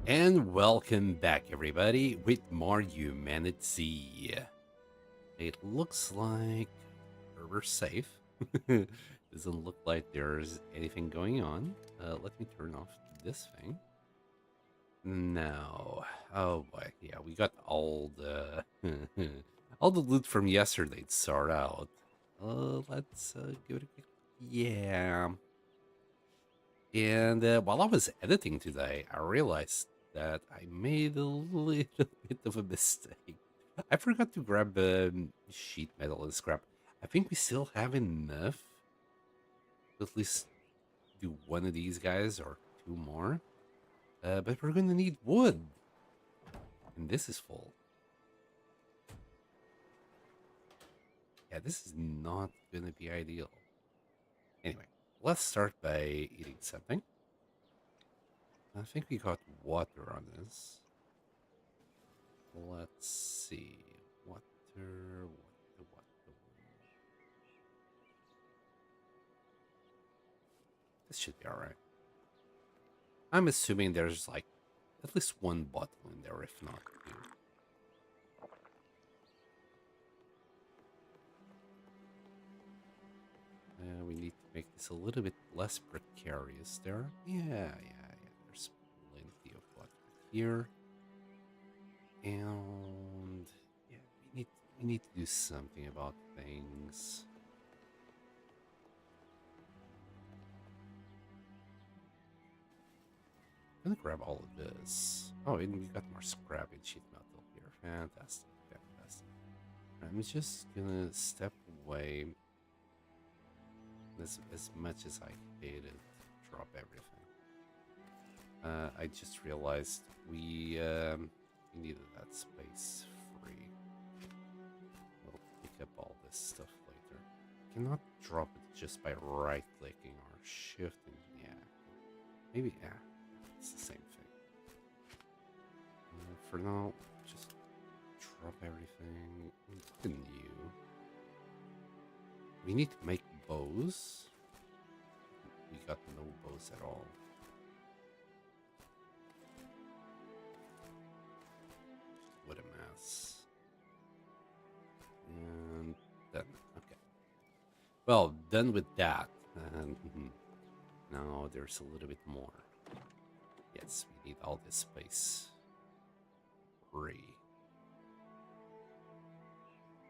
And welcome back, everybody, with more humanity. It looks like we're safe. Doesn't look like there's anything going on. Let me turn off this thing. Now, oh boy, yeah, we got all the all the loot from yesterday to sort out. Let's give it a quick. Yeah, and while I was editing today, I realized that I made a little bit of a mistake. I forgot to grab sheet metal and scrap. I think we still have enough to at least do one of these guys or two more. But we're going to need wood. And this is full. Yeah, this is not going to be ideal. Anyway, let's start by eating something. I think we got water on this. Let's see. Water, water. This should be alright. I'm assuming there's like at least one bottle in there, if not two. We need to make this a little bit less precarious there. Yeah. There's plenty of water here. And yeah, we need to do something about things. I'm gonna grab all of this. Oh, and we got more scrap and sheet metal here. Fantastic. I'm just gonna step away as much as I hated to drop everything. I just realized we needed that space free. We'll pick up all this stuff later. Cannot drop it just by right clicking or shifting. Yeah, maybe. Yeah, it's the same thing. For now, just drop everything. Continue. We need to make bows. We got no bows at all. What a mess. And then, okay. Well, done with that. And now there's a little bit more. Yes, we need all this space free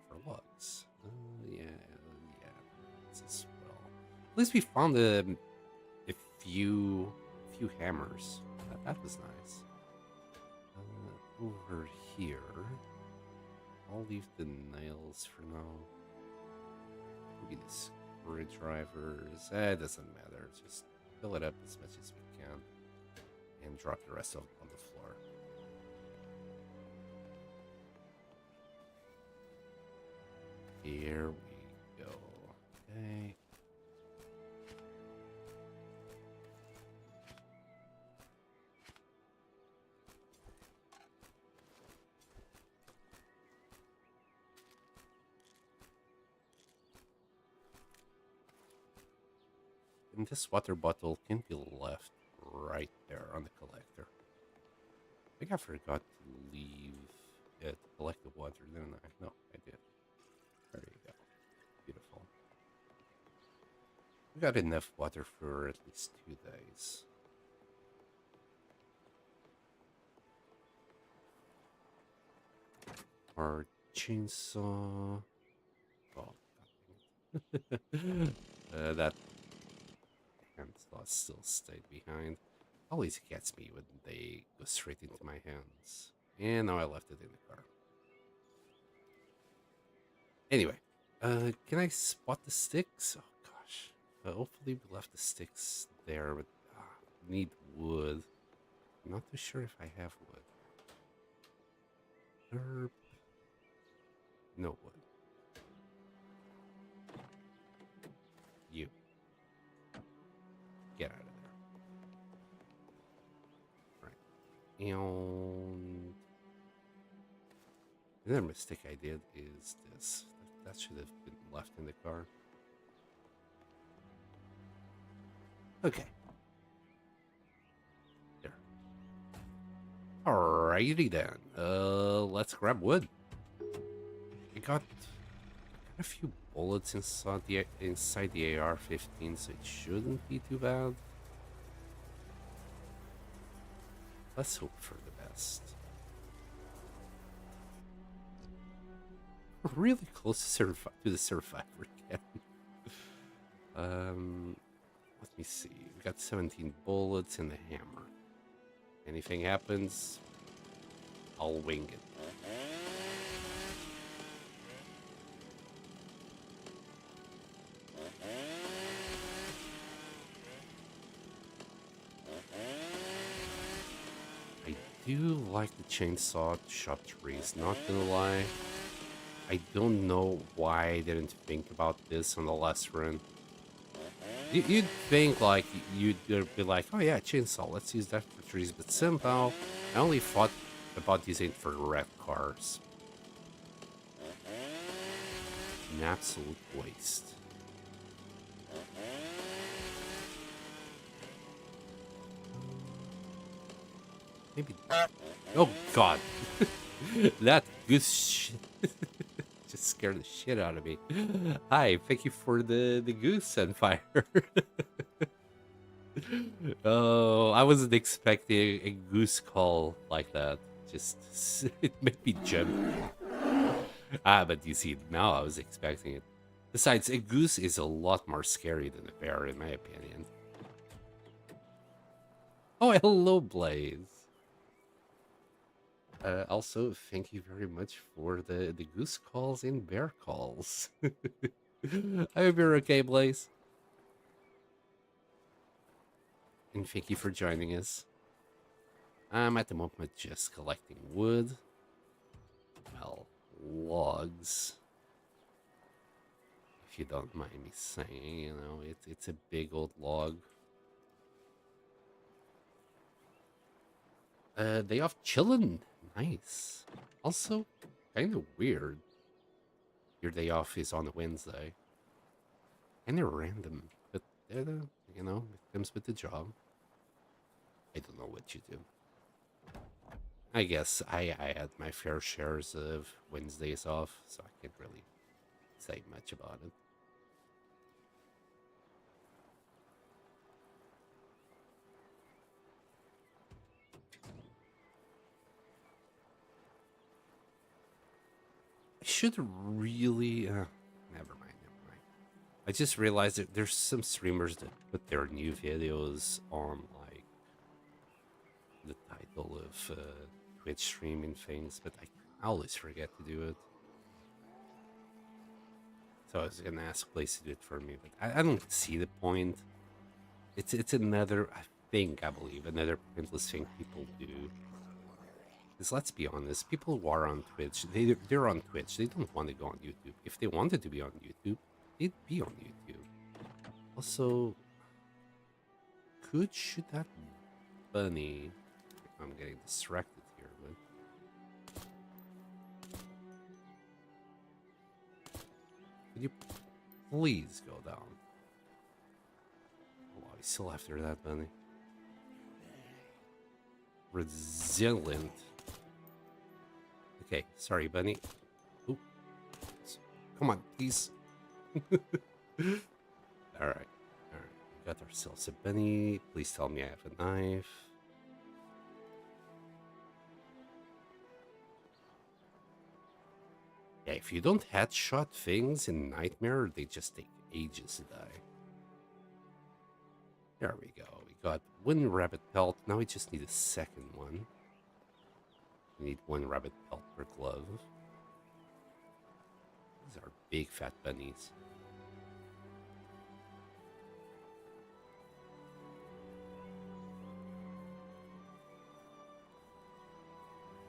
for logs. Yeah. This as well. At least we found a few hammers. That was nice. Over here, I'll leave the nails for now. Maybe the screwdrivers. It doesn't matter. Just fill it up as much as we can and drop the rest of it on the floor. Here we go. Okay. And this water bottle can be left right there on the collector. I think I forgot to leave it to collect the water, didn't I? No, I did. There you go. Beautiful. We got enough water for at least 2 days. Our chainsaw. Oh, that handsaw still stayed behind. Always gets me when they go straight into my hands. And now I left it in the car. Anyway, can I spot the sticks? Oh gosh. Hopefully we left the sticks there, but need wood. I'm not too sure if I have wood. Herb. No wood. You. Get out of there. Right. And another mistake I did is this. That should have been left in the car. Okay. There. Alrighty then. Let's grab wood. I got a few bullets inside the AR-15, so it shouldn't be too bad. Let's hope for the best. We're really close to the survivor camp. Let me see. We got 17 bullets and the hammer. Anything happens, I'll wing it. I do like the chainsaw to chop trees, not gonna lie. I don't know why I didn't think about this on the last run. You'd think like you'd be like, oh yeah, chainsaw, let's use that for trees, but somehow I only thought about using it for red cars. An absolute waste. Maybe. Oh god, that goose shit just scared the shit out of me. Hi, thank you for the goose and fire. Oh, I wasn't expecting a goose call like that. Just it made me jump. But you see, now I was expecting it. Besides, a goose is a lot more scary than a bear, in my opinion. Oh, hello, Blaze. Also, thank you very much for the goose calls and bear calls. I hope you're okay, Blaze. And thank you for joining us. I'm at the moment just collecting wood. Well, logs. If you don't mind me saying, you know, it's a big old log. Day off chillin'. Nice. Also, kind of weird. Your day off is on a Wednesday. Kind of random, but you know, it comes with the job. I don't know what you do. I guess I had my fair shares of Wednesdays off, so I can't really say much about it. I should really... never mind. I just realized that there's some streamers that put their new videos on, like, the title of Twitch streaming things, but I always forget to do it. So I was gonna ask Blaze to do it for me, but I don't see the point. It's another, I believe, another pointless thing people do. Because let's be honest, people who are on Twitch, they're on Twitch. They don't want to go on YouTube. If they wanted to be on YouTube, they'd be on YouTube. Also, could shoot that bunny. I'm getting distracted here, but could you please go down? Oh, wow, he's still after that bunny. Resilient. Okay, sorry, bunny. Ooh. Come on, please. Alright. We got ourselves a bunny. Please tell me I have a knife. Yeah, if you don't headshot things in Nightmare, they just take ages to die. There we go. We got one rabbit pelt. Now we just need a second one. We need one rabbit pelt per glove. These are big fat bunnies.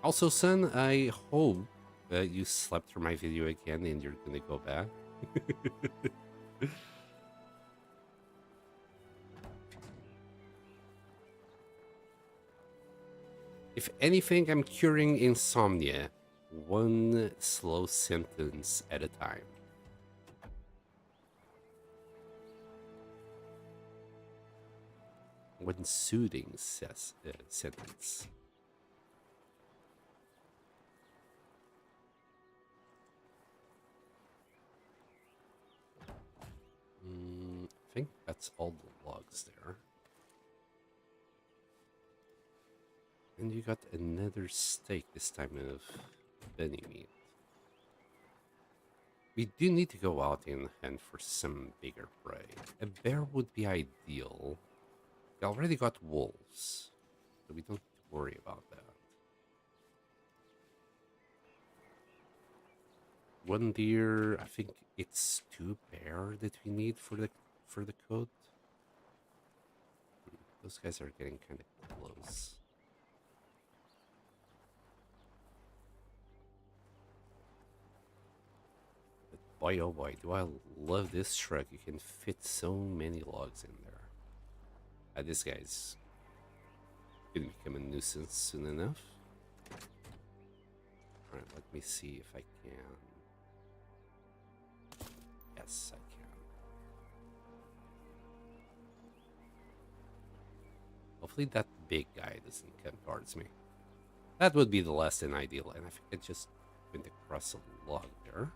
Also, son, I hope you slept through my video again and you're gonna go back. If anything, I'm curing insomnia, one slow sentence at a time. One soothing sentence. I think that's all the logs there. And you got another steak, this time of bunny meat. We do need to go out and hunt for some bigger prey. A bear would be ideal. We already got wolves, so we don't have to worry about that. One deer, I think it's 2 bear that we need for the coat. Those guys are getting kind of close. But boy, oh boy, do I love this truck. You can fit so many logs in there. This guy's gonna become a nuisance soon enough. Alright, let me see if I can. Yes, I can. Hopefully that big guy doesn't come towards me. That would be the less than ideal, and I think I just went across a log there.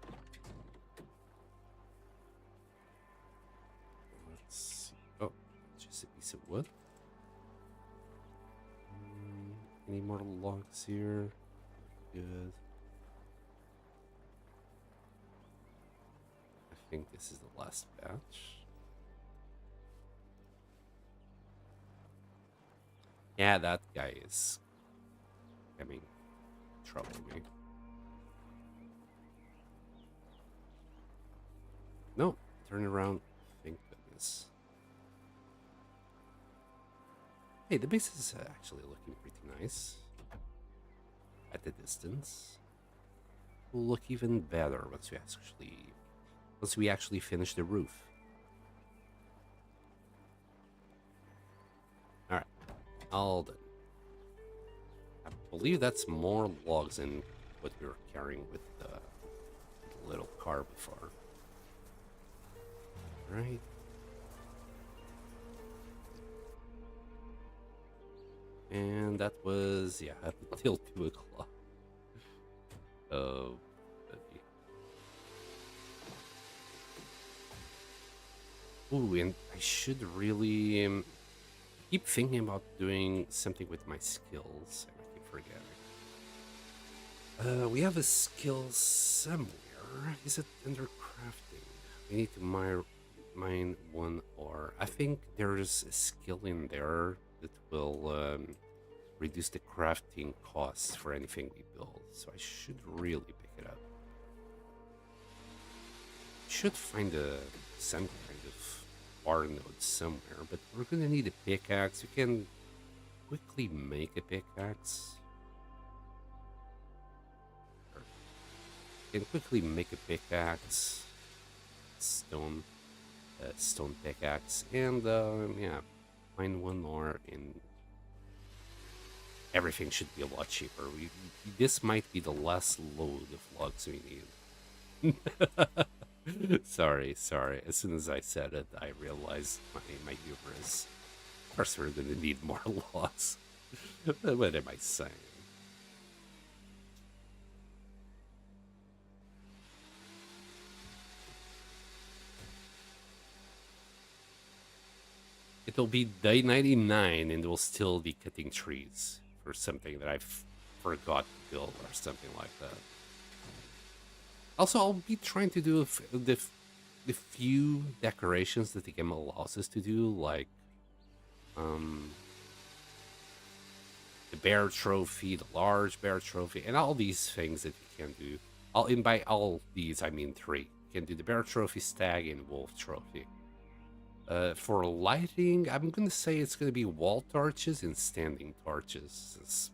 Let's see. Oh, just a piece of wood. Any more logs here? Good. I think this is the last batch. Yeah, that guy is coming to trouble me. No, turn around. Thank goodness. Hey, the base is actually looking pretty nice at the distance. Will look even better once we actually finish the roof. All right, all done. I believe that's more logs than what we were carrying with the little car before. Right. And that was, yeah, up until 2 o'clock. Oh, baby. Ooh, and I should really keep thinking about doing something with my skills. And I keep forgetting. We have a skill somewhere. Is it under crafting? We need to mine one ore. I think there's a skill in there that will reduce the crafting costs for anything we build. So I should really pick it up. Should find some kind of bar node somewhere, but we're gonna need a pickaxe. You can quickly make a pickaxe. You can quickly make a pickaxe, stone pickaxe, and yeah, find one more, and everything should be a lot cheaper. This might be the last load of logs we need. sorry. As soon as I said it, I realized my hubris. Of course, we're gonna need more logs. What am I saying? It'll be day 99 and we'll still be cutting trees for something that I forgot to build or something like that. Also, I'll be trying to do the few decorations that the game allows us to do, like the bear trophy, the large bear trophy, and all these things that you can do. And by all these, I mean 3. You can do the bear trophy, stag, and wolf trophy. For lighting, I'm gonna say it's gonna be wall torches and standing torches.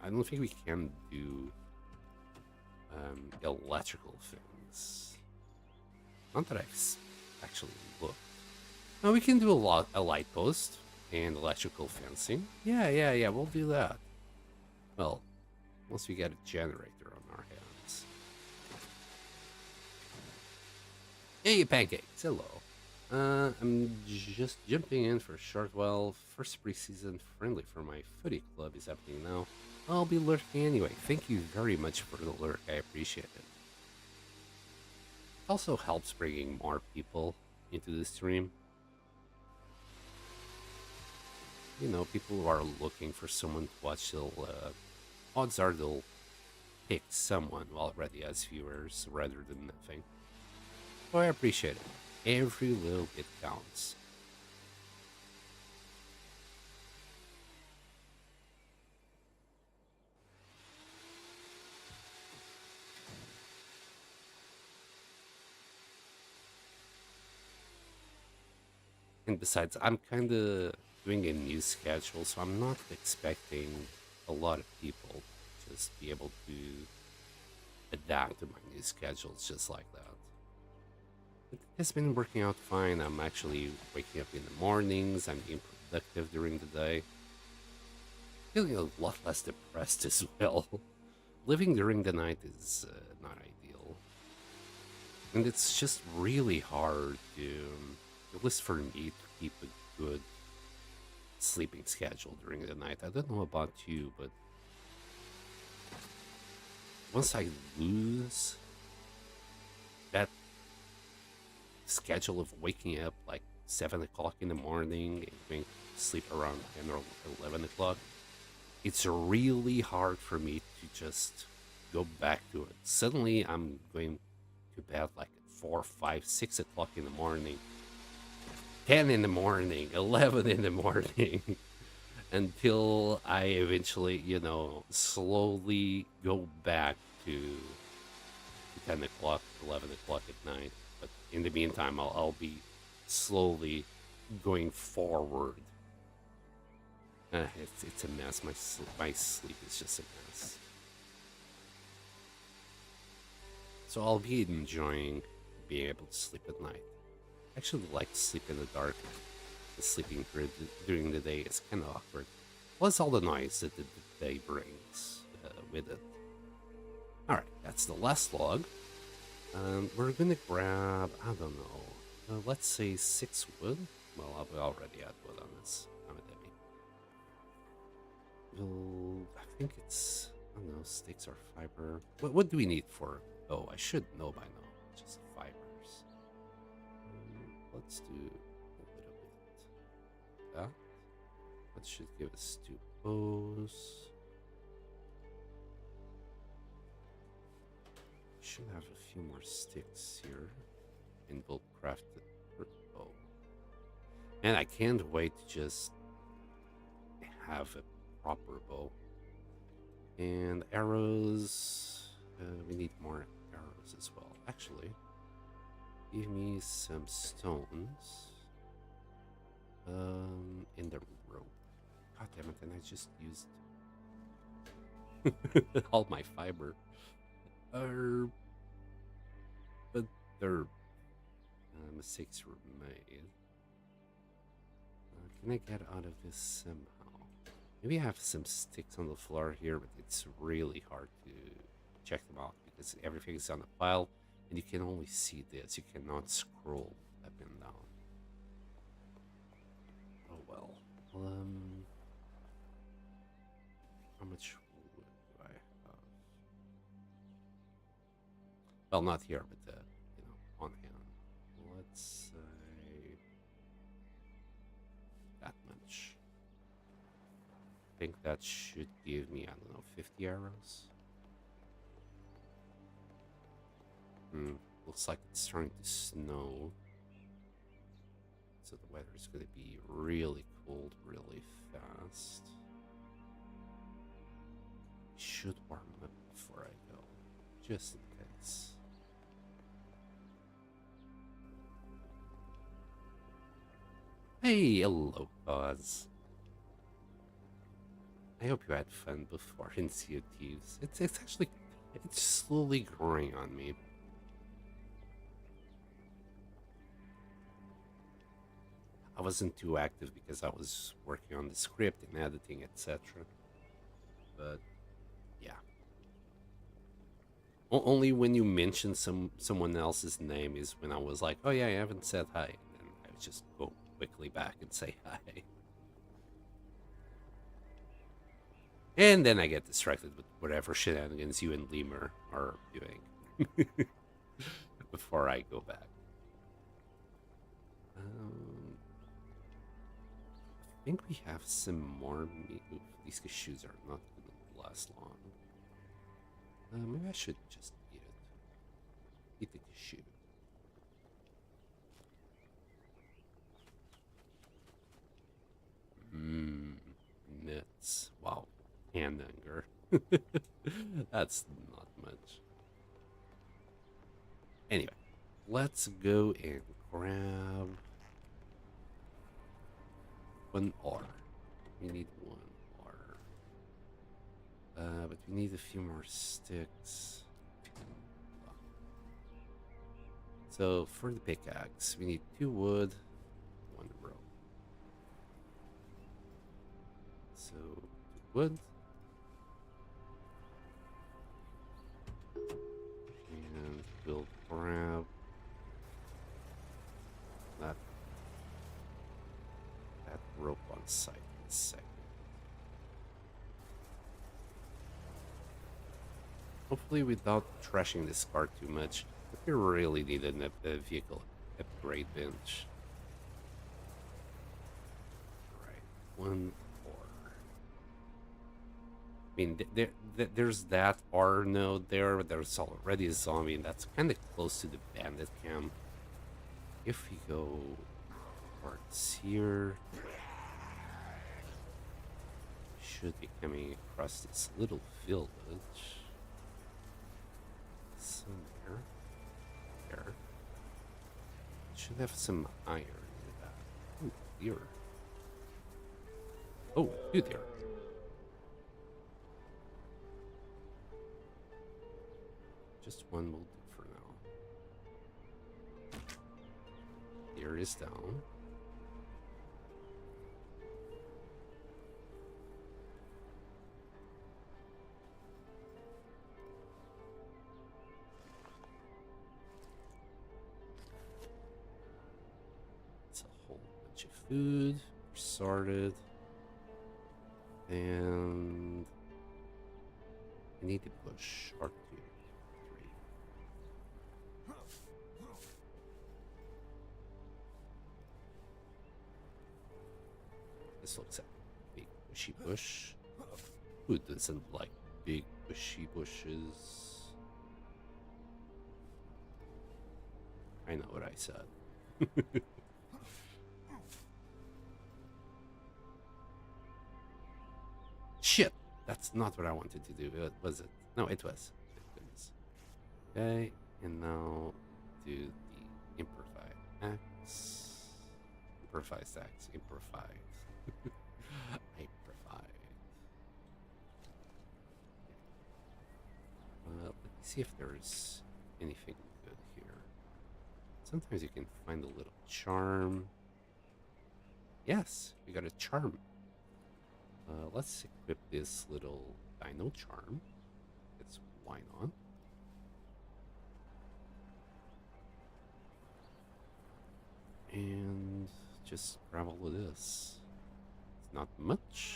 I don't think we can do electrical things. Not that I've actually looked. No, we can do a light post and electrical fencing. Yeah, we'll do that. Well, once we get a generator on our hands. Hey, pancakes, hello. I'm just jumping in for a short while. First preseason friendly for my footy club is happening now. I'll be lurking anyway. Thank you very much for the lurk. I appreciate it. Also helps bringing more people into the stream. people who are looking for someone to watch, odds are they'll pick someone who already has viewers rather than nothing. So I appreciate it. Every little bit counts. And besides, I'm kind of doing a new schedule, so I'm not expecting a lot of people to just be able to adapt to my new schedules just like that. It has been working out fine. I'm actually waking up in the mornings, I'm being productive during the day, feeling a lot less depressed as well. Living during the night is not ideal. And it's just really hard to, at least for me, to keep a good sleeping schedule during the night. I don't know about you, but once I lose that schedule of waking up like 7 o'clock in the morning and going to sleep around 10 or 11 o'clock, it's really hard for me to just go back to it. Suddenly, I'm going to bed like at 4, 5, 6 o'clock in the morning, 10 in the morning, 11 in the morning, until I eventually, slowly go back to 10 o'clock, 11 o'clock at night. But in the meantime, I'll be slowly going forward. It's a mess. My sleep is just a mess. So I'll be enjoying being able to sleep at night. I actually like to sleep in the dark. Sleeping during the day is kind of awkward. Plus all the noise that the day brings with it. Alright, that's the last log. We're gonna grab, I don't know, let's say 6 wood. Well, we already had wood on this. I think it's, I don't know, sticks or fiber. What do we need for? Oh, I should know by now. Just fibers. Let's do a little bit. That. That should give us 2 bows. Should have a few more sticks here. And we'll craft the bow. And I can't wait to just have a proper bow. And arrows. We need more arrows as well. Actually, give me some stones. In the rope. God damn it! And I just used all my fiber. But their mistakes were made. Can I get out of this somehow? Maybe I have some sticks on the floor here, but it's really hard to check them out because everything's on a pile and you can only see this. You cannot scroll up and down. Oh well. How much wood do I have? Well, not here, but on hand. Let's say that much. I think that should give me, I don't know, 50 arrows. Looks like it's starting to snow. So the weather is going to be really cold really fast. Should warm up before I go, just in case. Hey, hello, Pause. I hope you had fun before in Sea of Thieves. It's actually, it's slowly growing on me. I wasn't too active because I was working on the script and editing, etc. But yeah, only when you mention someone else's name is when I was like, oh yeah, I haven't said hi, and then I would just go quickly back and say hi. And then I get distracted with whatever shenanigans you and Lemur are doing before I go back. think we have some more meat. Oof, these cashews are not gonna last long. Maybe I should just eat it. Eat the cashew. Mmm, nuts. Wow, hand anger. That's not much. Anyway, let's go and grab one ore. We need one ore. But we need a few more sticks. So for the pickaxe, we need 2 wood, 1 rope. So 2 wood. And we'll grab that rope on site in a second. Hopefully without trashing this car too much. But we really need a vehicle upgrade bench. Right, 1 ore. I mean, there's that R node there, but there's already a zombie, and that's kind of close to the bandit camp. If we go towards here, we should be coming across this little village. Somewhere. There. Should have some iron in that. Ooh, deer. Oh, 2 deer. Just 1 will do for now. Deer is down. It's a whole bunch of food. We're sorted. And I need to push R2. This looks like a big bushy bush. Who doesn't like big bushy bushes? I know what I said. Shit! That's not what I wanted to do, was it? No, it was. Thank goodness. Okay, and now do the improvised axe. Improvised axe. Improvised. I provide. Let me see if there's anything good here. Sometimes you can find a little charm. Yes, we got a charm. Let's equip this little dino charm. It's why not? And just grab all of this. It's not much,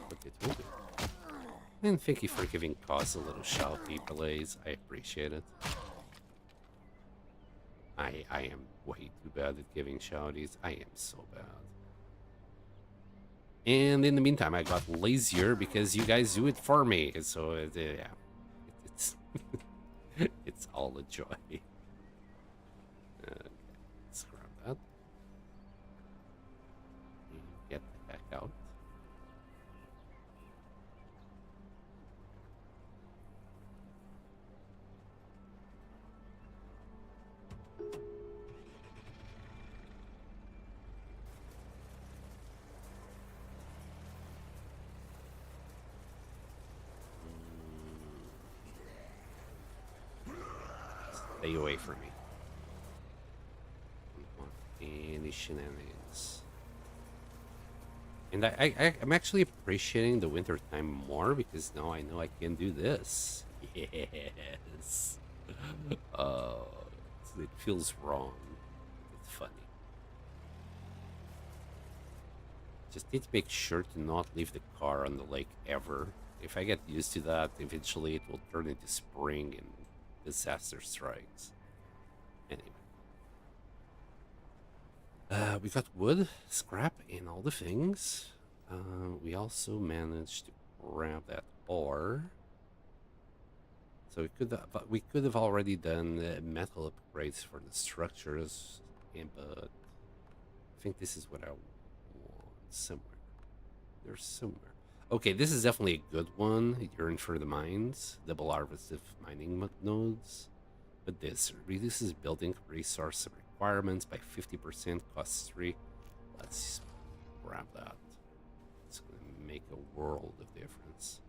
but it will do. And thank you for giving Cause a little shouty, Blaze. I appreciate it. I am way too bad at giving shouties. I am so bad. And in the meantime, I got lazier because you guys do it for me. So yeah, it's it's all a joy. Okay, let's grab that. And get the heck out. Stay away from me. Don't want any shenanigans. And I'm actually appreciating the wintertime more because now I know I can do this. Yes. Oh, it feels wrong. It's funny. Just need to make sure to not leave the car on the lake ever. If I get used to that, eventually it will turn into spring and disaster strikes. Anyway. We got wood, scrap, and all the things. We also managed to grab that ore. So we could have already done metal upgrades for the structures, but I think this is what I want somewhere. There's somewhere. Okay, this is definitely a good one. Yearn for the mines, double harvested mining nodes. But this reduces building resource requirements by 50%, costs 3. Let's grab that. It's gonna make a world of difference.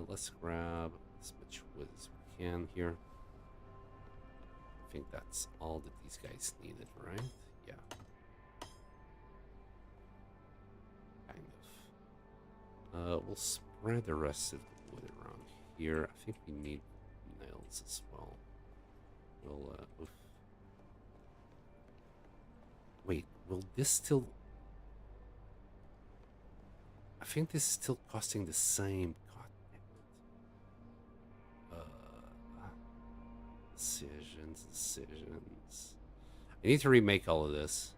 Let's grab as much wood as we can here. I think that's all that these guys needed, right? Yeah, kind of. We'll spread the rest of the wood around here. I think we need nails as well. We'll, wait, will this still... I think this is still costing the same. God damn it. Decisions. I need to remake all of this.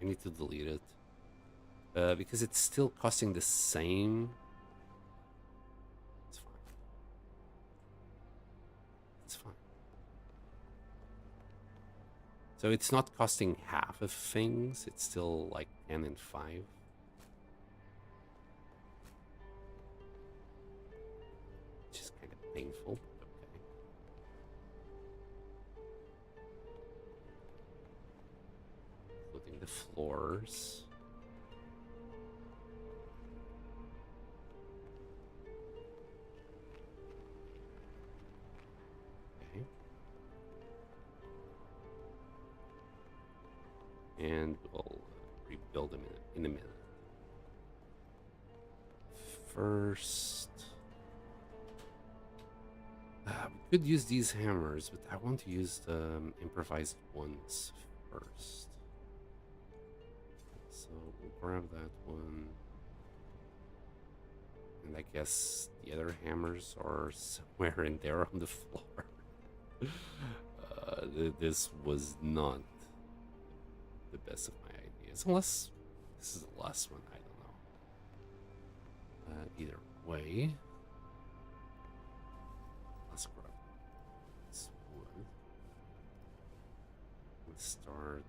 I need to delete it. Because it's still costing the same. It's fine. It's fine. So it's not costing half of things. It's still like 10 and 5. Which is kind of painful, but okay. Including the floors. Okay. And we'll rebuild them in a minute. First, we could use these hammers, but I want to use the improvised ones first. So we'll grab that one. And I guess the other hammers are somewhere in there on the floor. This was not the best of my ideas. Unless this is the last one, I don't know. Either way, let's grab this wood. Let's start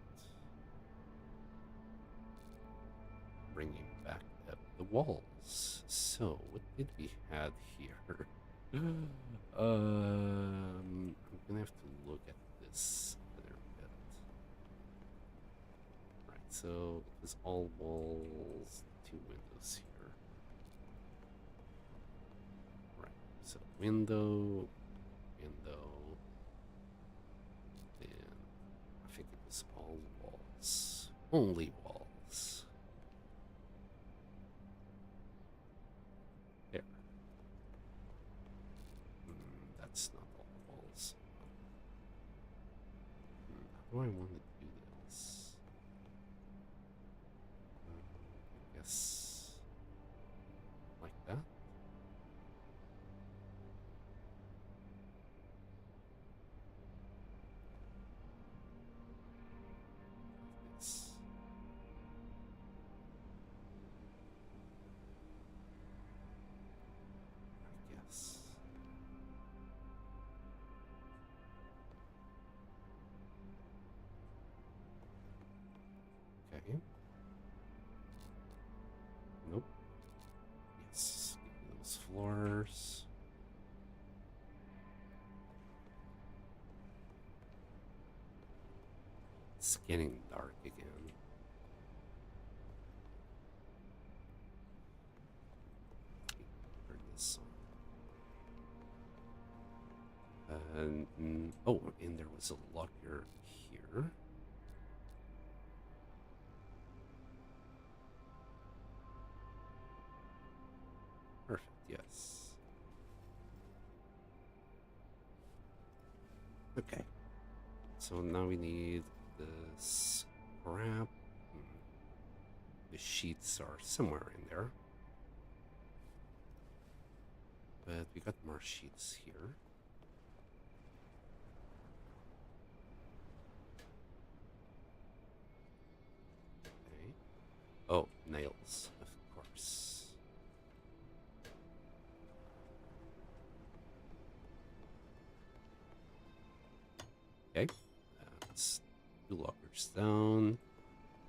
bringing back up the walls. So, what did we have here? I'm gonna have to look at this a little bit. Right, so it was all walls, 2 windows here. Right, so window, then I think it was all walls, only walls. There. That's not all walls. How do I want to do this? I guess like that. This. I guess. Okay. Nope. Yes. Give me those floors. It's getting dark again. Turn this on. Oh, and there was a locker here. Perfect, yes. Okay. So now we need the scrap. The sheets are somewhere in there. But we got more sheets here. nails, of course. Okay. That's 2 lockers down.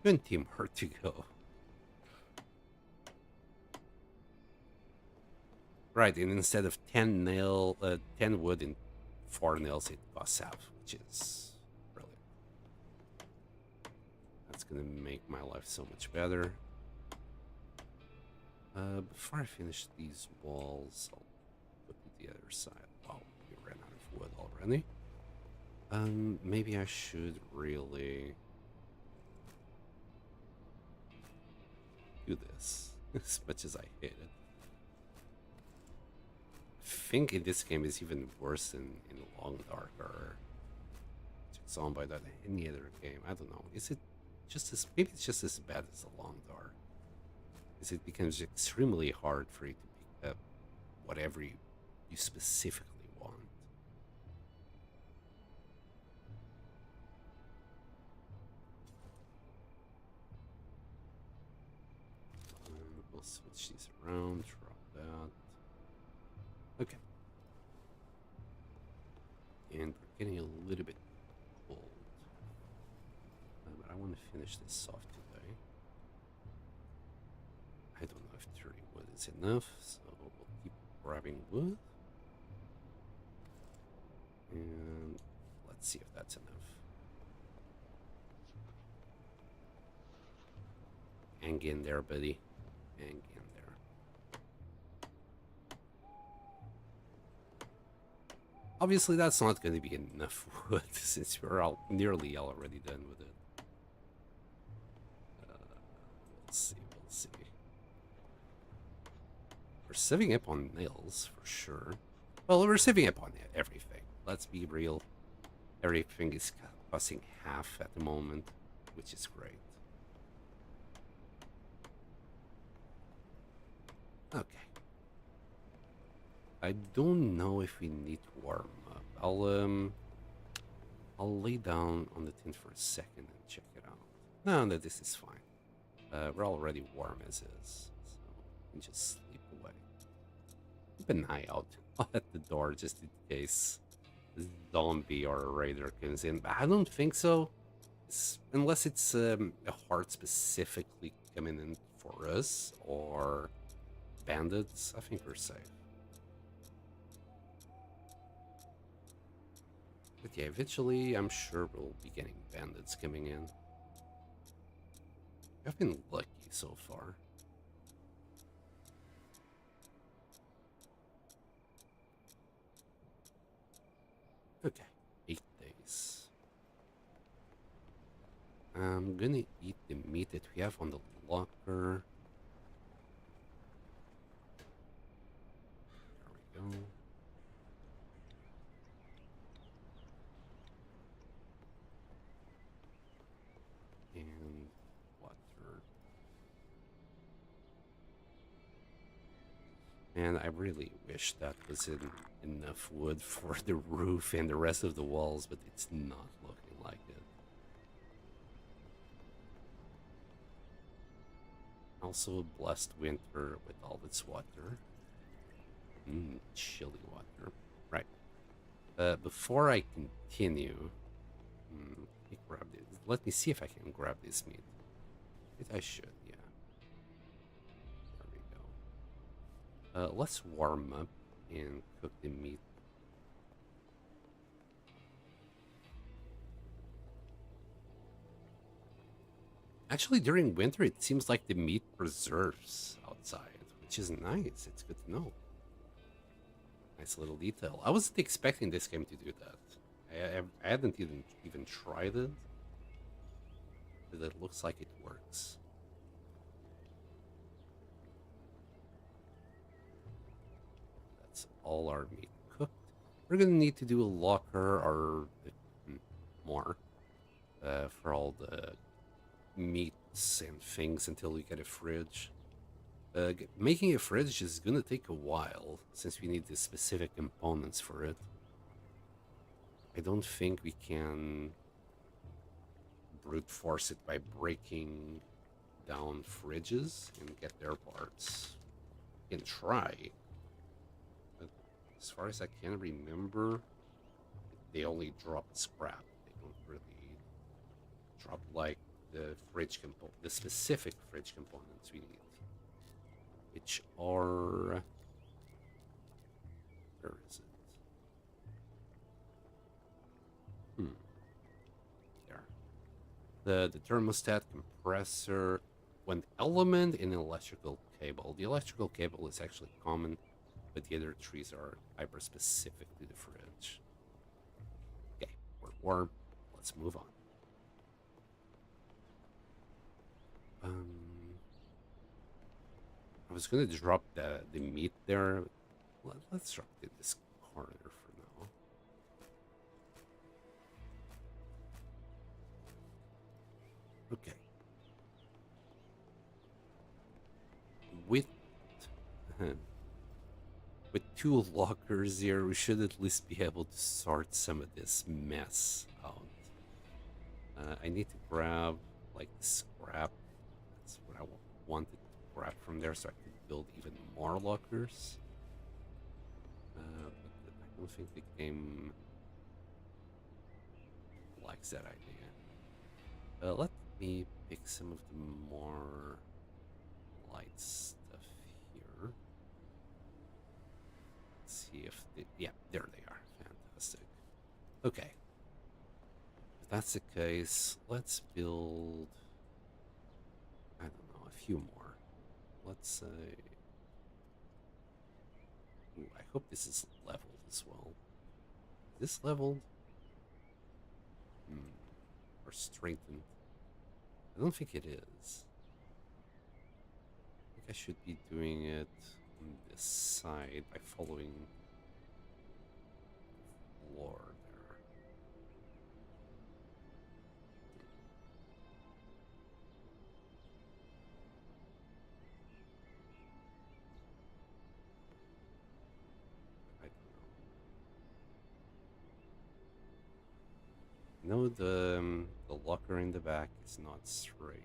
20 more to go. Right, and instead of 10 wood and 4 nails, it costs half, which is brilliant. That's gonna make my life so much better. Before I finish these walls, I'll put it the other side. Wow, we ran out of wood already. Maybe I should really do this, as much as I hate it. I think in this game is even worse than in Long Dark or Zombie than any other game. I don't know. Is it just as maybe it's just as bad as the Long Dark? Is it becomes extremely hard for you to pick up whatever you specifically want? We'll switch these around, drop that. Okay. And we're getting a little bit cold. But I want to finish this off today. I don't know if 30 wood is enough, so we'll keep grabbing wood. And let's see if that's enough. Hang in there, buddy. Hang in there. Obviously, that's not going to be enough wood since we're nearly already done with it. We'll see, we'll see. We're saving up on nails, for sure. Well, we're saving up on everything. Let's be real. Everything is costing half at the moment, which is great. Okay. I don't know if we need to warm up. I'll lay down on the tin for a second and check it out. No, this is fine. We're already warm as is, so we can just sleep away. Keep an eye out at the door just in case a zombie or a raider comes in. But I don't think so, unless it's a heart specifically coming in for us or bandits. I think we're safe. But yeah, eventually I'm sure we'll be getting bandits coming in. I've been lucky so far. Okay, 8 days. I'm gonna eat the meat that we have on the locker. There we go. And water. And I really wish that was enough wood for the roof and the rest of the walls, but it's not looking like it. Also a blessed winter with all its water. Chilly water. Right. Before I continue, grab this. Let me see if I can grab this meat. I should, yeah. There we go. Let's warm up and cook the meat. Actually, during winter, it seems like the meat preserves outside, which is nice. It's good to know. Nice little detail. I wasn't expecting this game to do that. I hadn't even tried it, but it looks like it works. That's all our meat cooked. We're gonna need to do a locker or more for all the meats and things until we get a fridge. Making a fridge is gonna take a while since we need the specific components for it. I don't think we can brute force it by breaking down fridges and get their parts. You can try, but as far as I can remember, they only drop scrap. They don't really drop like the fridge component, the specific fridge components we need, which are, where is it? There. The thermostat, compressor, one element, in electrical cable. The electrical cable is actually common, but the other trees are hyper specific to the fridge. Okay, we're warm. Let's move on. I was gonna drop the meat there. Let's drop it this corner for now. Okay. With with two lockers here, we should at least be able to sort some of this mess out. I need to grab like scrap. That's what I wanted to grab from there, so I could build even more lockers. But I don't think the game likes that idea. Let me pick some of the more light stuff here. Let's see if yeah, there they are. Fantastic. Okay. If that's the case, let's build, I don't know, a few more. Let's say, ooh, I hope this is leveled as well. Is this leveled? Or strengthened? I don't think it is. I think I should be doing it on this side by following the floor there. I don't know. No, the locker in the back is not straight.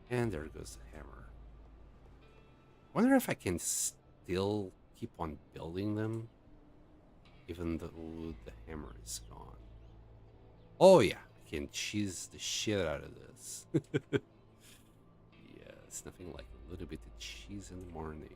And there goes the hammer. Wonder if I can still keep on building them, even though the hammer is gone. Oh yeah, I can cheese the shit out of this. Yeah, it's nothing like a little bit of cheese in the morning.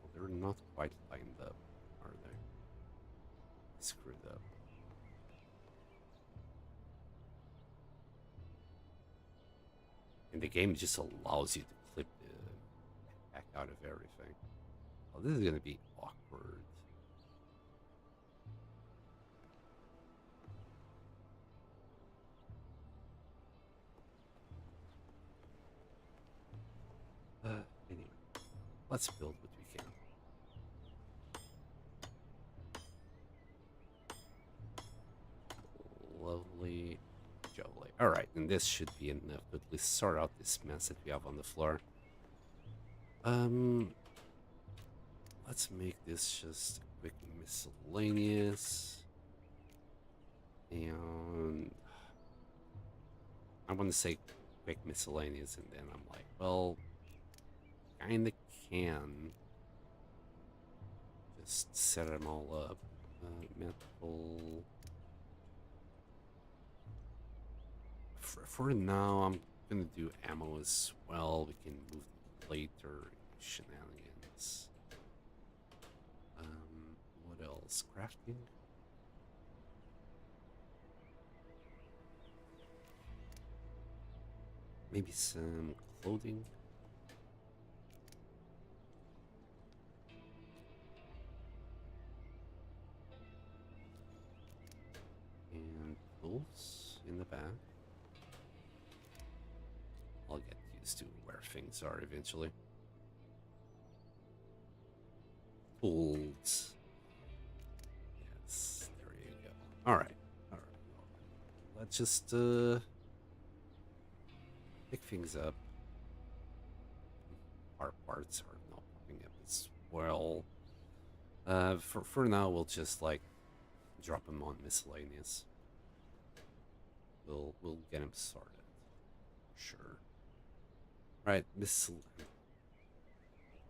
Well, they're not quite lined up, are they? Screwed up. And the game just allows you to clip the heck out of everything. Oh, this is gonna be awkward. Anyway, let's build what we can. Lovely, jolly. All right, and this should be enough to at least sort out this mess that we have on the floor. Let's make this just a quick miscellaneous. And I want to say quick miscellaneous, and then I'm like, well, kinda can just set them all up. Metal. For now, I'm gonna do ammo as well. We can move later. Shenanigans. What else? Crafting. Maybe some clothing. And tools in the back. I'll get used to where things are eventually. Tools. Yes, there you go. Alright. Alright. Let's just pick things up. parts are not popping up as well. For now, we'll just like drop them on miscellaneous. We'll get him started. Sure. Right, miscellaneous.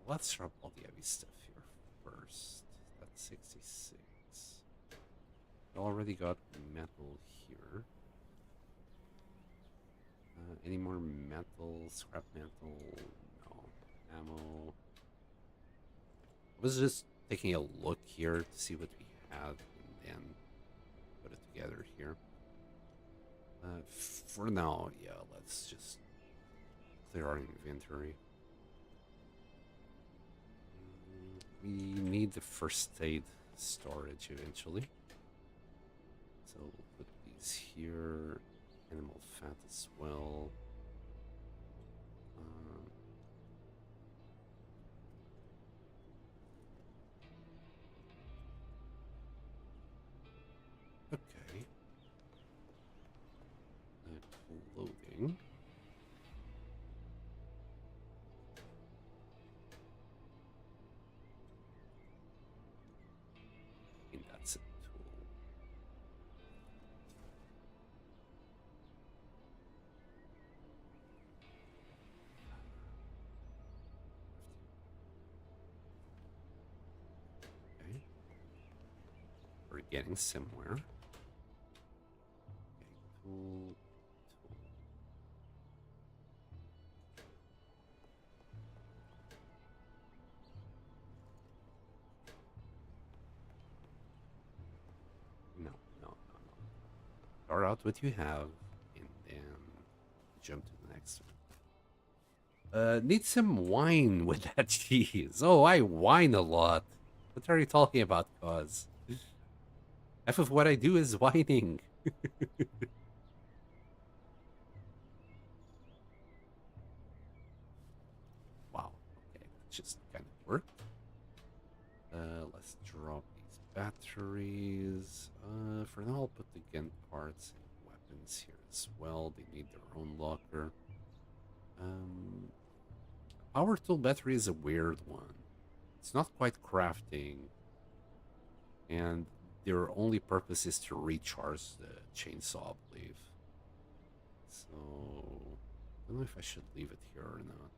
Let's drop all the heavy stuff here first. That's 66. We already got metal here. Any more metal? Scrap metal? No. Ammo. I was just taking a look here to see what we had and then put it together here. For now, yeah, let's just clear our inventory. We need the first aid storage eventually. So we'll put these here. Animal fat as well. Okay. Clothing. I think that's a tool. Okay. We're getting somewhere. Okay, tool. No. Start out what you have, and then jump to the next one. Need some wine with that cheese. Oh, I whine a lot. What are you talking about, cause? Half of what I do is whining. Wow. Okay, that just kind of worked. Let's drop these batteries. For now, I'll put the gun parts and weapons here as well. They need their own locker. Power tool battery is a weird one. It's not quite crafting, and their only purpose is to recharge the chainsaw, I believe. So, I don't know if I should leave it here or not.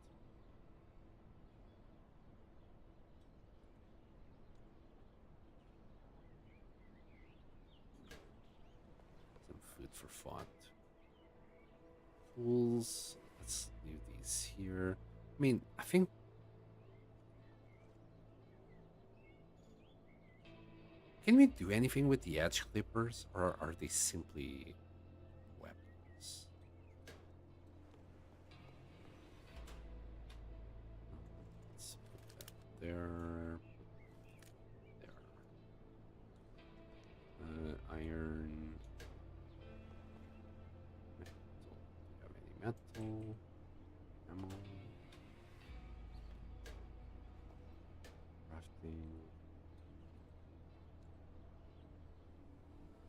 Some food for thought. Tools. Let's leave these here. I mean, I think. Can we do anything with the edge clippers, or are they simply weapons? Let's put that there. There. Iron. Metal. Do you have any metal? Ammo. Crafting.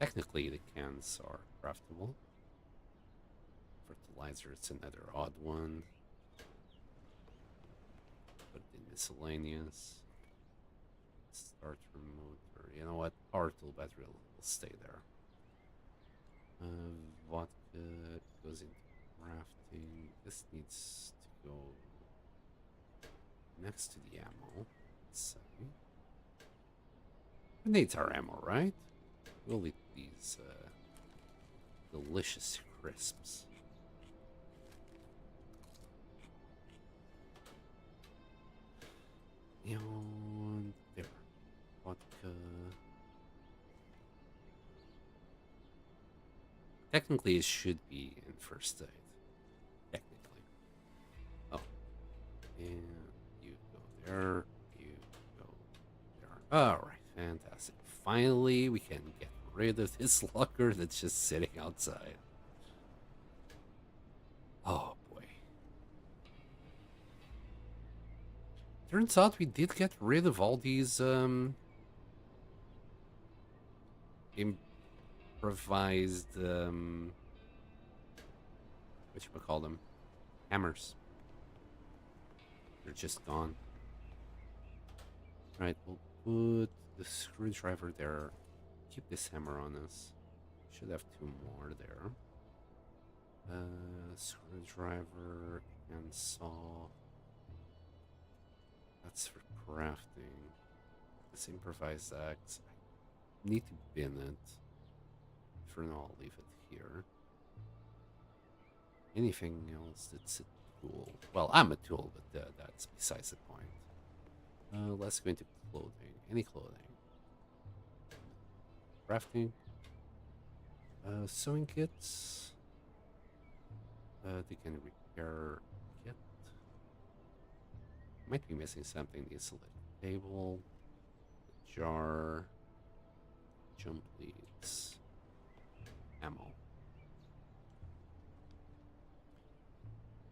Technically, the cans are craftable. Fertilizer, it's another odd one. Put it in miscellaneous. Starter motor. You know what? Power tool battery will stay there. Vodka goes into crafting. This needs to go next to the ammo. Let's see. It needs our ammo, right? We'll eat these delicious crisps. And there. Vodka. Technically, it should be in first aid. Technically. Oh. And you go there. You go there. Alright, fantastic. Finally, we can get rid of this locker that's just sitting outside. Oh boy. Turns out we did get rid of all these improvised whatchamacallit, hammers. They're just gone. Right, we'll put the screwdriver there. Keep this hammer on us. Should have two more there. Screwdriver and saw. That's for crafting. This improvised axe. I need to bin it. For now, I'll leave it here. Anything else that's a tool? Well, I'm a tool, but that's besides the point. Let's go into clothing. Any clothing? Crafting. Sewing kits. They can repair kit. Might be missing something. The insulated table. The jar. Jump leads. Ammo.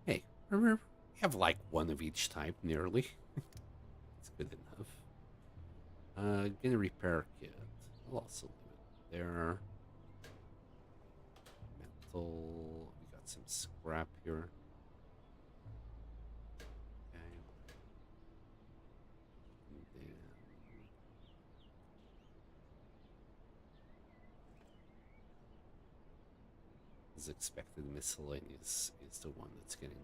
Hey, remember, we have like one of each type nearly. It's good enough. Gonna repair kit. I'll also leave it there. Metal. We got some scrap here. Okay. And then as expected, miscellaneous is the one that's getting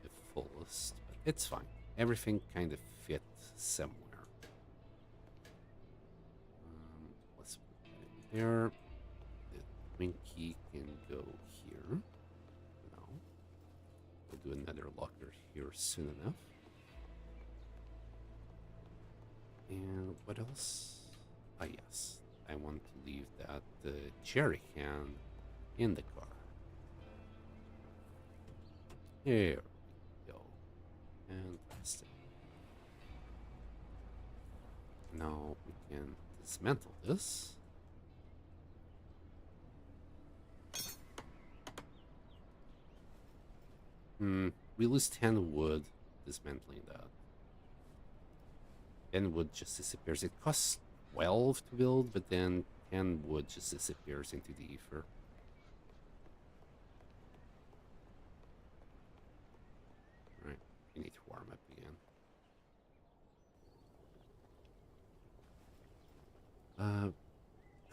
the fullest, but it's fine. Everything kind of fits somewhere. Let's put that in there. The twin key can go here. No. We'll do another locker here soon enough. And what else? Ah, yes. I want to leave that jerry can in the car. Here we go. Fantastic. Now we can dismantle this. We lose 10 wood dismantling that. 10 wood just disappears. It costs 12 to build, but then 10 wood just disappears into the ether. Right, we need to warm up again.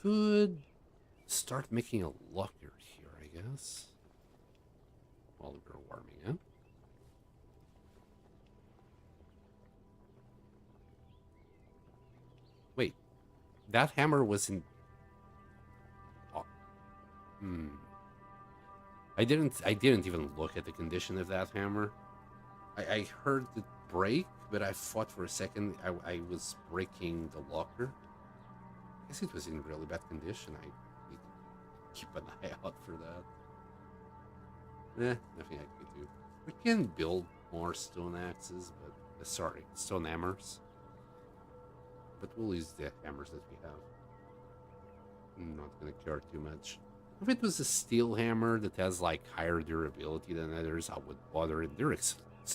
Could start making a locker here, I guess. While we're warming up. Wait, that hammer was in. Oh. I didn't even look at the condition of that hammer. I heard it break, but I thought for a second I was breaking the locker. I guess it was in really bad condition. I need to keep an eye out for that. Nothing I could do. We can build more stone axes, but sorry, stone hammers. But we'll use the hammers that we have. I'm not gonna care too much. If it was a steel hammer that has like higher durability than others, I would bother it. They're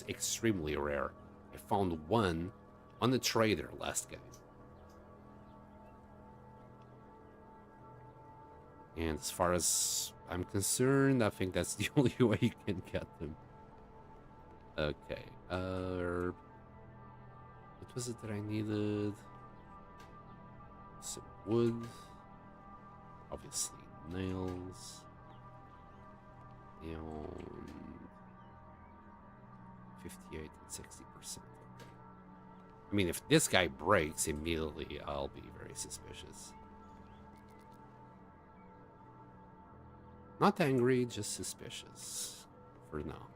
extremely rare. I found one on the trader last game. And as far as I'm concerned, I think that's the only way you can get them. Okay. What was it that I needed? Some wood. Obviously, nails. And 58 and 60%. I mean, if this guy breaks immediately, I'll be very suspicious. Not angry, just suspicious. For now.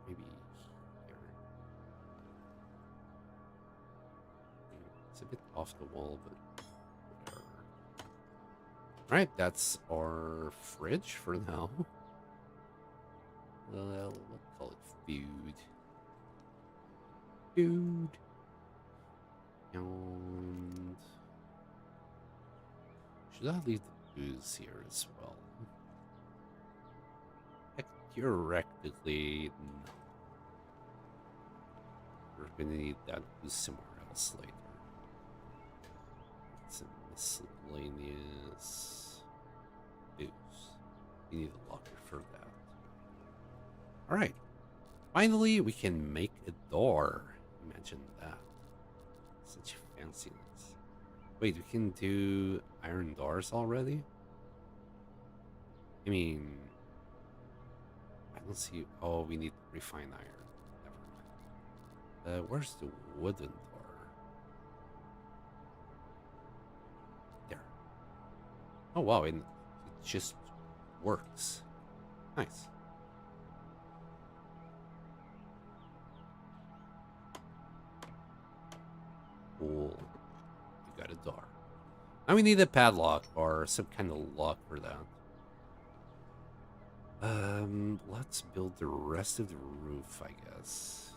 Maybe here. It's a bit off the wall, but whatever. Right, that's our fridge for now. Well, we'll call it food. Food. And should I leave the booze here as well? Theoretically, no. We're gonna need that booze somewhere else later. Some Miscellaneous booze. You need a locker for that. Alright. Finally, we can make a door. Imagine that. Such fanciness. Wait, we can do iron doors already? I mean, I don't see. Oh, we need refined iron. Never mind. Where's the wooden door? There. Oh wow, and it just works. Nice. Cool. We got a door. Now we need a padlock or some kind of lock for that. Let's build the rest of the roof, I guess.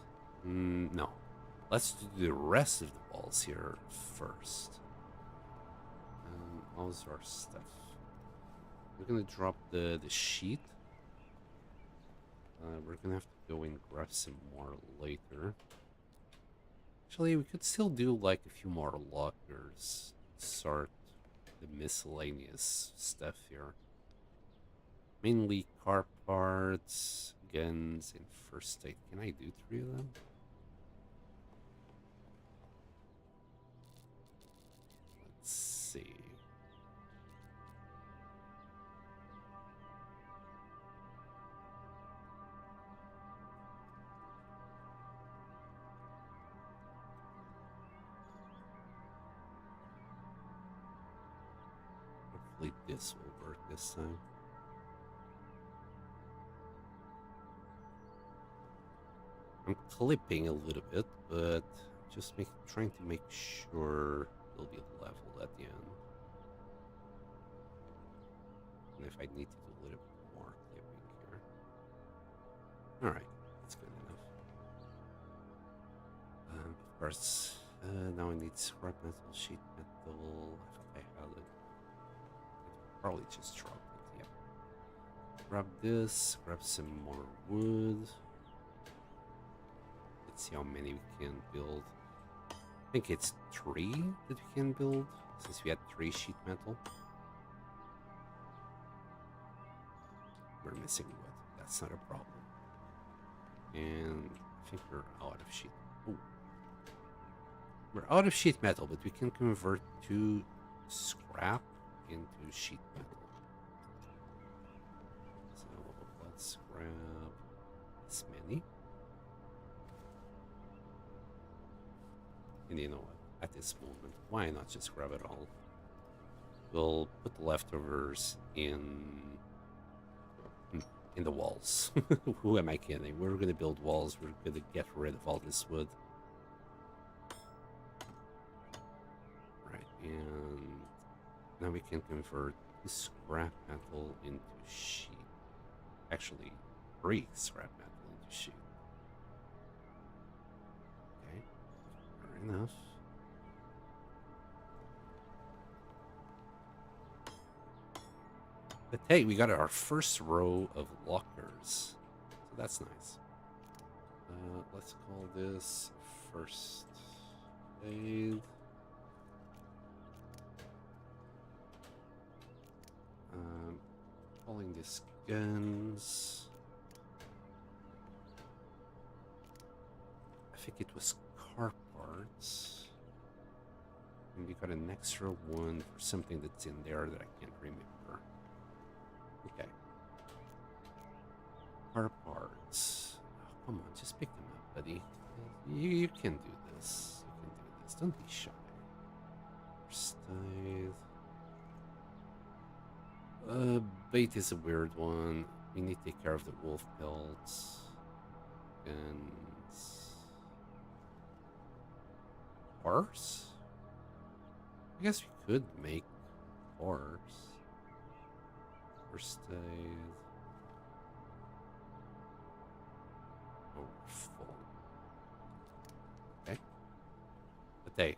No. Let's do the rest of the walls here first. How's our stuff? We're gonna drop the sheet. We're gonna have to go and grab some more later. Actually, we could still do like a few more lockers. Sort the miscellaneous stuff here. Mainly car parts, guns, and first aid. Can I do 3 of them? Let's see. Hopefully this will work this time. I'm clipping a little bit, but just trying to make sure it'll be level at the end. And if I need to do a little bit more clipping here. Alright, that's good enough. Of course, now I need scrap metal, sheet metal. I thought I had it. I probably just dropped it, yeah. Grab this, grab some more wood. See how many we can build. I think it's 3 that we can build since we had 3 sheet metal. We're missing wood. That's not a problem. And I think we're out of sheet. Ooh. We're out of sheet metal, but we can convert 2 scrap into sheet metal. So let's grab this many. And you know what? At this moment, why not just grab it all? We'll put the leftovers in the walls. Who am I kidding? We're gonna build walls. We're gonna get rid of all this wood. Right, and now we can convert the scrap metal into sheet. Actually, 3 scrap metal into sheet. Okay. Enough. But hey, we got our first row of lockers. So that's nice. Let's call this first aid. Calling this guns. I think it was car parts. And we got an extra one for something that's in there that I can't remember. Okay. Car parts. Oh, come on, just pick them up, buddy. You can do this. You can do this. Don't be shy. First aid. Bait is a weird one. We need to take care of the wolf pelts. And bars? I guess we could make bars. First aid. Oh, we're full. Okay. But hey,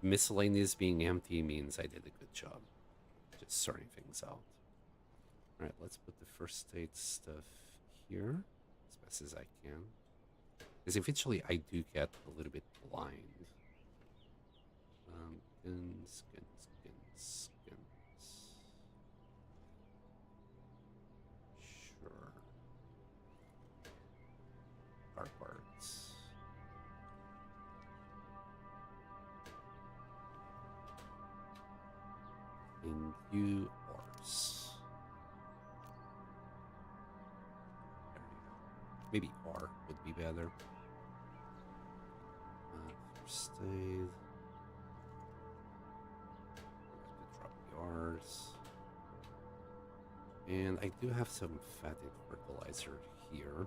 miscellaneous being empty means I did a good job. Just sorting things out. Alright, let's put the first aid stuff here as best as I can. Because eventually I do get a little bit blind. Guns, skins. Sure. Car parts. And you ores. There you go. Maybe R would be better. First aid. Drop the R's. And I do have some fatty fertilizer here.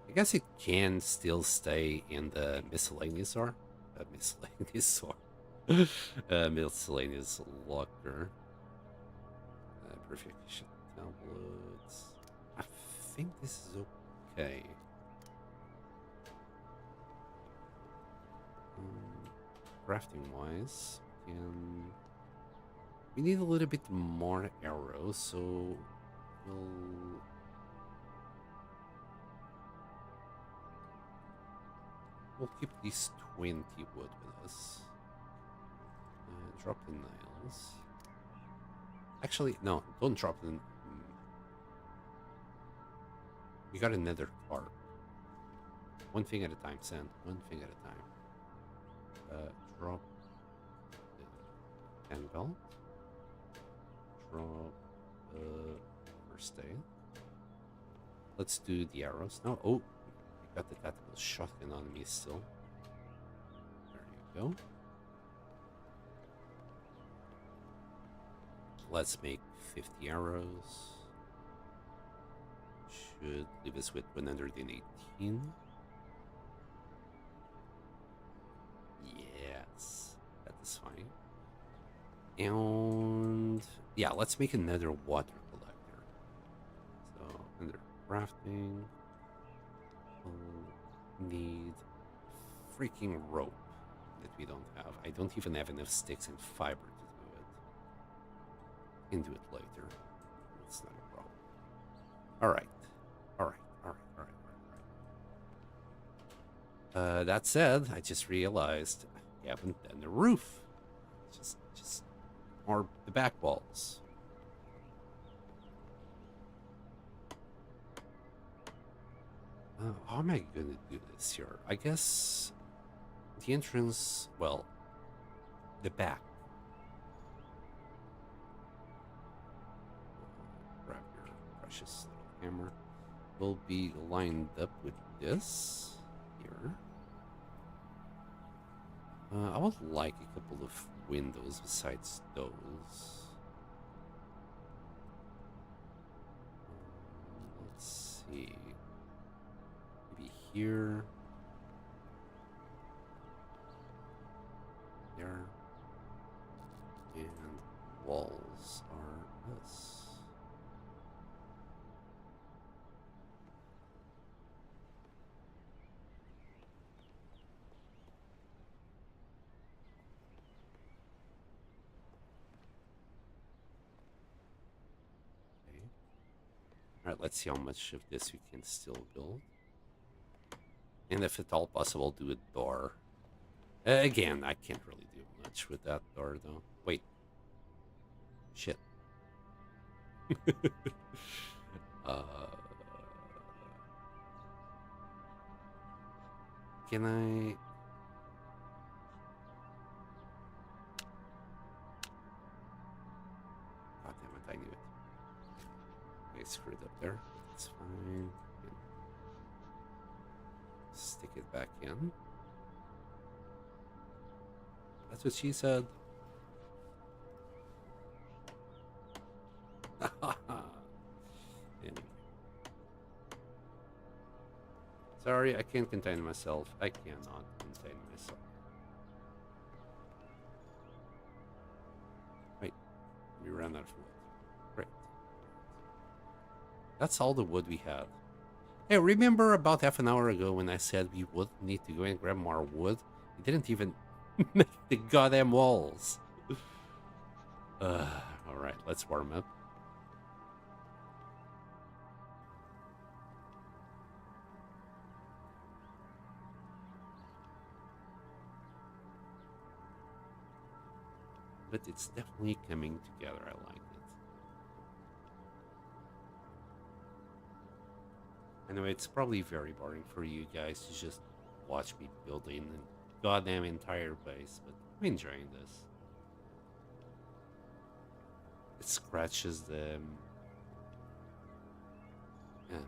I guess it can still stay in the miscellaneous or miscellaneous or miscellaneous locker. Purification tablets. I think this is okay. Crafting wise, we need a little bit more arrows, so we'll keep these 20 wood with us. Drop the nails. Actually, no, don't drop them. We got another part. One thing at a time, Sand. One thing at a time. Drop the 10 belt. Drop first aid. Let's do the arrows now. Oh, we got the tactical shotgun on me still. There you go. Let's make 50 arrows. Should leave us with 118. Yes, that is fine. And yeah, let's make another water collector. So under crafting, we'll need freaking rope that we don't have. I don't even have enough sticks and fiber to do it. Can do it later. That's not a problem. All right. That said, I just realized I haven't done the roof. Just or the back walls. How am I gonna do this here? I guess the entrance, well, the back. Grab your precious little hammer. Will be lined up with this here. I would like a couple of windows besides those. Let's see. Maybe here. There. And walls are this. Alright, let's see how much of this we can still build. And if at all possible, do a door. Again, I can't really do much with that door, though. Wait. Shit. Can I... God damn it, I knew it. I screwed up there. That's fine. Stick it back in. That's what she said. Anyway. Sorry, I can't contain myself. I cannot contain myself. Wait, we ran out of wood. Great. That's all the wood we had. Hey, remember about half an hour ago when I said we would need to go and grab more wood? We didn't even make the goddamn walls. Alright, let's warm up. but it's definitely coming together. I like it. Anyway, it's probably very boring for you guys to just watch me building a goddamn entire base, but I'm enjoying this. It scratches the yeah,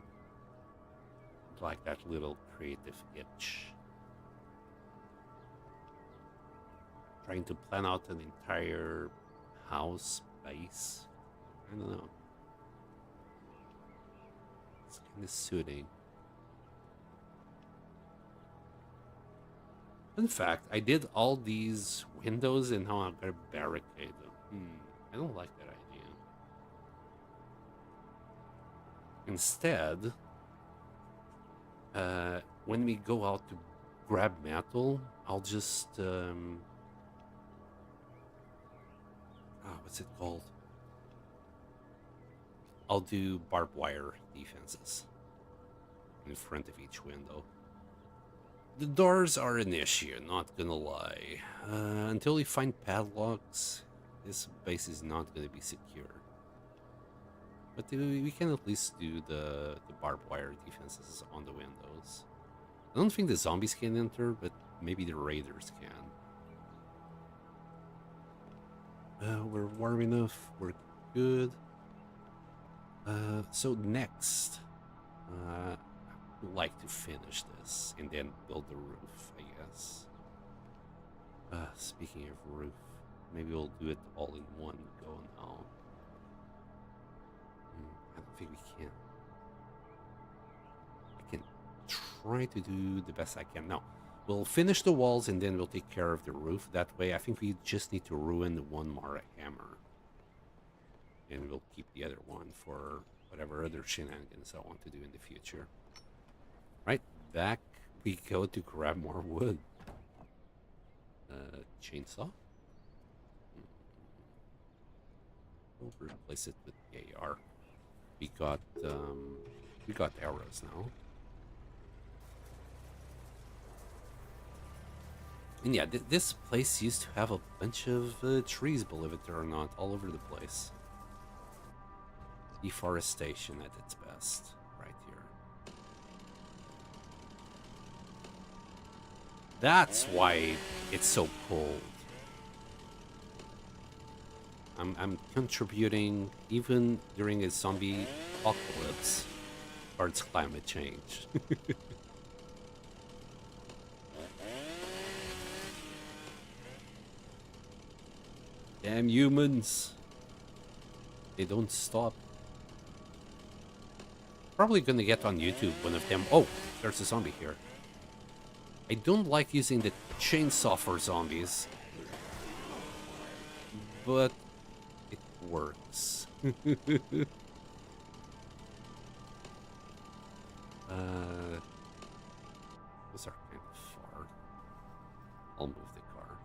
like that little creative itch. Trying to plan out an entire house base. I don't know. It's kind of soothing. In fact, I did all these windows and now I'm gonna barricade them. I don't like that idea. Instead, when we go out to grab metal, I'll just what's it called? I'll do barbed wire defenses in front of each window. The doors are an issue, not gonna lie. Until we find padlocks, this base is not gonna be secure. But we can at least do the barbed wire defenses on the windows. I don't think the zombies can enter, but maybe the raiders can. We're warm enough, we're good. So next, I would like to finish this and then build the roof, I guess. Speaking of roof, maybe we'll do it all in one go now. I don't think we can. I can try to do the best I can. Now, we'll finish the walls and then we'll take care of the roof. That way, I think we just need to ruin the one more hammer. And we'll keep the other one for whatever other shenanigans I want to do in the future. Right, back we go to grab more wood. Chainsaw. We'll replace it with AR. We got arrows now. And yeah, this place used to have a bunch of trees, believe it or not, all over the place. Deforestation at its best, right here. That's why it's so cold. I'm contributing, even during a zombie apocalypse, towards climate change. Damn humans. They don't stop. Probably gonna get on YouTube one of them. Oh, there's a zombie here. I don't like using the chainsaw for zombies, but it works. Those are kind of far. I'll move the car.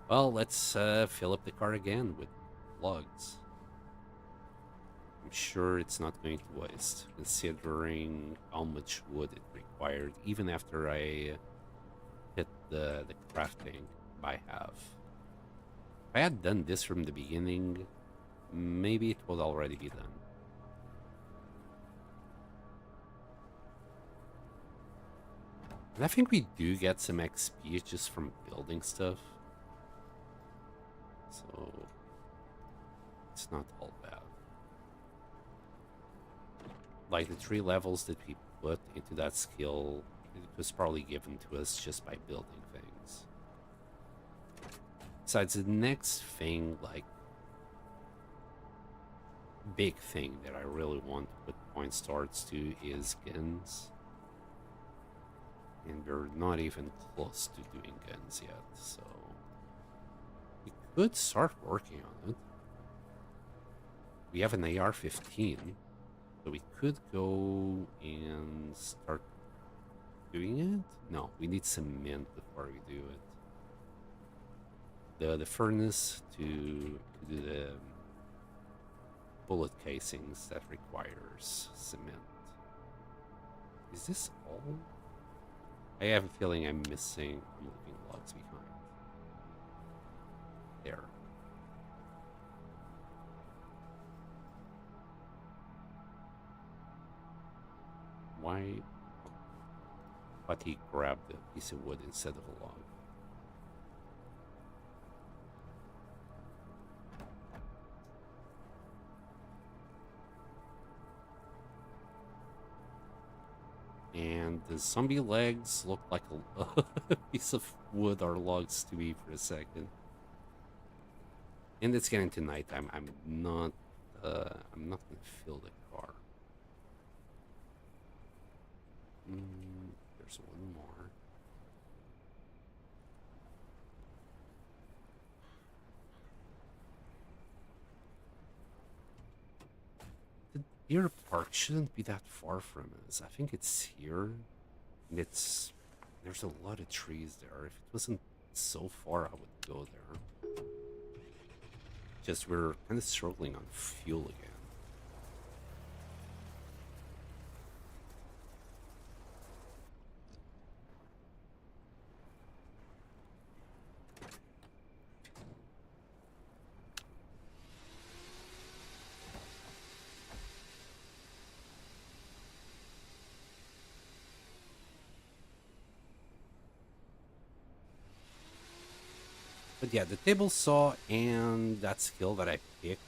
Well, let's fill up the car again with logs. I'm sure it's not going to waste, considering how much wood it required, even after I hit the crafting by half. If I had done this from the beginning, maybe it would already be done. And I think we do get some XP just from building stuff. So it's not all bad. Like the 3 levels that we put into that skill, it was probably given to us just by building things. Besides, the next thing, like big thing that I really want to put points towards to is guns. And we're not even close to doing guns yet, so we could start working on it. We have an AR-15, so we could go and start doing it. No, we need cement before we do it. The furnace to do the bullet casings, that requires cement. Is this all? I have a feeling I'm missing. I'm leaving logs behind. There. Why? But he grabbed a piece of wood instead of a log. And the zombie legs look like a piece of wood or logs to me for a second. And it's getting to nighttime. I'm not gonna fill the car. There's one more. The deer park shouldn't be that far from us. I think it's here. And there's a lot of trees there. If it wasn't so far, I would go there. Just we're kind of struggling on fuel again. But yeah, the table saw and that skill that I picked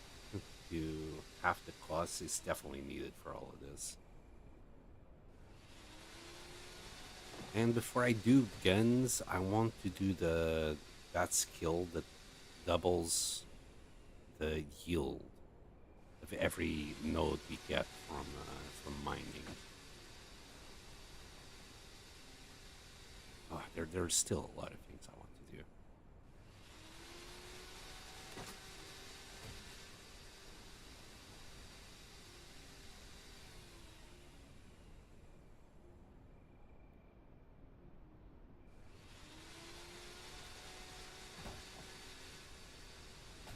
to half the cost is definitely needed for all of this. And before I do guns, I want to do that skill that doubles the yield of every node we get from mining. Oh, there's still a lot of things I want to do.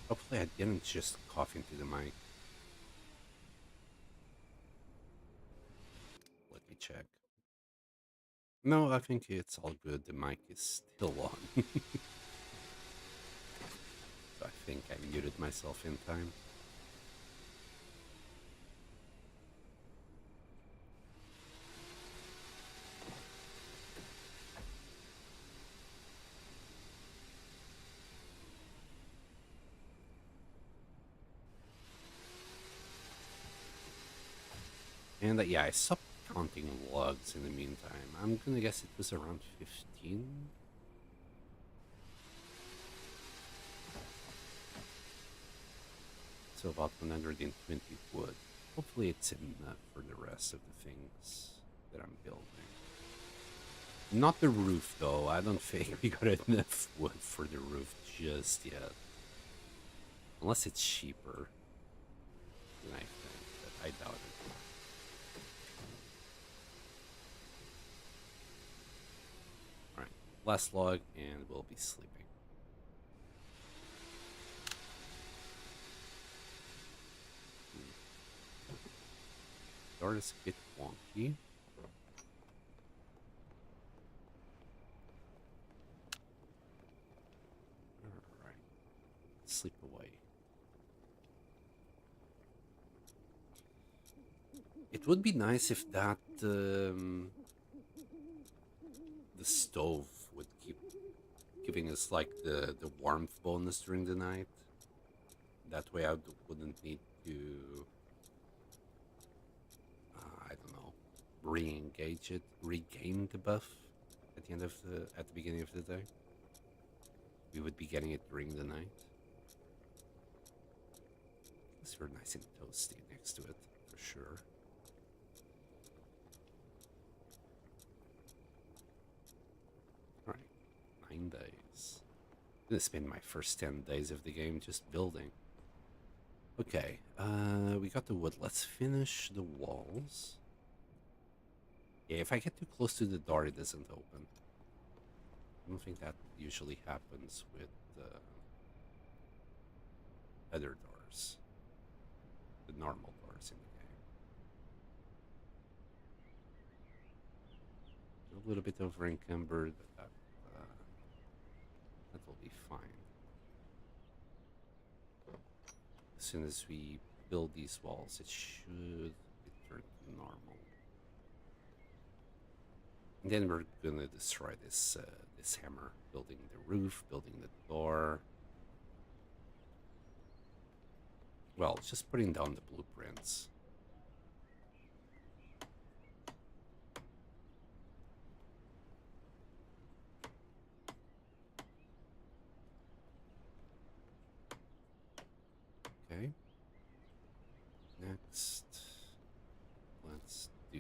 Hopefully, I didn't just cough into the mic. Let me check. No, I think it's all good. The mic is still on. So I think I muted myself in time. And yeah, I stopped counting logs in the meantime. I'm gonna guess it was around 15. So about 120 wood. Hopefully it's enough for the rest of the things that I'm building. Not the roof though. I don't think we got enough wood for the roof just yet. Unless it's cheaper than I think, but I doubt it. Alright, last log and we'll be sleeping. Door is a bit wonky. Alright. Sleep away. It would be nice if that the stove would keep giving us like the warmth bonus during the night. That way I wouldn't need to I don't know, re-engage it, regain the buff at the beginning of the day. We would be getting it during the night. It's very nice and toasty next to it, for sure. Alright, 9 days. I'm gonna spend my first 10 days of the game just building. Okay, we got the wood. Let's finish the walls. Yeah, if I get too close to the door, it doesn't open. I don't think that usually happens with other doors. The normal doors in the game. little bit over encumbered, but that will be fine. As soon as we build these walls, it should return to normal. And then we're gonna destroy this this hammer, building the roof, building the door. Well, just putting down the blueprints. Okay. Next, let's do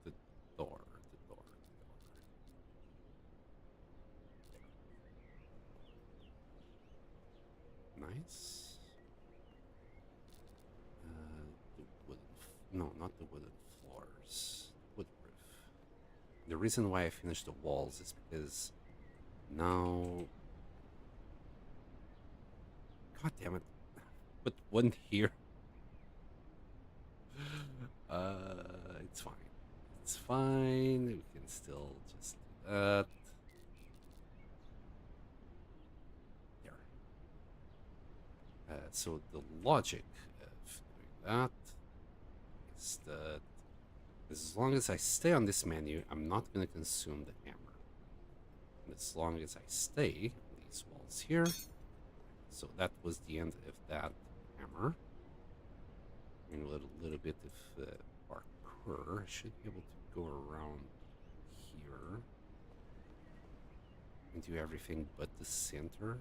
the door. Nice. The wooden. No, not the wooden floors. Wood roof. The reason why I finished the walls is because now. God damn it! Put one here. It's fine. It's fine. We can still just do that. So the logic of doing that is that as long as I stay on this menu, I'm not going to consume the hammer. And as long as I stay on these walls here, so that was the end of that hammer. And a little bit of parkour. I should be able to go around here and do everything but the center.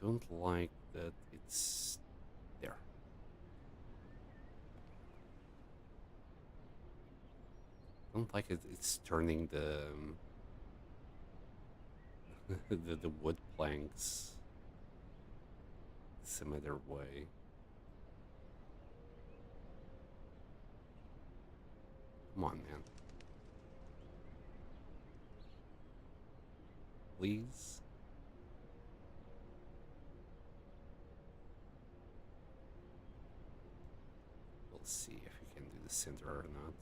Don't like that it's there. Don't like it. It's turning the the wood planks some other way. Come on, man. Please. We'll see if we can do the center or not.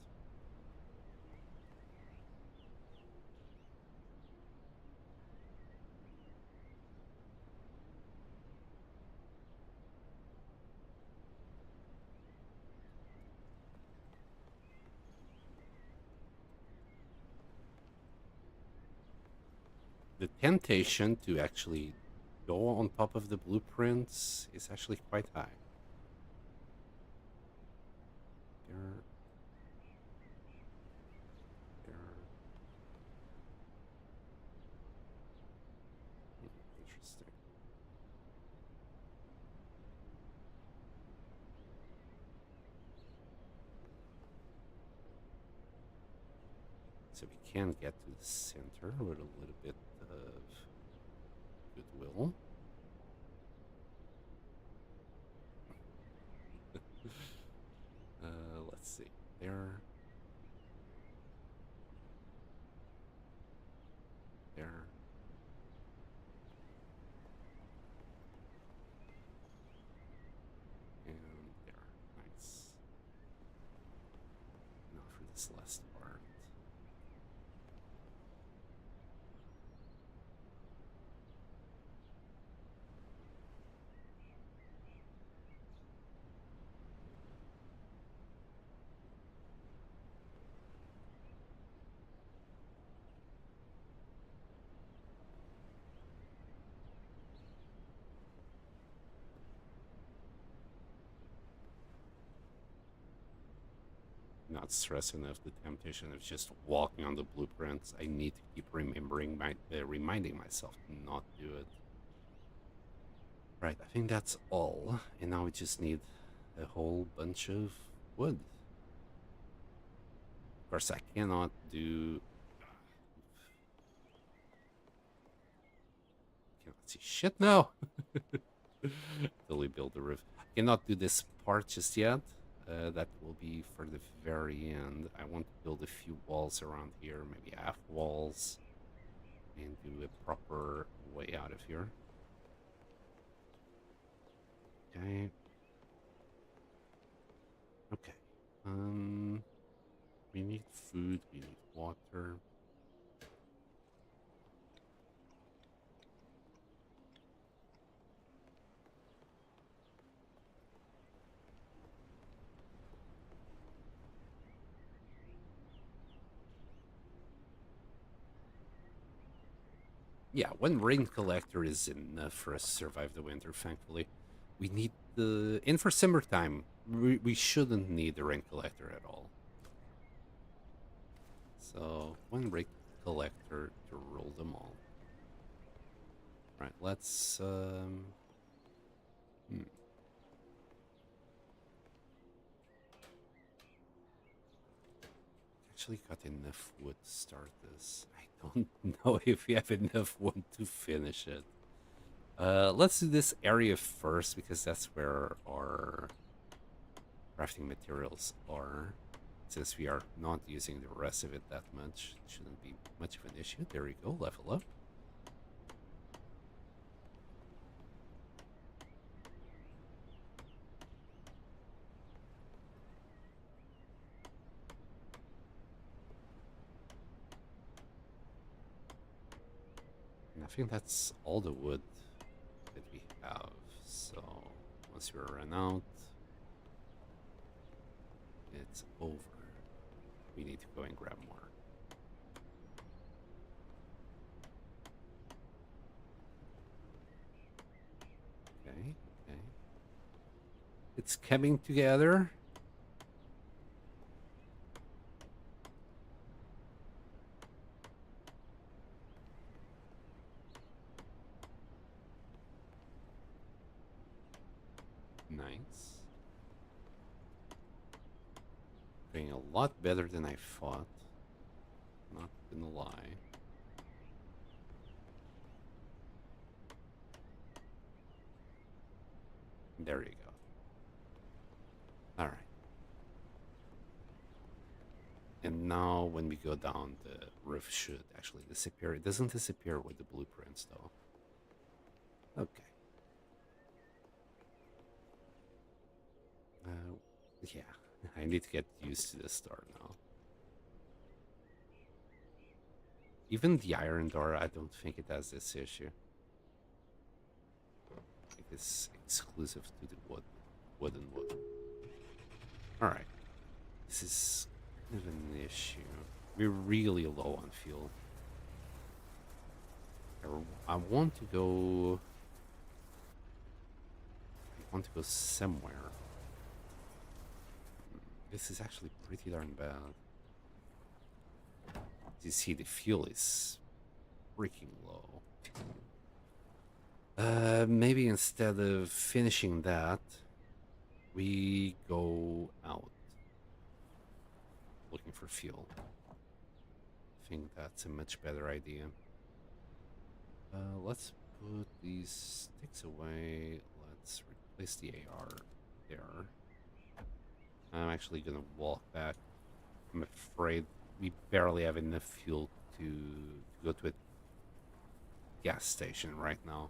The temptation to actually go on top of the blueprints is actually quite high. There. Interesting. So we can get to the center with a little bit of goodwill. Let's see. There. And there. Nice. Now for this last part. Not stressing enough the temptation of just walking on the blueprints. I need to keep remembering reminding myself to not do it. Right, I think that's all. And now we just need a whole bunch of wood. Of course, I cannot do... Cannot see shit now. Till we build the roof. I cannot do this part just yet. That will be for the very end. I want to build a few walls around here, maybe half walls. and do a proper way out of here. Okay. Okay. We need food, we need water. Yeah, one rain collector is enough for us to survive the winter, thankfully. We need the... And for summertime, we shouldn't need the rain collector at all. So, one rain collector to rule them all. Right, let's... Actually got enough wood to start this. I don't know if we have enough wood to finish it. Let's do this area first because that's where our crafting materials are. Since we are not using the rest of it that much, it shouldn't be much of an issue. There we go, level up. And I think that's all the wood that we have. So once we run out, it's over. We need to go and grab more. Okay, okay. It's coming together. Nice. Doing a lot better than I thought. Not gonna lie. There you go. Alright. And now when we go down, the roof should actually disappear. It doesn't disappear with the blueprints, though. Okay. Yeah, I need to get used to this door now. Even the iron door, I don't think it has this issue. It's exclusive to the wooden wood. Alright. This is kind of an issue. We're really low on fuel. I want to go... I want to go somewhere. This is actually pretty darn bad. You see, the fuel is freaking low. Maybe instead of finishing that, we go out looking for fuel. I think that's a much better idea. Let's put these sticks away. Let's replace the AR there. I'm actually gonna walk back. I'm afraid we barely have enough fuel to go to a gas station right now.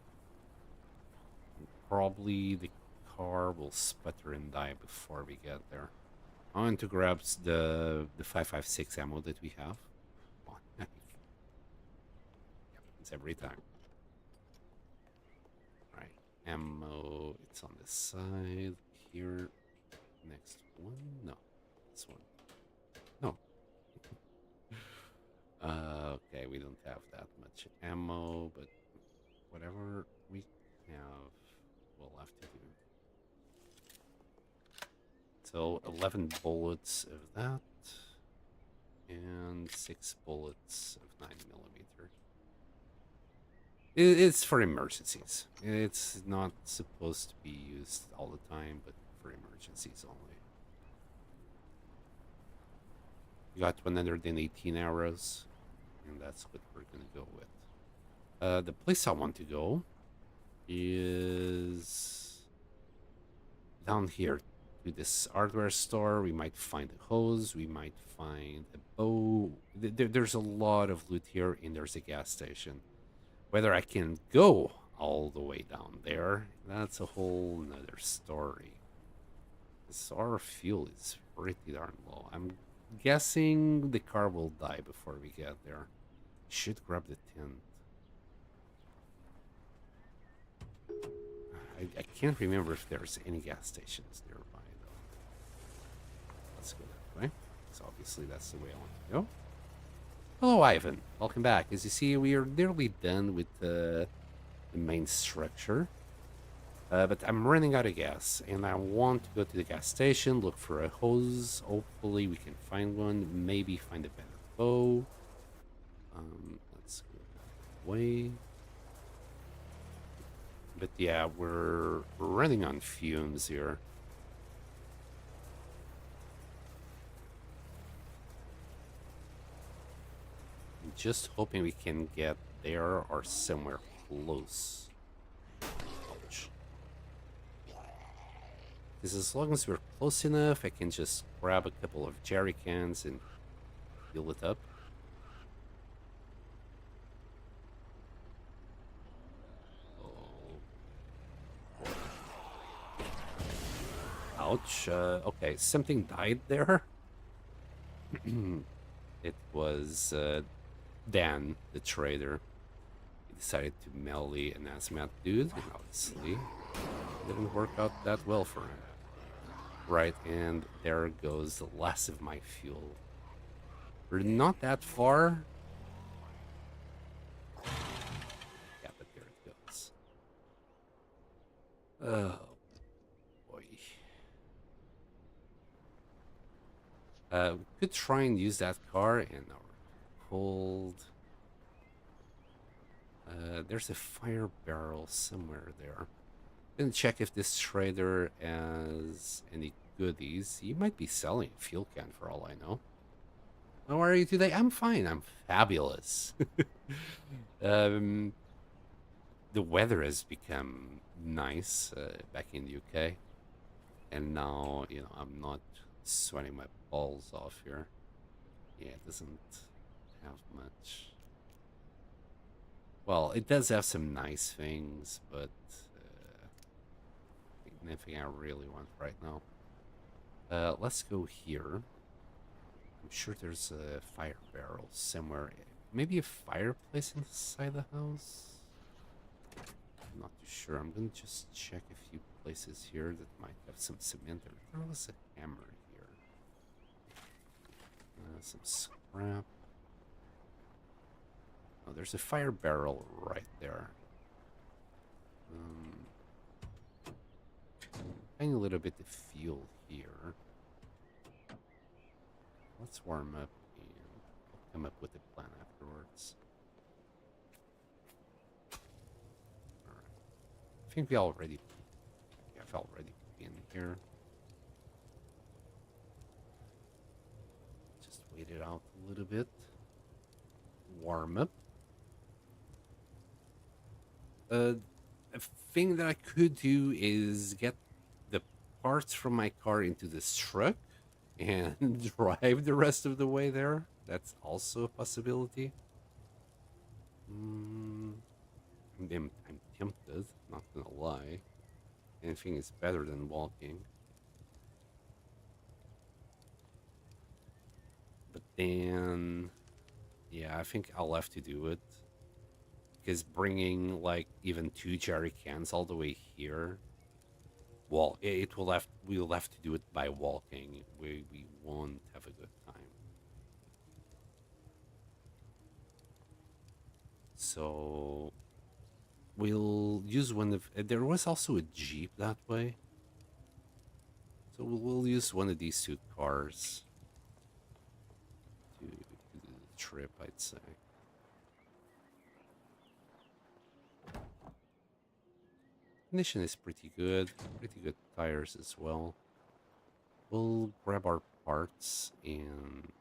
Probably the car will sputter and die before we get there. I want to grab the 5.56 ammo that we have. Oh, happens every time. Right, ammo. It's on this side here. Next one? No, this one. No. Okay, we don't have that much ammo, but whatever we have, we'll have to do. So 11 bullets of that, and 6 bullets of 9mm. It's for emergencies. It's not supposed to be used all the time, but for emergencies only. We got 118 arrows, and that's what we're gonna go with. The place I want to go is down here to this hardware store. We might find a hose. We might find a bow. There's a lot of loot here, and there's a gas station. Whether I can go all the way down there, that's a whole nother story. This our fuel is pretty darn low. I'm guessing the car will die before we get there. Should grab the tent. I can't remember if there's any gas stations nearby, though. Let's go that way. So obviously that's the way I want to go. Hello, Ivan. Welcome back. As you see, we are nearly done with the main structure. But I'm running out of gas, and I want to go to the gas station, look for a hose. Hopefully we can find one. Maybe find a better bow. Let's go that way. But yeah, we're running on fumes here. I'm just hoping we can get there or somewhere close. Ouch. Because as long as we're close enough, I can just grab a couple of jerry cans and fill it up. Ouch. Okay, something died there. It was Dan, the trader. He decided to melee an Azmat dude, and obviously it didn't work out that well for him. Right, and there goes the last of my fuel. We're not that far. Yeah, but there it goes. Oh, boy. We could try and use that car in our cold. There's a fire barrel somewhere there. Gonna check if this trader has any goodies. He might be selling a fuel can for all I know. How are you today? I'm fine. I'm fabulous. The weather has become nice back in the UK, and now I'm not sweating my balls off here. Yeah, it doesn't have much. Well, it does have some nice things, but nothing I really want right now. Let's go here. I'm sure there's a fire barrel somewhere. Maybe a fireplace inside the house? I'm not too sure. I'm gonna just check a few places here that might have some cement. There was a hammer here. Some scrap. Oh, there's a fire barrel right there. Finding a little bit of fuel here. Let's warm up and I'll come up with a plan afterwards. Alright. I think I've already been here. Just wait it out a little bit. Warm up. A thing that I could do is get the parts from my car into this truck and drive the rest of the way there. That's also a possibility. I'm tempted, not gonna lie. Anything is better than walking. But then, yeah, I think I'll have to do it. Because bringing like even 2 jerry cans all the way here, well, we'll have to do it by walking. We won't have a good time. So we'll use one of. There was also a jeep that way, so we'll use one of these 2 cars to do the trip, I'd say. Condition is pretty good tires as well. We'll grab our parts and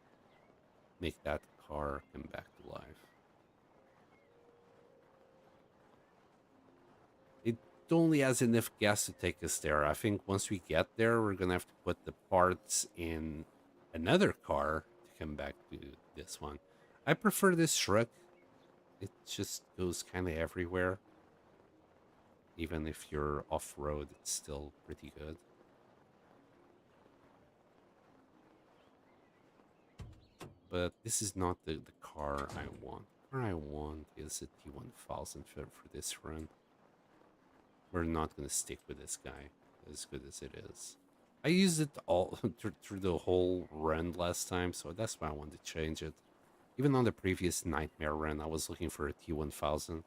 make that car come back to life. It only has enough gas to take us there. I think once we get there, we're gonna have to put the parts in another car to come back to this one. I prefer this truck. It just goes kind of everywhere. Even if you're off-road, it's still pretty good. But this is not the car I want. The car I want is a T1000 for this run. We're not going to stick with this guy, as good as it is. I used it all through the whole run last time, so that's why I wanted to change it. Even on the previous Nightmare run, I was looking for a T1000,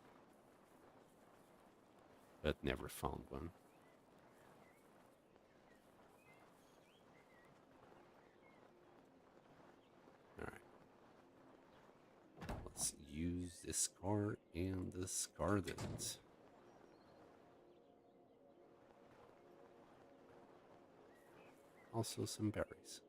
but never found one. Alright. Let's use this car and discard it. Also some berries.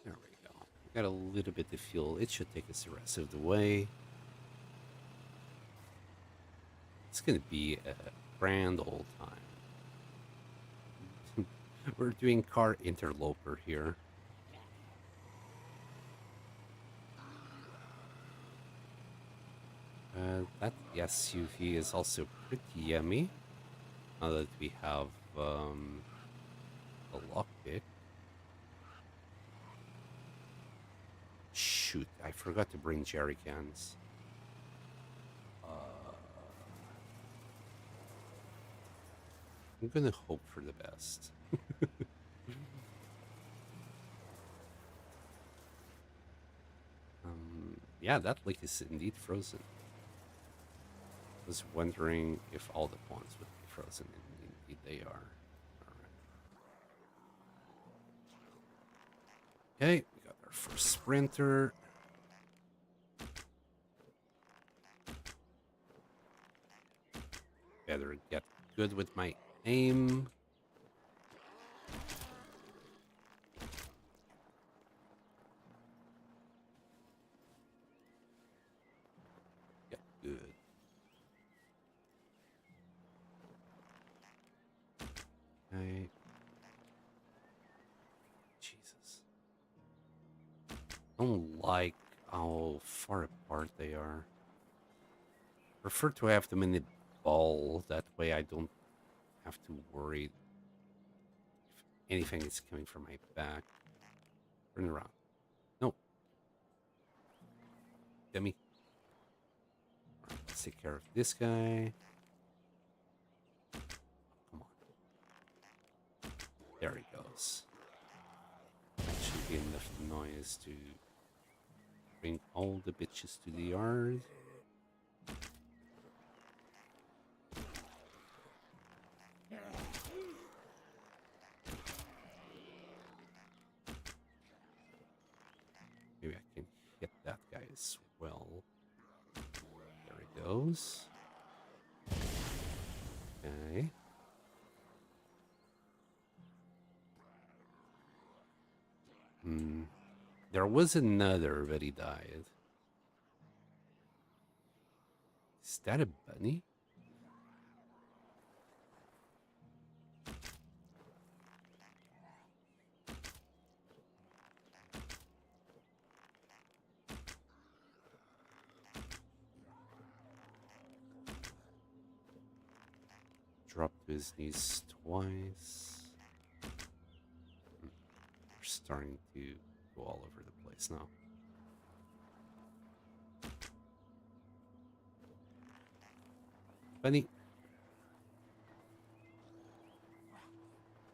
There we go. Got a little bit of fuel. It should take us the rest of the way. It's gonna be a grand old time. We're doing car interloper here. That SUV is also pretty yummy. Now that we have a lockpick. Shoot, I forgot to bring jerry cans. I'm gonna hope for the best. Yeah, that lake is indeed frozen. I was wondering if all the ponds would be frozen, and indeed they are. Alright. Okay, we got our first sprinter. Better get good with my aim. Get good. Okay. Jesus. Don't like how far apart they are. Prefer to have them in the ball. That way I don't have to worry if anything is coming from my back. Turn around. No. Dummy. Alright, let's take care of this guy. Come on. There he goes. That should be enough noise to bring all the bitches to the yard. Maybe I can hit that guy as well. There he goes. Okay. There was another, but he died. Is that a bunny? Drop to his knees twice. We're starting to go all over the place now. Bunny.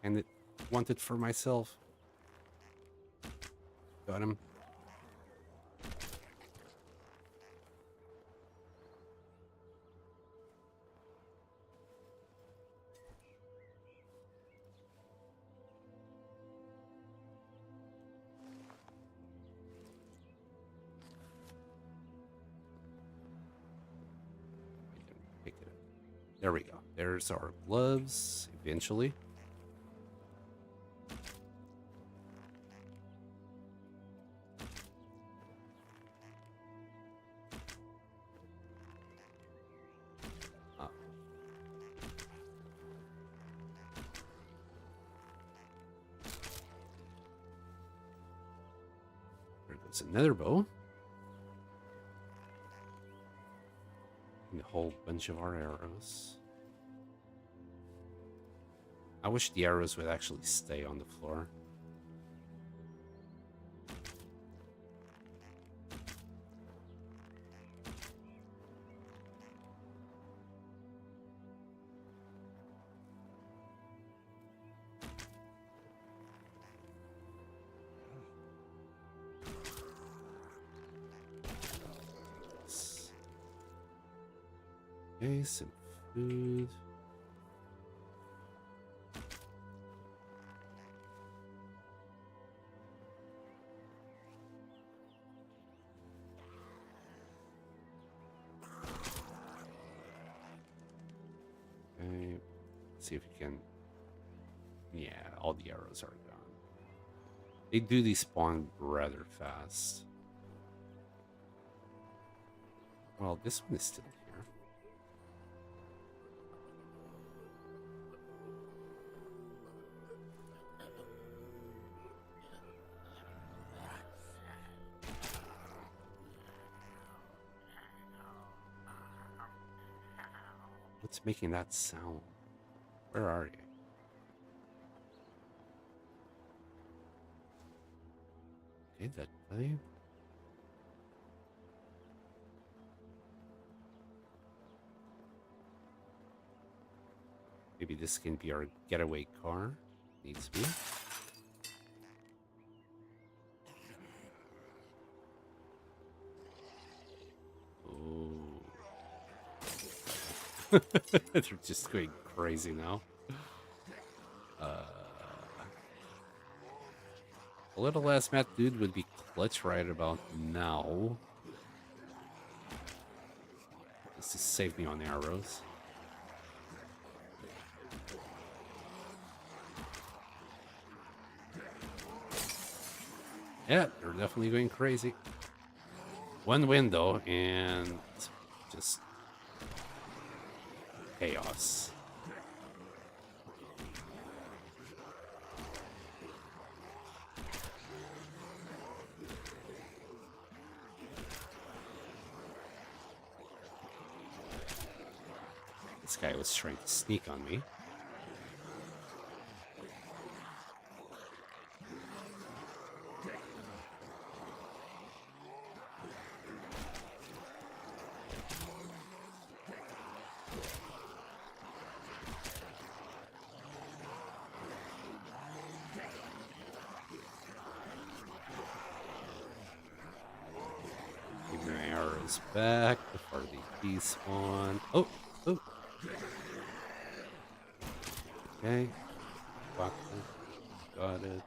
And it wanted for myself. Got him. Pick it up. There we go. There's our gloves, eventually. There's another bow. And a whole bunch of our arrows. I wish the arrows would actually stay on the floor. Okay, some food. Okay, let's see if we can. Yeah, all the arrows are gone. They do despawn rather fast. Well, this one is still here. What's making that sound? Where are you? Okay, that play. Maybe this can be our getaway car. Needs to be. Oh. They're just going crazy now. A little less mad dude would be clutch right about now. This just saved me on arrows. Yeah, they're definitely going crazy. One window and just chaos. This guy was trying to sneak on me. Keep my arrows back before they despawn. Oh, oh. Okay. Got it.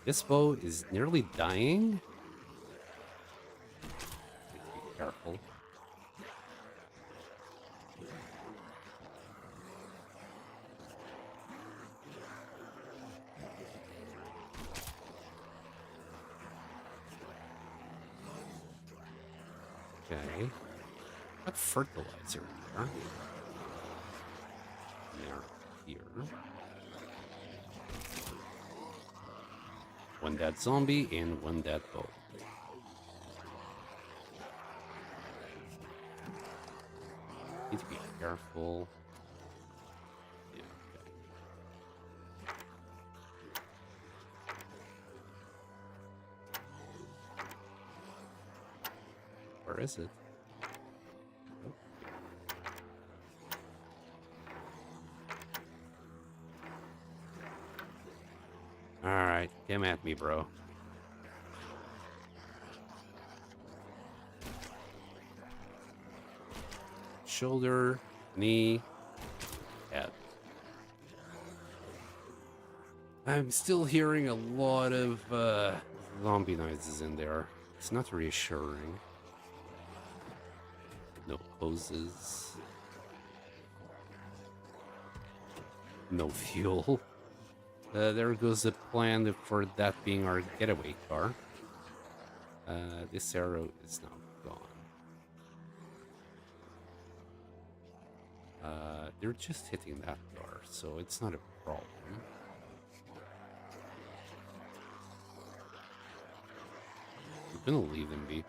This bow is nearly dying. Be careful. Okay. What fertilizer here? Here. One dead zombie and one dead bow. Need to be careful. Yeah, okay. Where is it? Alright, come at me, bro. Shoulder, knee, head. I'm still hearing a lot of zombie noises in there. It's not reassuring. No hoses. No fuel. There goes the plan for that being our getaway car. This arrow is now gone. They're just hitting that door, so it's not a problem. We're gonna leave them be.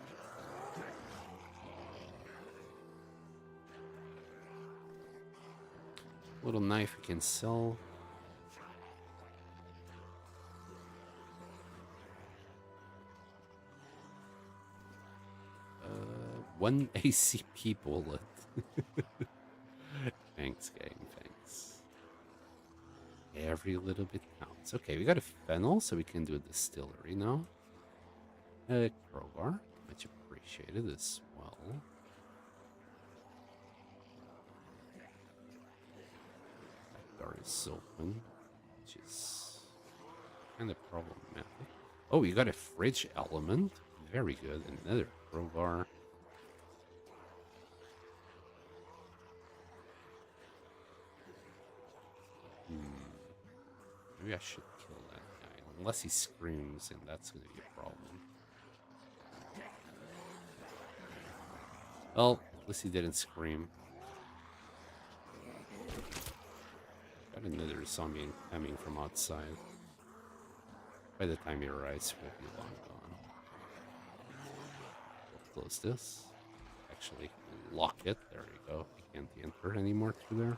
Little knife we can sell. One ACP bullet. Thanks, gang. Thanks. Every little bit counts. Okay, we got a fennel, so we can do a distillery now. A crowbar, much appreciated as well. That door is open, which is kind of problematic. Oh, you got a fridge element. Very good. Another crowbar. Maybe I should kill that guy. Unless he screams, and that's going to be a problem. Well, at least he didn't scream. Got another zombie coming from outside. By the time he arrives, we'll be long gone. We'll close this. Actually, lock it. There we go. He can't enter anymore through there.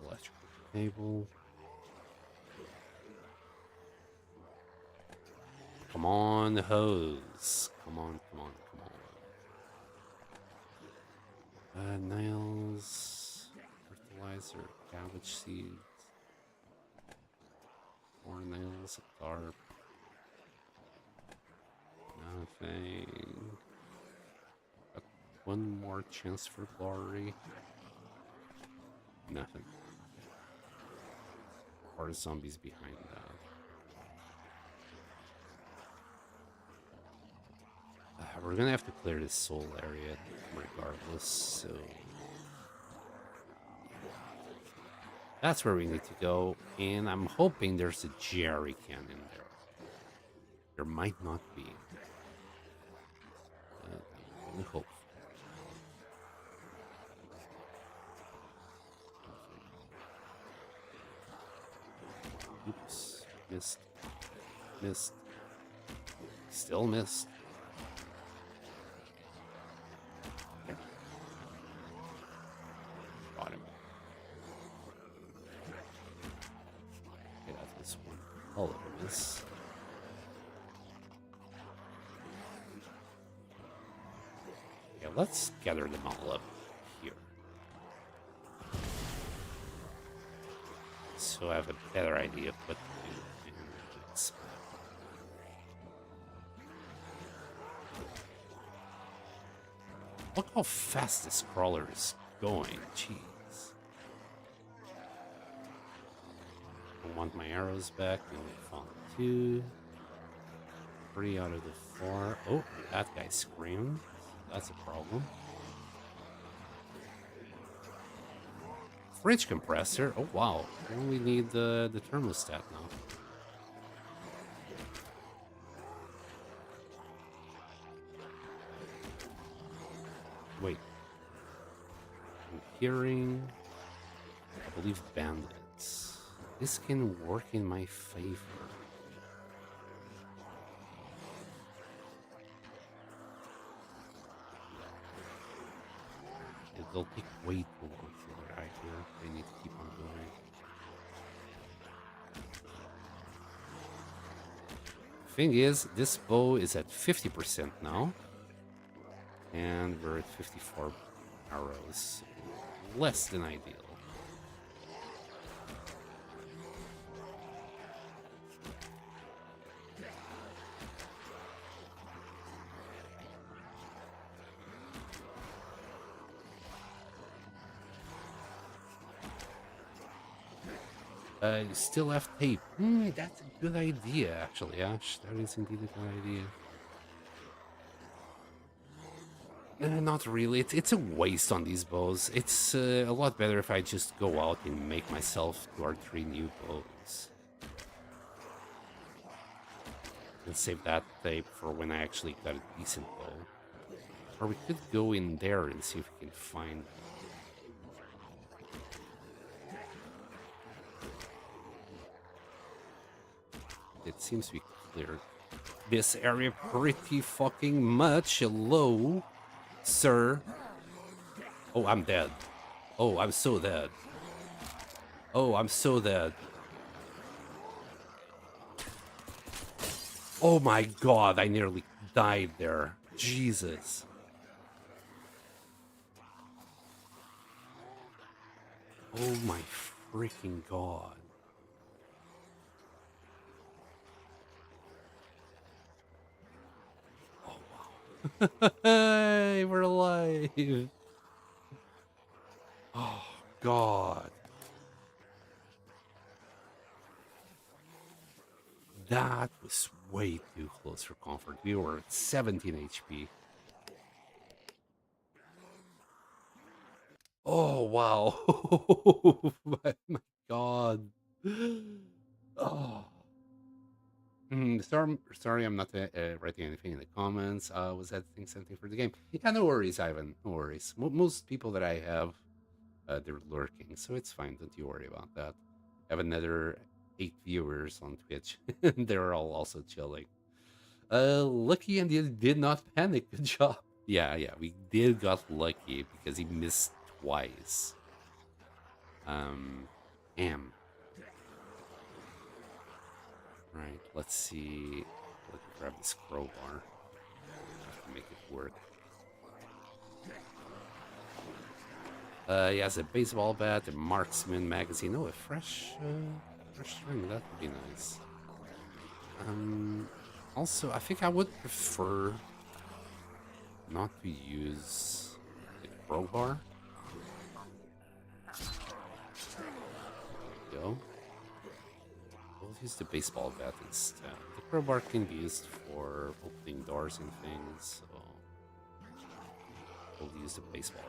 Electrical cable. Come on, hose. Come on, come on, come on. Nails, fertilizer, cabbage seeds, more nails, a tarp. Nothing. Got one more chance for glory. Nothing. Or zombies behind that. We're gonna have to clear this soul area regardless, so that's where we need to go, and I'm hoping there's a jerry can in there. There might not be. I'm really hopeful. Oops. Missed. Missed. Still missed. Got him. Get out this one. All over this. Yeah, let's gather them all up here. So I have a better idea of what to do in this. Look how fast this crawler is going. Jeez. I want my arrows back. We only found 2. 3 out of the 4. Oh, that guy screamed. That's a problem. Fridge compressor. Oh, wow. We only need the thermostat now. Wait. I'm hearing, I believe, bandits. This can work in my favor. It'll take way too long for their idea. They need to keep on going. Thing is, this bow is at 50% now. And we're at 54 arrows. Less than ideal. You still have tape. That's a good idea, actually, Ash. That is indeed a good idea. Not really. It's a waste on these bows. It's a lot better if I just go out and make myself 2 or 3 new bows. And save that tape for when I actually got a decent bow. Or we could go in there and see if we can find it seems we cleared this area pretty fucking much. Hello, sir. Oh, I'm dead. Oh, I'm so dead. Oh, I'm so dead. Oh my god, I nearly died there. Jesus. Oh my freaking god. Oh wow. Hey, we're alive. Oh god. That was way too close for comfort. We were at 17 HP. Oh wow. My god. Oh. Sorry, I'm not writing anything in the comments. Was editing something for the game? Yeah, no worries, Ivan. No worries. Most people that I have, they're lurking, so it's fine. Don't you worry about that. I have another 8 viewers on Twitch. They're all also chilling. Lucky and he did not panic. Good job. Yeah, we did got lucky because he missed twice. Damn. Right, let's see. Let me grab this crowbar. Have to make it work. He has a baseball bat, a marksman magazine. Oh, a fresh string. That would be nice. Also, I think I would prefer not to use the crowbar. There we go. We'll use the baseball bat instead. The crowbar can be used for opening doors and things, so we'll use the baseball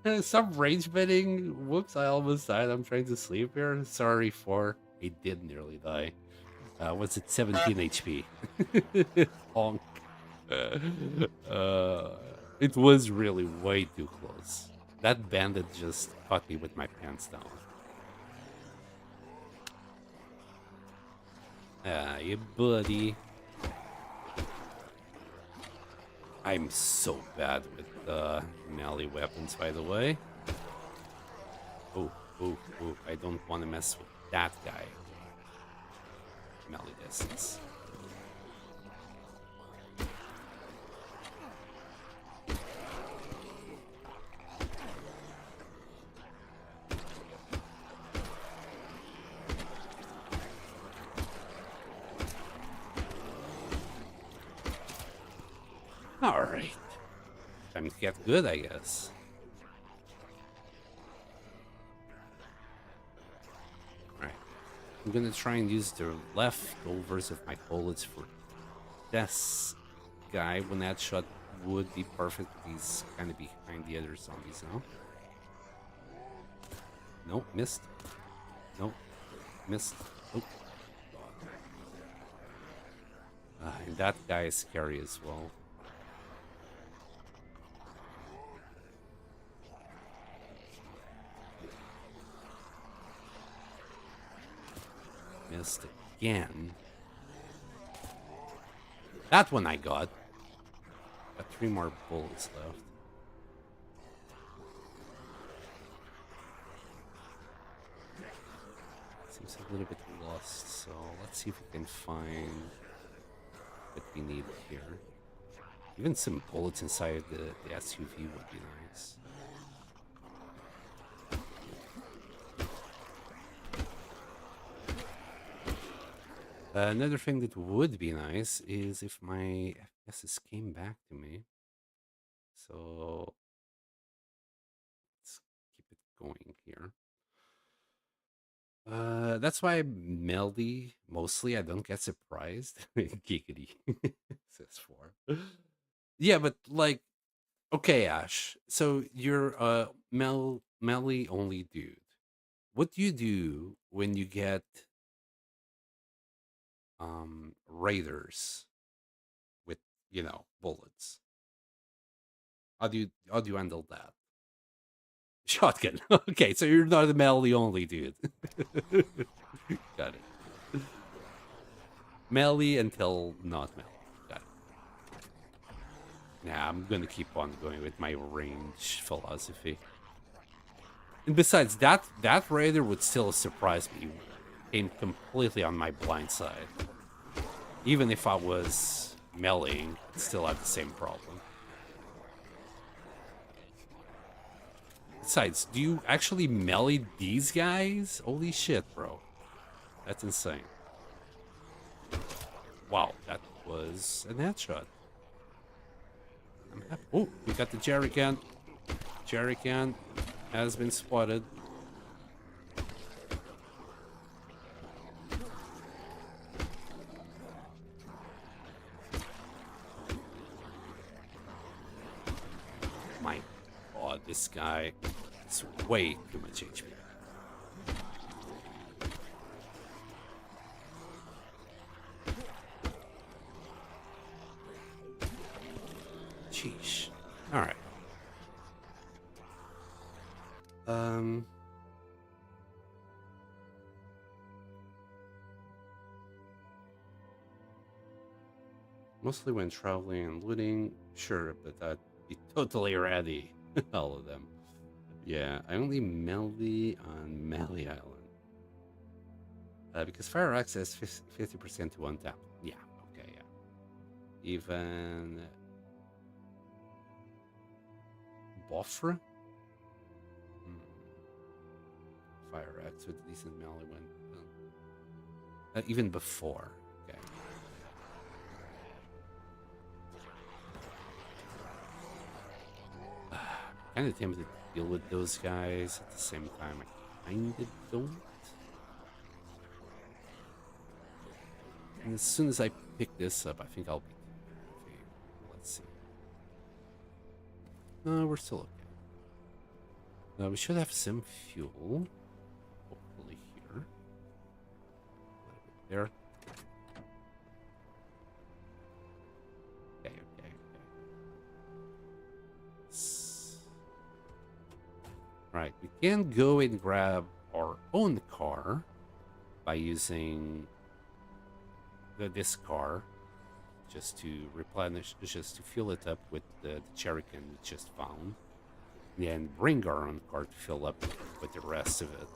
bat. Some rage betting. Whoops, I almost died. I'm trying to sleep here. Sorry for. I did nearly die. What's it? 17 HP. Honk. It was really way too close. That bandit just caught me with my pants down. You buddy. I'm so bad with melee weapons, by the way. Oh, I don't want to mess with that guy. Melee distance. Alright. Time to get good, I guess. Alright. I'm gonna try and use the leftovers of my bullets for this guy. When that shot would be perfect. He's kind of behind the other zombies now. Nope, missed. Nope, missed. Oh, God. And that guy is scary as well. Missed again. That one I got. Got 3 more bullets left. Seems a little bit lost, so let's see if we can find what we need here. Even some bullets inside the SUV would be nice. Another thing that would be nice is if my FPSs came back to me. So let's keep it going here. That's why Meldy mostly I don't get surprised. Giggity says 4. Yeah, but like, okay, Ash. So you're a Melly only dude. What do you do when you get raiders with bullets? How do you handle that? Shotgun. Okay, so you're not a melee only dude. Got it. Melee until not melee. Got it. Nah, I'm gonna keep on going with my range philosophy. And besides, that raider would still surprise me. Came completely on my blind side. Even if I was meleeing, I'd still have the same problem. Besides, do you actually melee these guys? Holy shit, bro. That's insane. Wow, that was a headshot. I'm happy. Oh, we got the jerrycan. Jerrycan has been spotted. My god, this guy is way too much HP. Sheesh. Alright. Mostly when traveling and looting, sure, but I'd be totally ready. All of them. Yeah, I only melee on Melee Island. Because Fire Axe has 50% to one tap. Yeah, okay, yeah. Even Bofra? Fire Axe with a decent melee weapon. Even before. Okay. Kind of tempted to deal with those guys at the same time. I kind of don't. And as soon as I pick this up, I think I'll be okay. Let's see. No, we're still okay. We should have some fuel. Hopefully here. A little bit there. Okay. Right, we can go and grab our own car by using this car just to replenish, just to fill it up with the jerrycan we just found. And then bring our own car to fill up with the rest of it.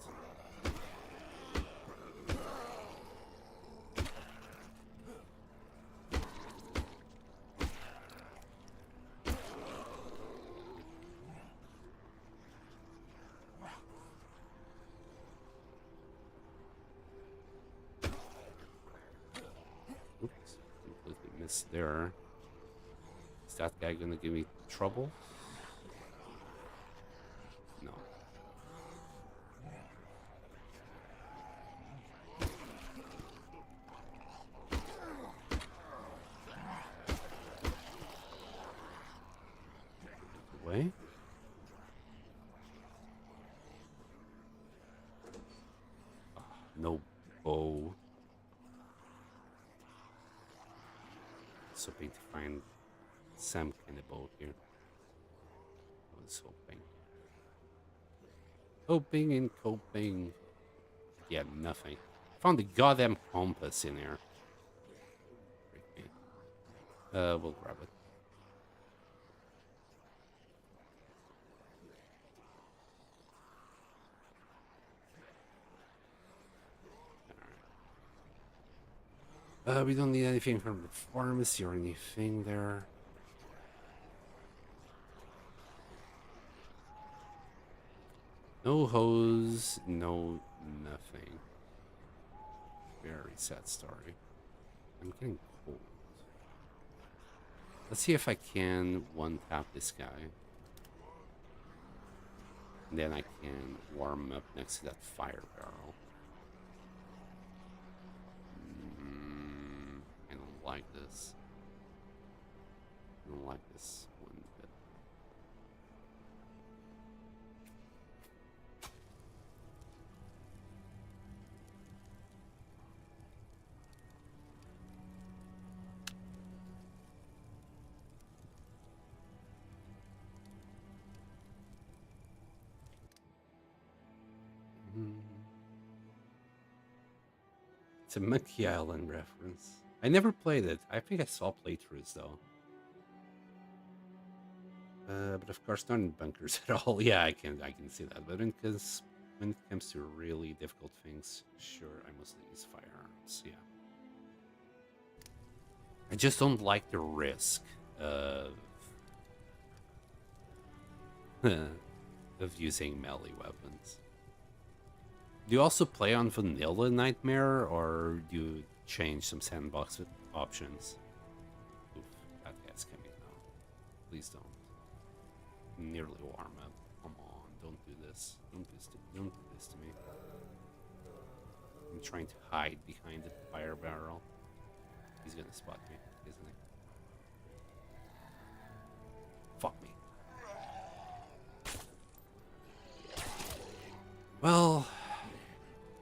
Oops, completely missed there. Is that guy gonna give me trouble? No. Away. No bow. Hoping to find some kind of bow here. I was hoping. Hoping and coping. Yeah, nothing. Found the goddamn compass in there. We'll grab it. We don't need anything from the pharmacy or anything there. No hose, no nothing. Very sad story. I'm getting cold. Let's see if I can one-tap this guy. And then I can warm up next to that fire barrel. I don't like this. I don't like this one bit. It's a Monkey Island reference. I never played it. I think I saw playthroughs though. But of course, not in bunkers at all. Yeah, I can see that. But when it comes to really difficult things, sure, I mostly use firearms. Yeah, I just don't like the risk of of using melee weapons. Do you also play on Vanilla Nightmare, or do you change some sandbox options? Oof, that guy's coming now. Please don't. Nearly warm up. Come on, don't do this. Don't do this to me. I'm trying to hide behind the fire barrel. He's gonna spot me, isn't he? Fuck me. Well,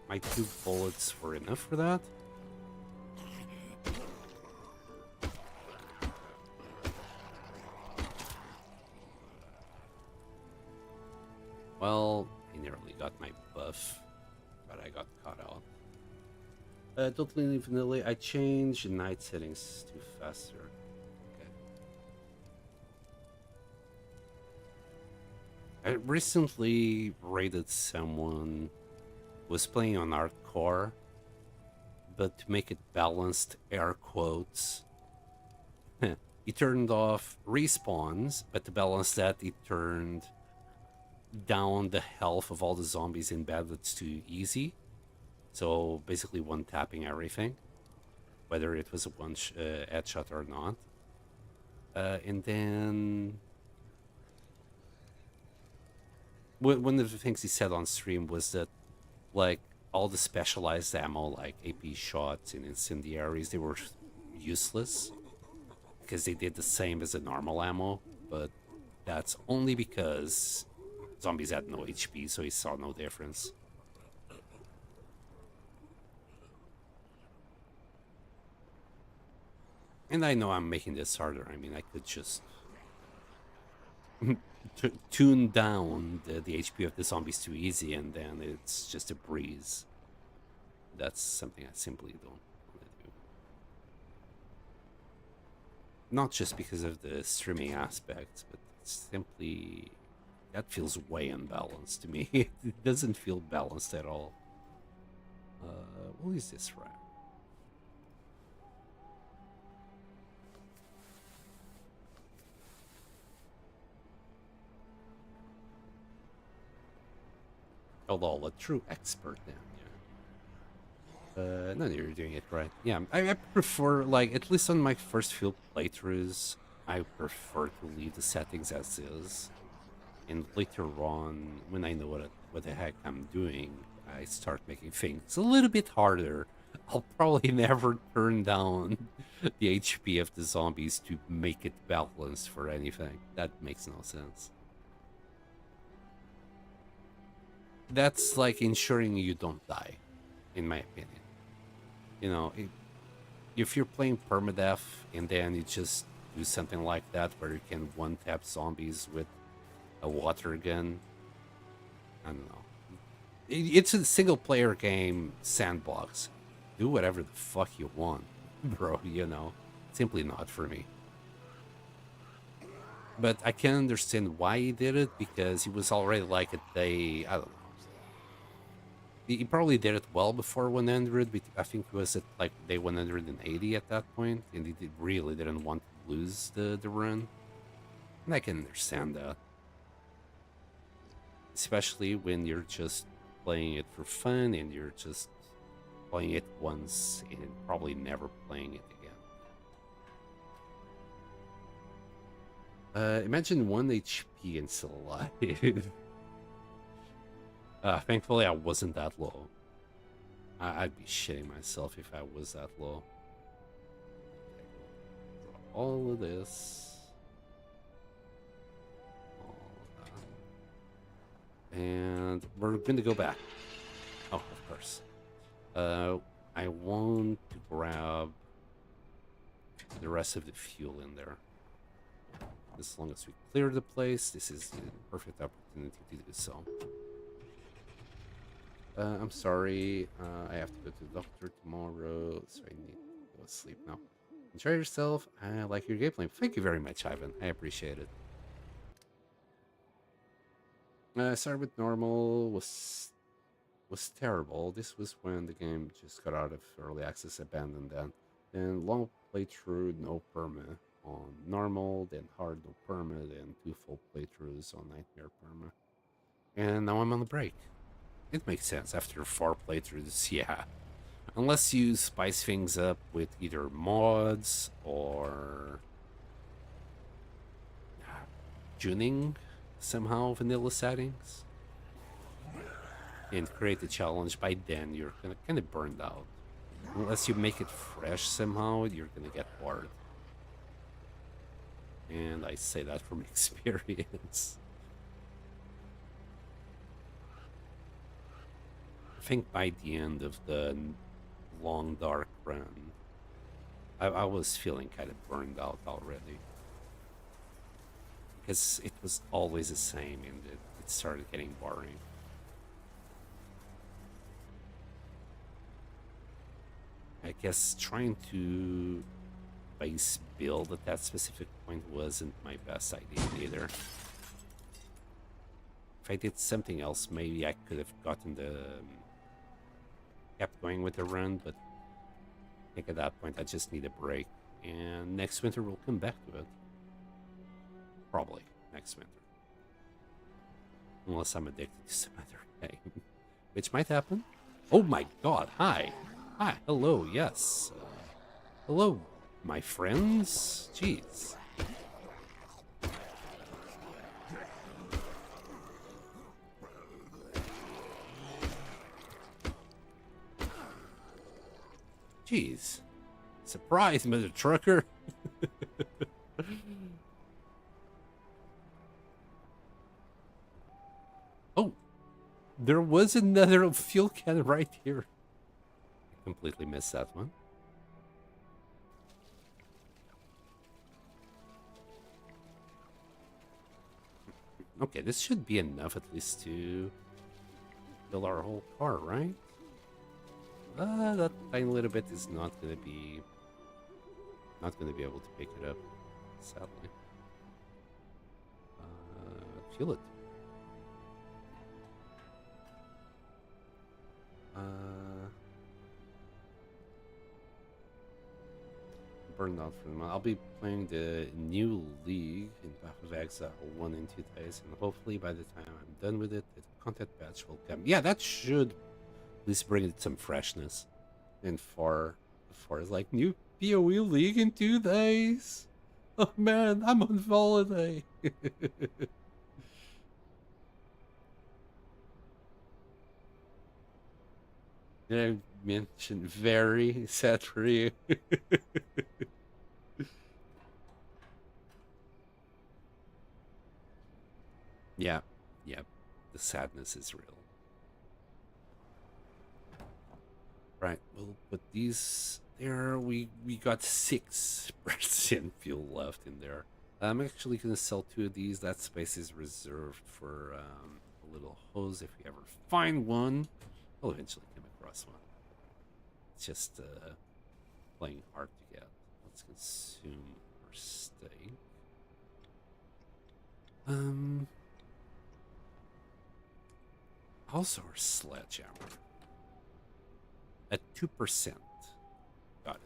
my 2 bullets were enough for that. Well, I nearly got my buff, but I got caught out. Totally vanilla. I changed night settings to faster. Okay. I recently raided someone who was playing on hardcore, but to make it balanced, air quotes, he turned off respawns, but to balance that, he turned down the health of all the zombies in bed. That's too easy. So basically one tapping everything, whether it was a headshot or not. And then one of the things he said on stream was that, like, all the specialized ammo, like AP shots and incendiaries, they were useless because they did the same as the normal ammo, but that's only because zombies had no HP, so he saw no difference. And I know I'm making this harder. I mean, I could just tune down the HP of the zombies too easy, and then it's just a breeze. That's something I simply don't want to do. Not just because of the streaming aspect, but simply that feels way unbalanced to me. It doesn't feel balanced at all. We'll use this right. Although a true expert then, yeah. No, you're doing it right. Yeah, I prefer, like, at least on my first few playthroughs, I prefer to leave the settings as is. And later on, when I know what the heck I'm doing, I start making things a little bit harder. I'll probably never turn down the HP of the zombies to make it balanced for anything. That makes no sense. That's like ensuring you don't die, in my opinion. You know, if you're playing permadeath and then you just do something like that where you can one-tap zombies with a water gun, I don't know. It's a single-player game sandbox. Do whatever the fuck you want, bro, you know. Simply not for me. But I can understand why he did it, because he was already like a day, I don't know. He probably did it well before 100. I think it was at like day 180 at that point, and he really didn't want to lose the run. And I can understand that. Especially when you're just playing it for fun and you're just playing it once and probably never playing it again. Imagine 1 HP and still alive. Thankfully, I wasn't that low. I'd be shitting myself if I was that low. All of this. All of that. And we're going to go back. Oh, of course. I want to grab the rest of the fuel in there. As long as we clear the place, this is the perfect opportunity to do so. I'm sorry. I have to go to the doctor tomorrow, so I need to go to sleep now. Enjoy yourself. I like your gameplay. Thank you very much, Ivan. I appreciate it. Started with normal was terrible. This was when the game just got out of early access, abandoned then long playthrough, no perma on normal, then hard, no perma, then 2 full playthroughs on nightmare perma, and now I'm on the break. It makes sense after 4 playthroughs, yeah. Unless you spice things up with either mods or tuning somehow vanilla settings and create a challenge, by then you're gonna kind of burned out. Unless you make it fresh somehow, you're gonna get bored. And I say that from experience. I think by the end of the long dark run, I was feeling kind of burned out already. Because it was always the same and it started getting boring. I guess trying to base build at that specific point wasn't my best idea either. If I did something else, maybe I could have gotten the kept going with the run, but I think at that point I just need a break. And next winter we'll come back to it. Probably next winter. Unless I'm addicted to some other game. Which might happen. Oh my god, hi. Hi, hello, yes. Hello, my friends. Jeez. Jeez. Surprise, Mr. Trucker. Oh, there was another fuel can right here. I completely missed that one. Okay, this should be enough at least to fill our whole car, right? That tiny little bit is not gonna be able to pick it up, sadly. Fuel it. Burned out for the month. I'll be playing the new league in Path of Exile 1 and 2 days, and hopefully by the time I'm done with it, the content patch will come. Yeah, that should at least bring it some freshness. And far as like new PoE league in 2 days. Oh man, I'm on holiday. I mentioned very sad for you. Yeah, yeah, the sadness is real. Right, we'll put these there. We got 6% fuel left in there. I'm actually gonna sell 2 of these. That space is reserved for a little hose if we ever find one. I'll eventually come across one. It's just playing hard to get. Let's consume our steak. Also our sledgehammer at 2%. Got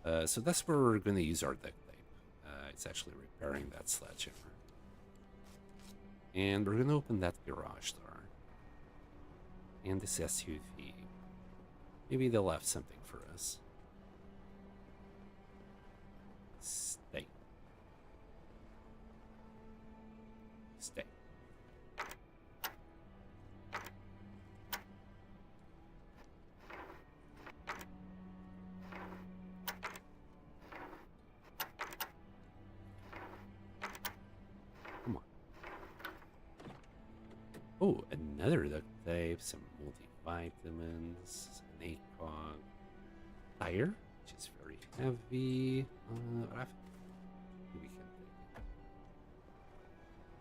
it. So that's where we're going to use our duct tape. It's actually repairing that sledgehammer. And we're going to open that garage door. And this SUV. Maybe they'll have something for us. Stay. Stay. Come on. Oh, another duct tape, some multivitamins, an ACOG tire, which is very heavy. We can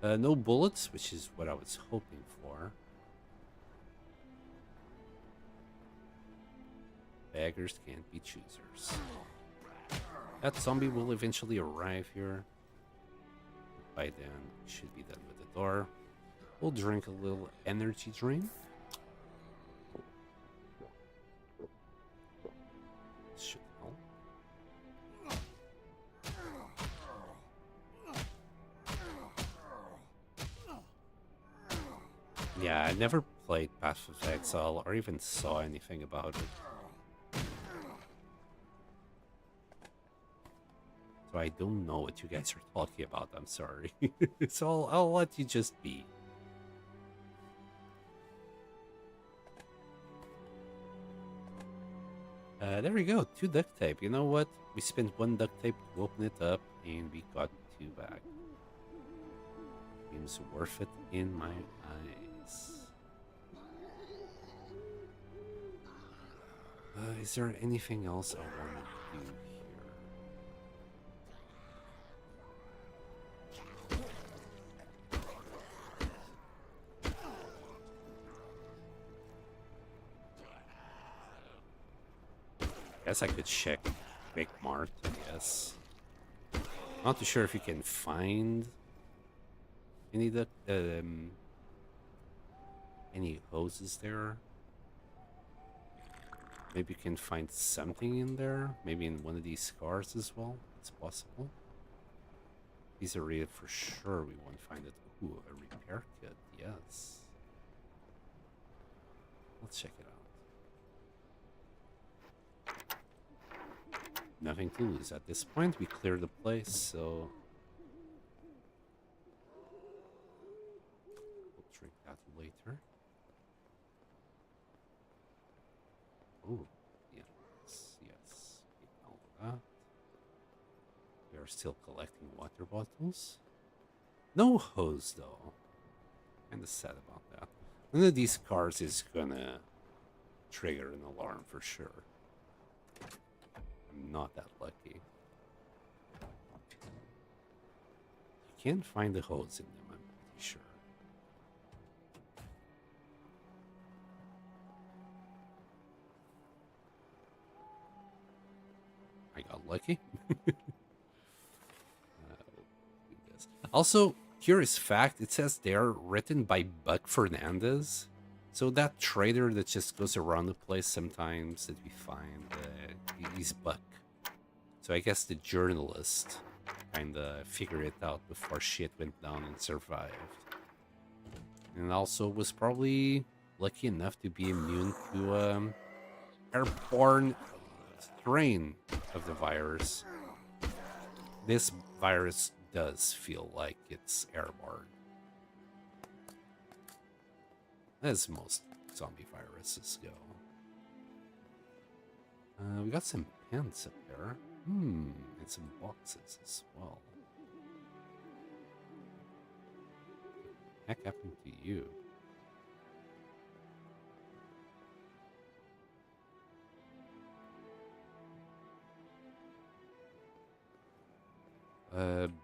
take. No bullets, which is what I was hoping for. beggars can't be choosers. That zombie will eventually arrive here. By then, we should be done with the door. We'll drink a little energy drink. Should help. Yeah, I never played Path of Exile or even saw anything about it. So I don't know what you guys are talking about, I'm sorry. So I'll let you just be. There we go, 2 duct tape. You know what? We spent 1 duct tape to open it up, and we got 2 back. Seems worth it in my eyes. Is there anything else I want to do here? Guess I could check Big Mart, I guess. Not too sure if you can find any hoses there. Maybe you can find something in there. Maybe in one of these cars as well. It's possible. These are real for sure. We won't find it. Ooh, a repair kit. Yes. Let's check it out. Nothing to lose at this point. We cleared the place, so we'll drink that later. Oh, yes, yes. All that. We are still collecting water bottles. No hose, though. Kinda sad about that. One of these cars is gonna trigger an alarm for sure. I'm not that lucky. You can't find the hose in them, I'm pretty sure. I got lucky. Also, curious fact, it says they are written by Buck Fernandez. So that trader that just goes around the place sometimes that we find, he's Buck. So I guess the journalist kind of figured it out before shit went down and survived. And also was probably lucky enough to be immune to airborne strain of the virus. This virus does feel like it's airborne, as most zombie viruses go. We got some pens up there. And some boxes as well. What the heck happened to you?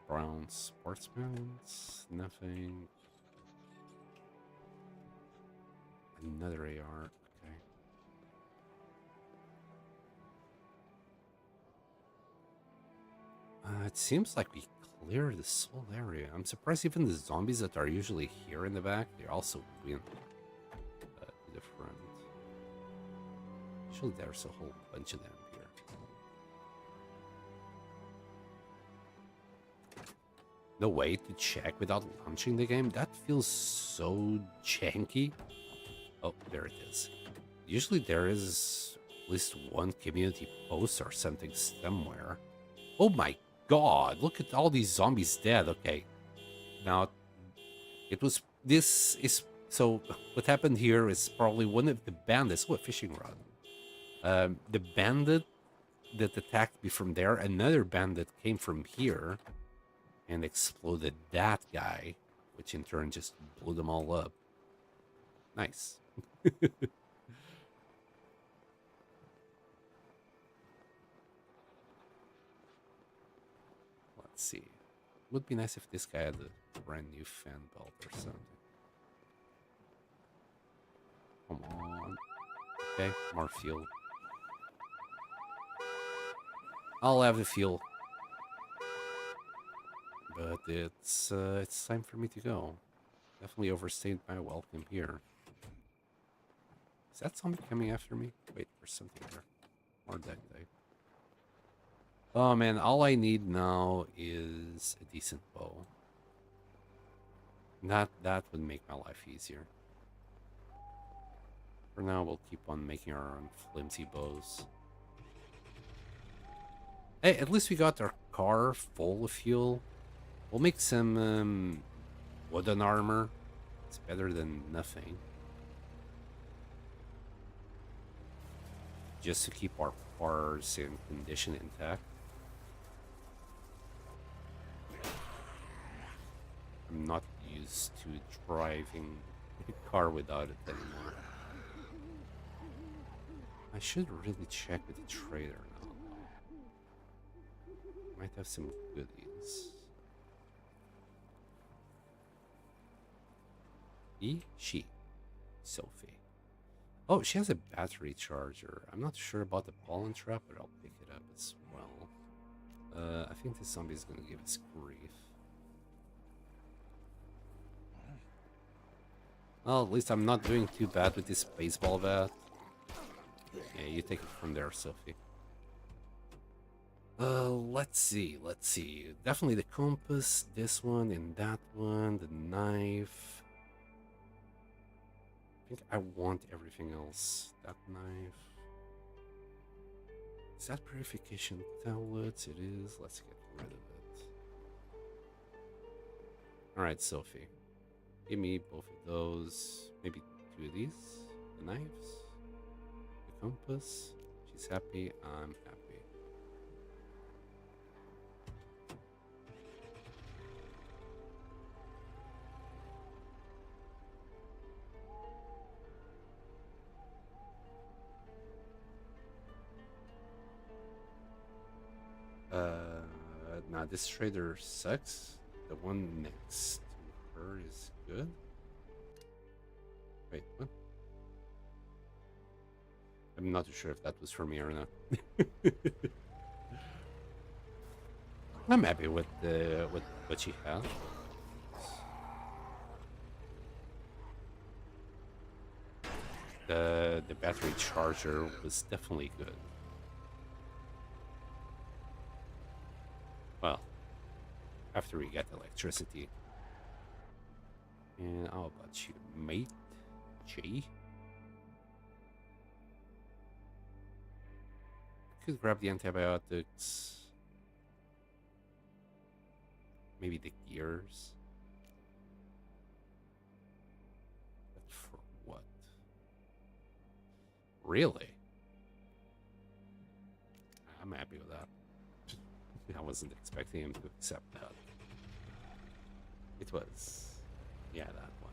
Brown Sportsman's, nothing. Another AR, okay. It seems like we cleared this whole area. I'm surprised even the zombies that are usually here in the back, they also went to the front. Actually, there's a whole bunch of them here. No way to check without launching the game? That feels so janky. Oh, there it is. Usually there is at least one community post or something somewhere. Oh my god, look at all these zombies dead. Okay, now so what happened here is probably one of the bandits. Oh, a fishing rod. The bandit that attacked me from there, another bandit came from here and exploded that guy, which in turn just blew them all up. Nice. Let's see. Would be nice if this guy had a brand new fan belt or something. Come on. Okay, more fuel. I'll have the fuel. But it's time for me to go. Definitely overstayed my welcome here. Is that something coming after me? Wait, there's something there. More deck type. Oh man, all I need now is a decent bow. That would make my life easier. For now, we'll keep on making our own flimsy bows. Hey, at least we got our car full of fuel. We'll make some wooden armor. It's better than nothing. Just to keep our cars in condition intact. I'm not used to driving a car without it anymore. I should really check with the trader now. Might have some goodies. She? Sophie. Oh, she has a battery charger. I'm not sure about the pollen trap, but I'll pick it up as well. I think this zombie is gonna give us grief. Well, at least I'm not doing too bad with this baseball bat. Yeah, you take it from there, Sophie. Let's see. Definitely the compass, this one, and that one, the knife. I think I want everything else. That knife. Is that purification tablets? It is. Let's get rid of it. Alright, Sophie. Give me both of those. Maybe 2 of these. The knives. The compass. She's happy. I'm happy. Nah, this trader sucks. The one next to her is good. Wait, what? I'm not too sure if that was for me or not. I'm happy with what she has. The battery charger was definitely good. Well, after we get electricity. And how about you, mate? G? Could grab the antibiotics. Maybe the gears. But for what? Really? I'm happy with that. I wasn't expecting him to accept that. It was... yeah, that one.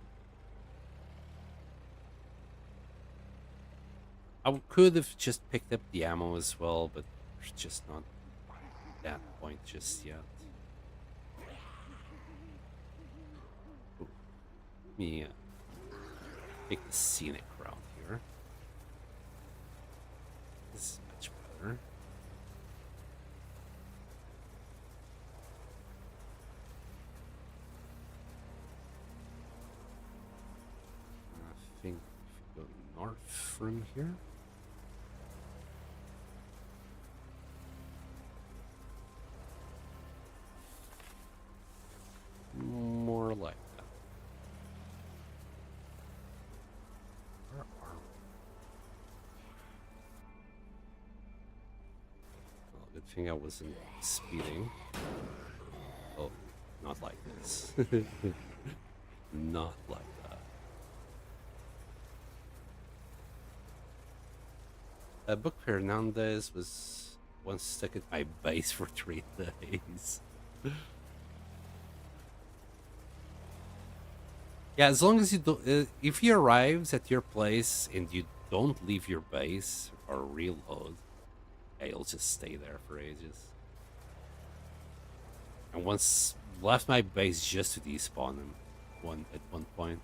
I could have just picked up the ammo as well, but there's just not that point just yet. Ooh. Let me take the scenic route here. This is much better. I think if we go north from here. More like that. Where are we? Well, good thing I wasn't speeding. Oh, not like this. Not like that. Book Fernandez was once stuck at my base for 3 days. Yeah, as long as you don't, if he arrives at your place and you don't leave your base or reload, yeah, you'll just stay there for ages. And once left my base just to despawn him at one point.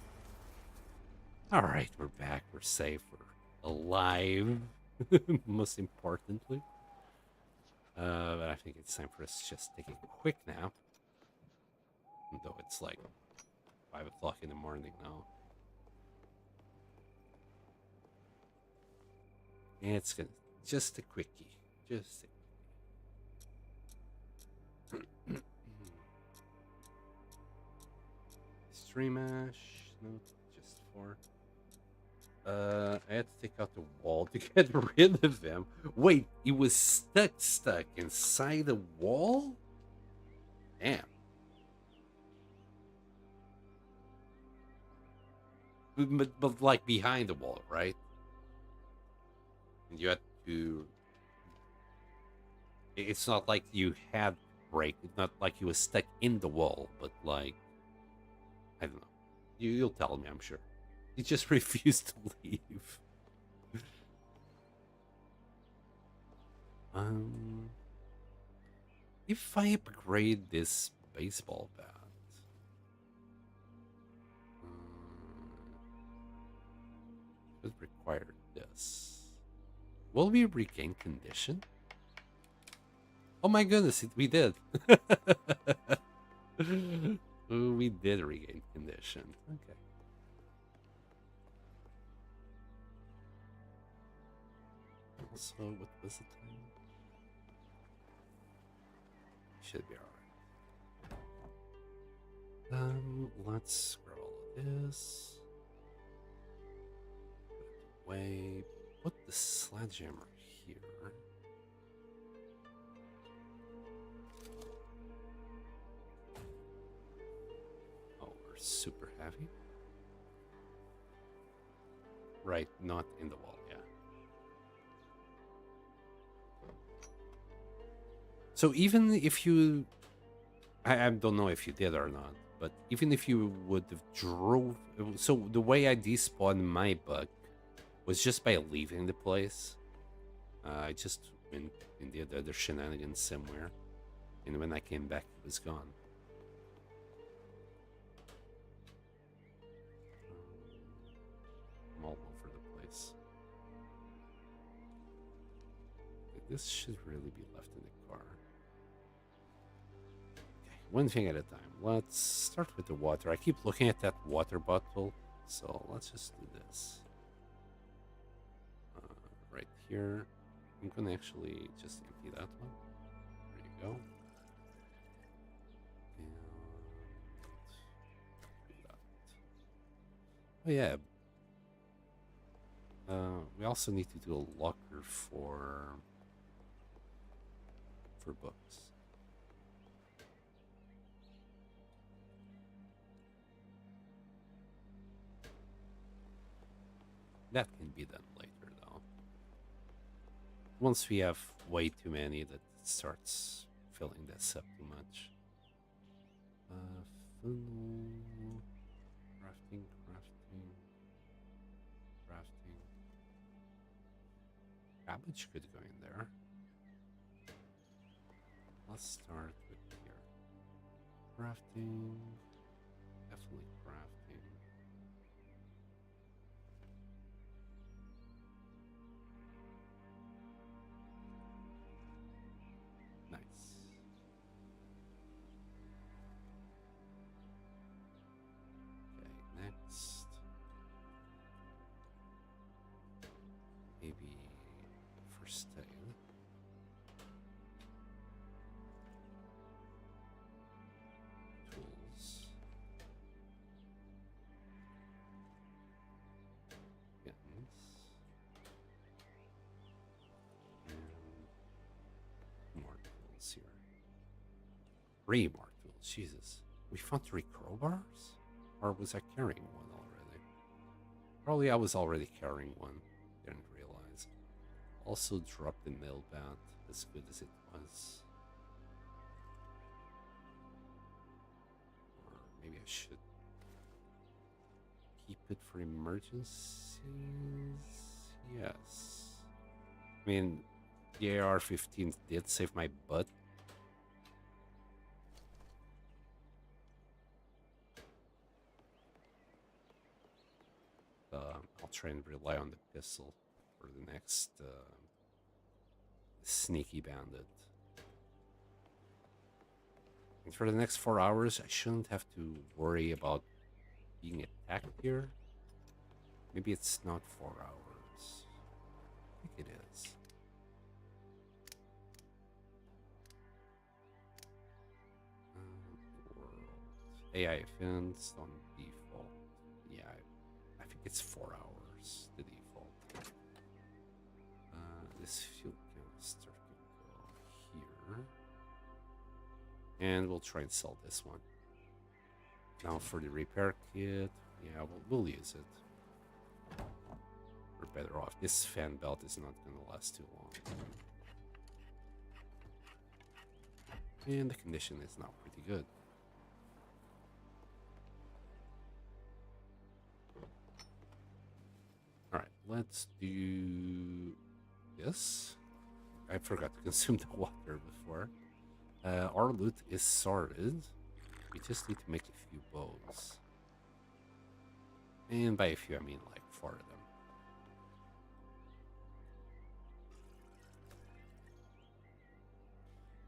All right, we're back. We're safe. We're alive. Most importantly. But I think it's time for us to just take a quick nap. Though it's like 5 o'clock in the morning now. And it's gonna just a quickie. Just a Stream Ash. No, just 4. I had to take out the wall to get rid of him. Wait, he was stuck inside the wall? Damn. But like behind the wall, right? And you had to. It's not like you had to break. It's not like he was stuck in the wall, but like I don't know. You'll tell me, I'm sure. He just refused to leave. um, if I upgrade this baseball bat, would require this. Will we regain condition? Oh my goodness, we did. We did regain condition. Okay. So, what was the time? Should be alright. Let's grab all of this. Put it away. Put the sledgehammer here. Oh, we're super heavy. Right, not in the wall, yeah. So even if you, I don't know if you did or not, but even if you would have drove, so the way I despawned my bug was just by leaving the place. I just went and did other shenanigans somewhere, and when I came back, it was gone. I'm all over the place. This should really be left in the car. Okay, one thing at a time. Let's start with the water. I keep looking at that water bottle, so let's just do this. Right here. I'm gonna actually just empty that one. There you go. And do that. Oh yeah. We also need to do a locker for books. That can be done later, though. Once we have way too many, that starts filling this up too much. Funnel, crafting. Cabbage could go in there. Let's start with here. Crafting. Definitely crafting. Nice. Okay, next. Maybe for stale. Tools. Kittens. And more tools here. 3 more tools. Jesus. We found 3 crowbars? Or was I carrying one already? Probably I was already carrying one. Didn't realize. Also dropped the nail bat, as good as it was. Or maybe I should keep it for emergencies? Yes. I mean, the AR-15 did save my butt. I'll try and rely on the pistol for the next sneaky bandit. And for the next 4 hours, I shouldn't have to worry about being attacked here. Maybe it's not 4 hours. I think it is. World. AI events on default. Yeah, I think it's 4 hours, the default. This fuel canister can go here. And we'll try and sell this one. Now for the repair kit, yeah, we'll use it. We're better off. This fan belt is not going to last too long. And the condition is now pretty good. Alright, let's do this. I forgot to consume the water before. Our loot is sorted. We just need to make a few bows. And by a few, I mean like 4 of them.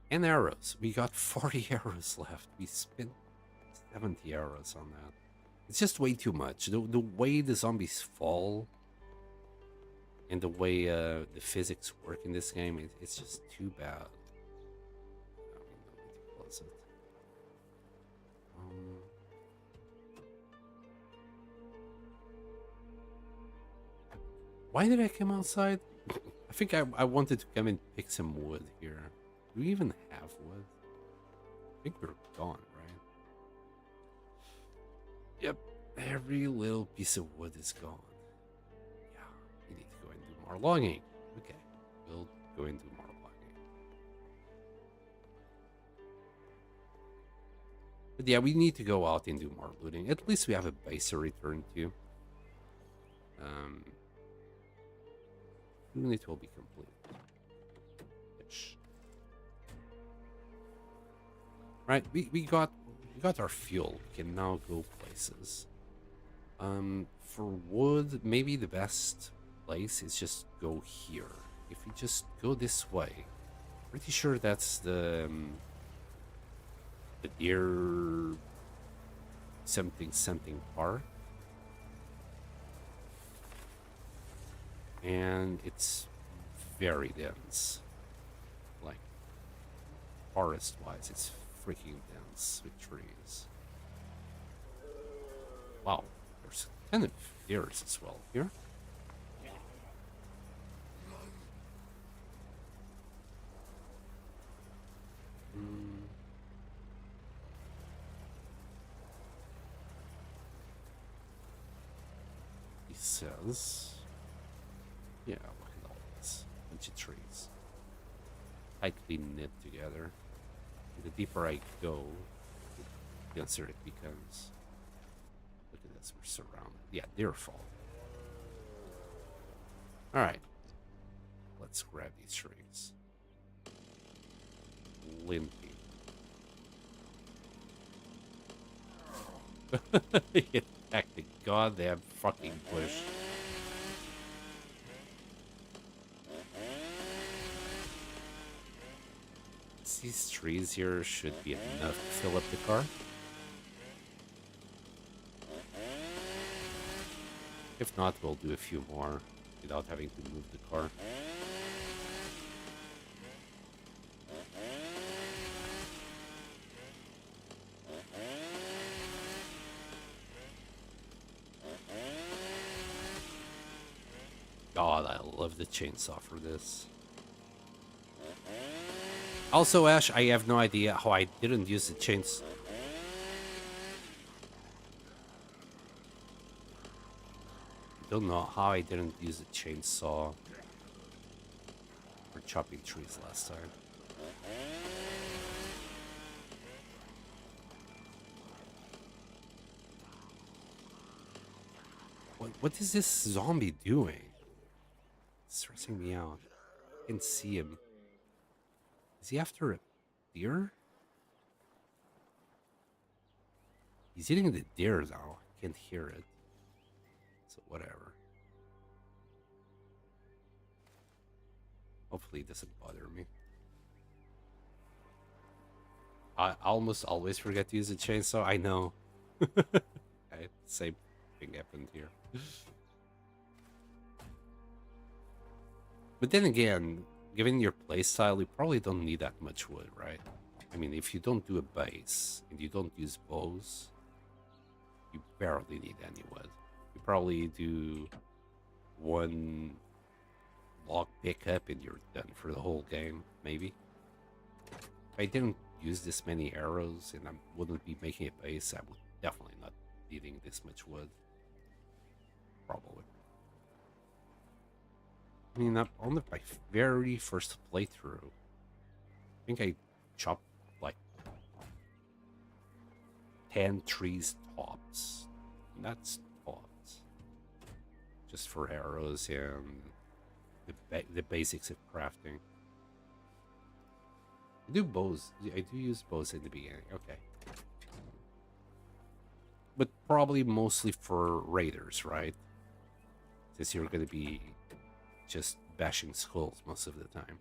And arrows. We got 40 arrows left. We spent 70 arrows on that. It's just way too much. The way the zombies fall and the way the physics work in this game, it's just too bad. Close it. Why did I come outside? I think I wanted to come and pick some wood here. Do we even have wood? I think we're gone, right? Yep, every little piece of wood is gone. Yeah, we need to go and do more logging. Okay, we'll go and do more logging. But yeah, we need to go out and do more looting. At least we have a base to return to. Unit will be complete. Ish. Right, we got our fuel. We can now go places. For wood, maybe the best place is just go here. If we just go this way, pretty sure that's the deer something park. And it's very dense. Like, forest-wise, it's freaking dense with trees. Wow, there's a ton of deers as well here. He says... Yeah, look at all this. Bunch of trees. Tightly knit together. And the deeper I go, the denser it becomes. Look at this, we're surrounded. Yeah, deer fall. Alright. Let's grab these trees. Limpy. He attacked the goddamn fucking bush. These trees here should be enough to fill up the car. If not, we'll do a few more without having to move the car. God, I love the chainsaw for this. Also, Ash, I have no idea how I didn't use the chainsaw. Don't know how I didn't use the chainsaw for chopping trees last time. What is this zombie doing? It's stressing me out. I can see him. Is he after a deer? He's eating the deer now. I can't hear it. So whatever. Hopefully it doesn't bother me. I almost always forget to use a chainsaw. I know. Same thing happened here. But then again, given your playstyle, you probably don't need that much wood, right? I mean, if you don't do a base and you don't use bows, you barely need any wood. You probably do one log pickup and you're done for the whole game, maybe. If I didn't use this many arrows and I wouldn't be making a base, I would definitely not needing this much wood. Probably. I mean, on my very first playthrough, I think I chopped like 10 trees tops. And that's tops. Just for arrows and the basics of crafting. I do bows. I do use bows in the beginning. Okay. But probably mostly for raiders, right? Since you're going to be just bashing skulls most of the time.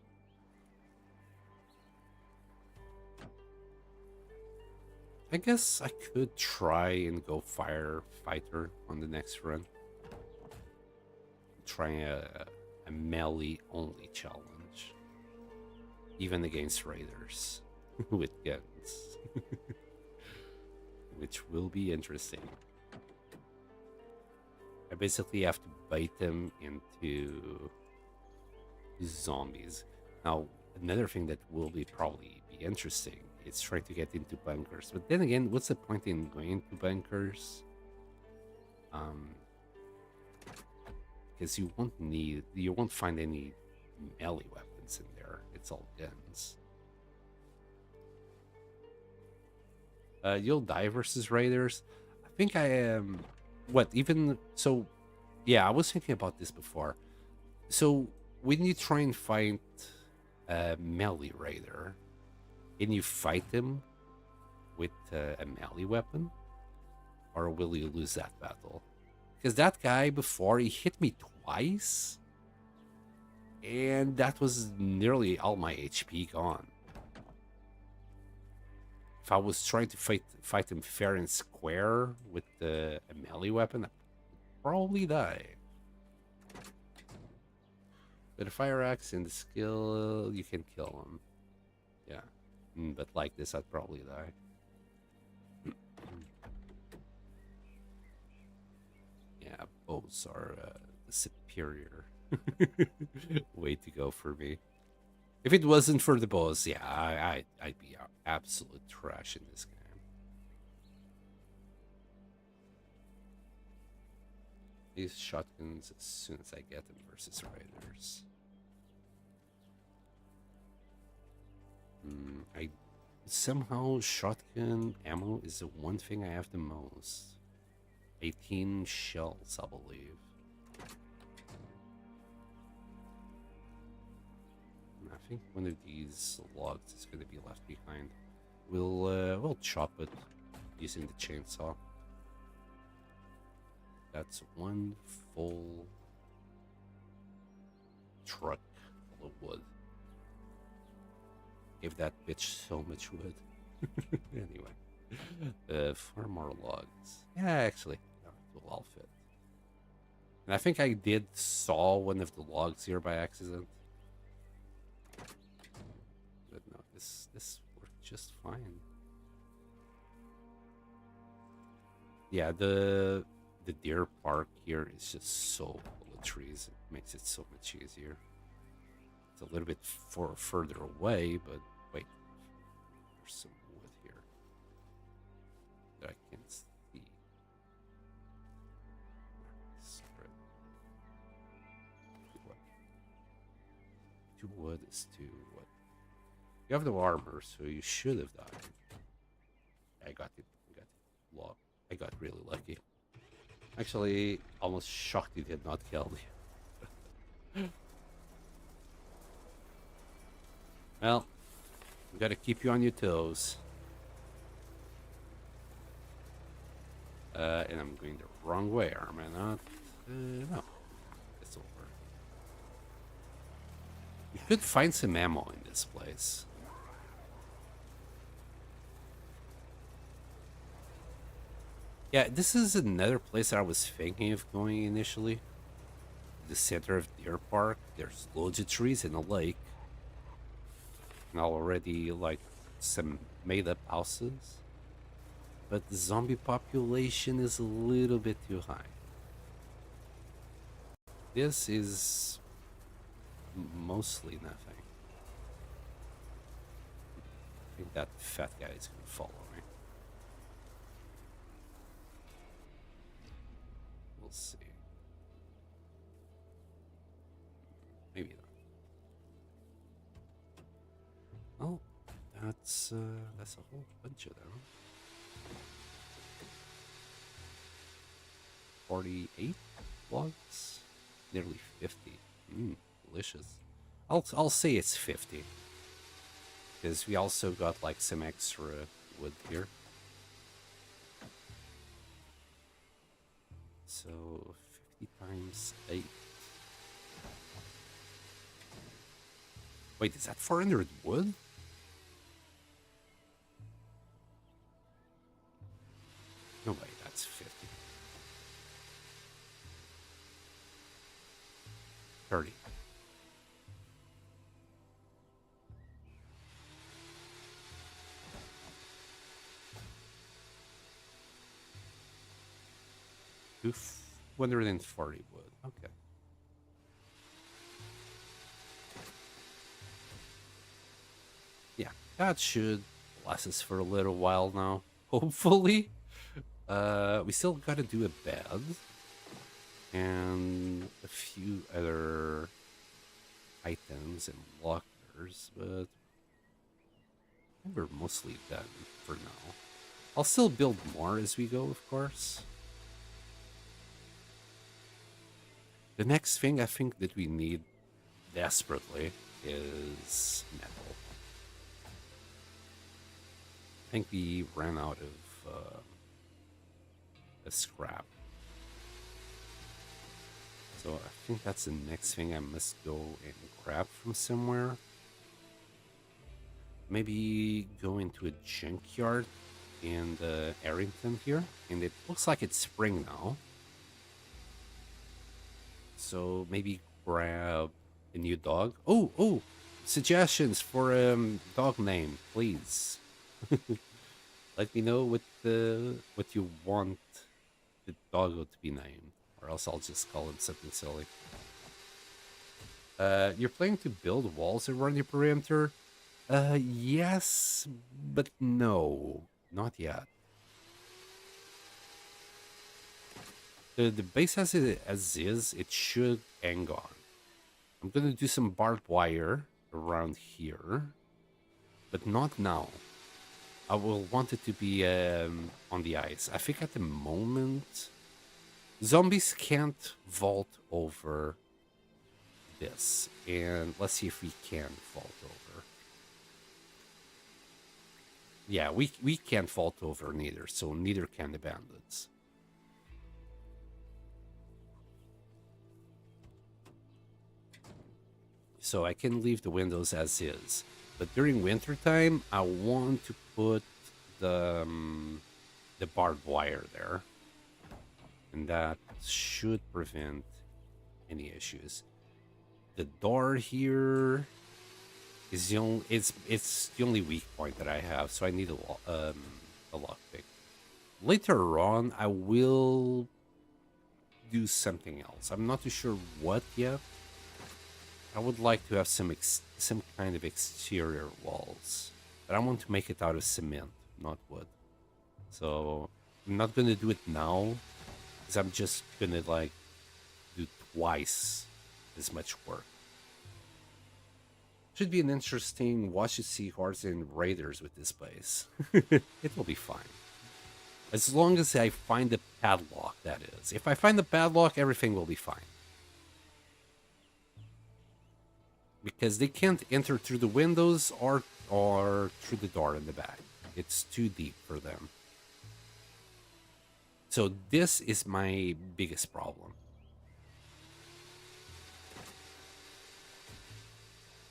I guess I could try and go firefighter on the next run. Try a melee only challenge. Even against raiders with guns. Which will be interesting. I basically have to bait them into zombies. Now, another thing that will probably be interesting is trying to get into bunkers. But then again, what's the point in going into bunkers? Because you won't find any melee weapons in there. It's all guns. You'll die versus raiders. I think I am. What even so? Yeah, I was thinking about this before. So when you try and fight a melee raider, can you fight him with a melee weapon, or will you lose that battle? Because that guy before he hit me twice, and that was nearly all my HP gone. If I was trying to fight him fair and square with a melee weapon, I'd probably die. With a fire axe and the skill, you can kill him. Yeah, but like this, I'd probably die. Yeah, bows are the superior way to go for me. If it wasn't for the bows, yeah, I'd be absolute trash in this game. These shotguns as soon as I get them versus raiders. I somehow shotgun ammo is the one thing I have the most. 18 shells, I believe. I think one of these logs is going to be left behind. We'll chop it using the chainsaw. That's one full truck full of wood. Give that bitch so much wood. Anyway, 4 more logs. Yeah, actually, no, it will all fit. And I think I did saw one of the logs here by accident. But no, this worked just fine. Yeah, the deer park here is just so full of trees. It makes it so much easier. It's a little bit further away, but wait, there's some wood here that I can see. Spread. Two wood is 2 wood. You have no armor, so you should have died. I got it. I got really lucky. Actually, almost shocked he did not kill me. Well, we gotta keep you on your toes. And I'm going the wrong way, am I not? No. It's over. You could find some ammo in this place. Yeah, this is another place that I was thinking of going initially. The center of Deer Park. There's loads of trees and a lake, and already like some made up houses. But the zombie population is a little bit too high. This is mostly nothing. I think that fat guy is gonna follow me. We'll see. Maybe not. Oh, that's a whole bunch of them. 48 logs, nearly 50. Delicious. I'll say it's 50 because we also got like some extra wood here. So 50 times 8. Wait, is that 400 wood? No way, that's 50. 30. Oof, 140 wood. Okay. Yeah, that should last us for a little while now. Hopefully. We still gotta do a bed and a few other items and lockers, but we're mostly done for now. I'll still build more as we go, of course. The next thing I think that we need desperately is metal. I think we ran out of scrap. So I think that's the next thing I must go and grab from somewhere. Maybe go into a junkyard in Arrington here. And it looks like it's spring now. So maybe grab a new dog. Oh, suggestions for dog name, please. Let me know what you want the doggo to be named, or else I'll just call him something silly. You're planning to build walls around your perimeter? Yes, but no, not yet. The base as is, it should hang on. I'm gonna do some barbed wire around here, but not now. I will want it to be on the ice. I think at the moment, zombies can't vault over this. And let's see if we can vault over. Yeah, we can't vault over neither, so neither can the bandits. So I can leave the windows as is. But during winter time, I want to put the barbed wire there, and that should prevent any issues. The door here is the only it's the only weak point that I have, so I need a lockpick. Later on, I will do something else. I'm not too sure what yet. I would like to have some kind of exterior walls, but I want to make it out of cement, not wood. So I'm not gonna do it now, because I'm just gonna like do twice as much work. Should be an interesting watch to see hordes and raiders with this place. It will be fine. As long as I find the padlock, that is. If I find the padlock, everything will be fine. Because they can't enter through the windows or through the door in the back. It's too deep for them. So this is my biggest problem.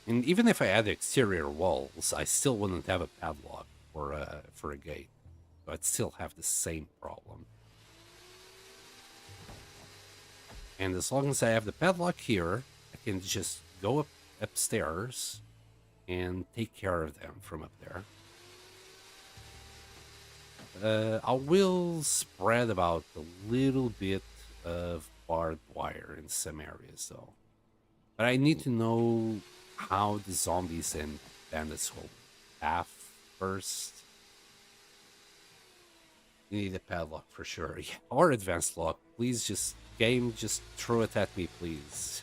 And even if I add exterior walls, I still wouldn't have a padlock for a gate. So I'd still have the same problem. And as long as I have the padlock here, I can just go upstairs and take care of them from up there. I will spread about a little bit of barbed wire in some areas, though. But I need to know how the zombies and bandits will path first. You need a padlock for sure. Yeah, or advanced lock. Please just throw it at me, please.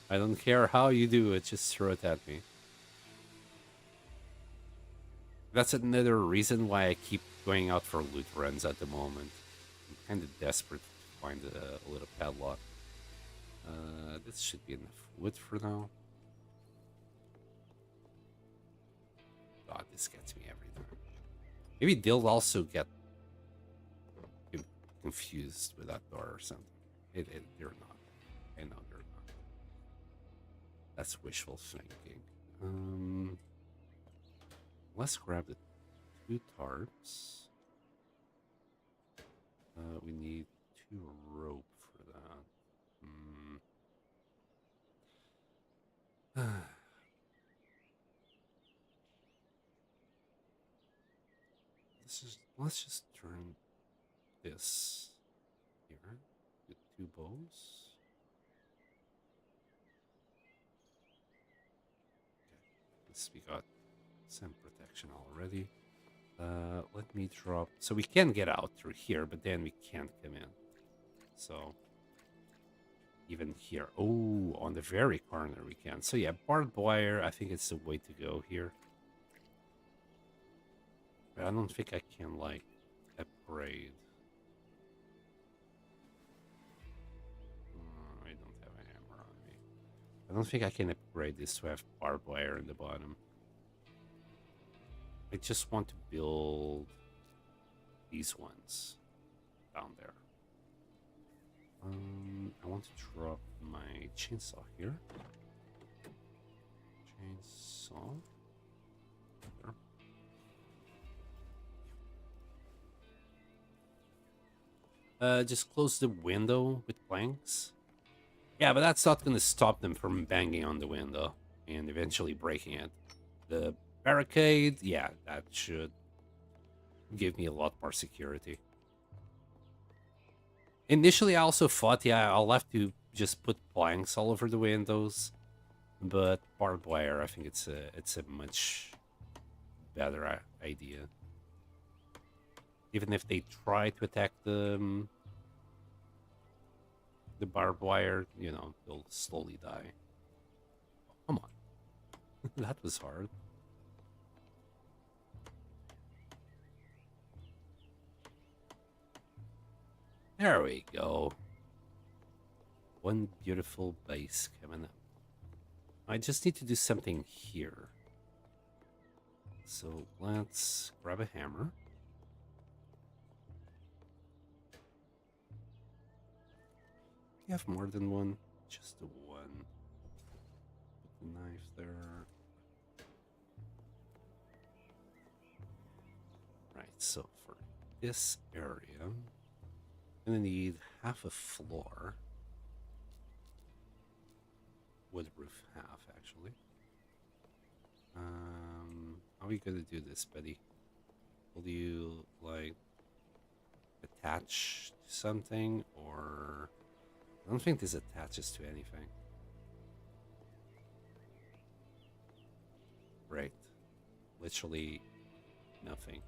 I don't care how you do it, just throw it at me. That's another reason why I keep going out for loot runs at the moment. I'm kind of desperate to find a little padlock. This should be enough wood for now. God, this gets me every time. Maybe they'll also get confused with that door or something. They're not. I know they're not. That's wishful thinking. Let's grab the 2 tarps. We need 2 rope for that. Let's just turn this here with 2 bows. Okay, we got some protection already. Let me drop. So we can get out through here, but then we can't come in. So even here, oh, on the very corner we can. So yeah, barbed wire. I think it's the way to go here. But I don't think I can like upgrade. I don't have a hammer on me. I don't think I can upgrade this to have barbed wire in the bottom. I just want to build these ones down there. I want to drop my chainsaw here. Chainsaw. There. Just close the window with planks. Yeah, but that's not going to stop them from banging on the window and eventually breaking it. The barricade, yeah, that should give me a lot more security. Initially, I also thought, yeah, I'll have to just put planks all over the windows, but barbed wire, I think it's a much better idea. Even if they try to attack the barbed wire, you know, they'll slowly die. Oh, come on. That was hard. There we go. One beautiful base coming up. I just need to do something here. So let's grab a hammer. You have more than one? Just the one. Put the knife there. Right, so for this area, I'm gonna need half a floor. Wood roof half, actually. How are we gonna do this, buddy? Will you, like, attach to something, or... I don't think this attaches to anything. Right. Literally nothing.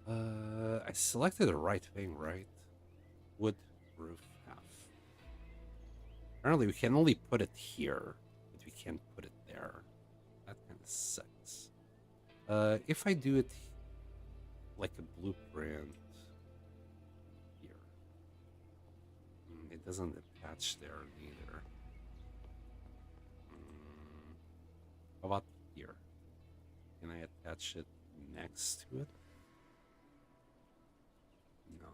I selected the right thing, right? Wood roof half. Apparently we can only put it here, but we can't put it there. That kind of sucks. If I do it like a blueprint here, it doesn't attach there either. How about here? Can I attach it next to it? No.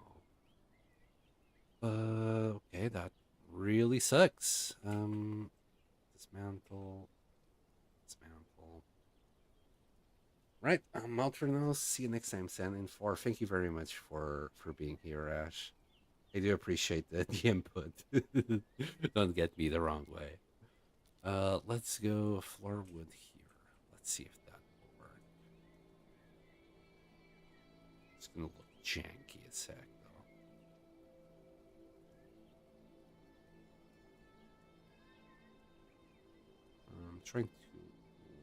Okay, that really sucks. Dismantle. Dismantle. Right, I'm out for now. See you next time, San. And for thank you very much for being here, Ash. I do appreciate the input. Don't get me the wrong way. Let's go floor wood here. Let's see if that will work. It's gonna look janky as heck, though. I'm trying to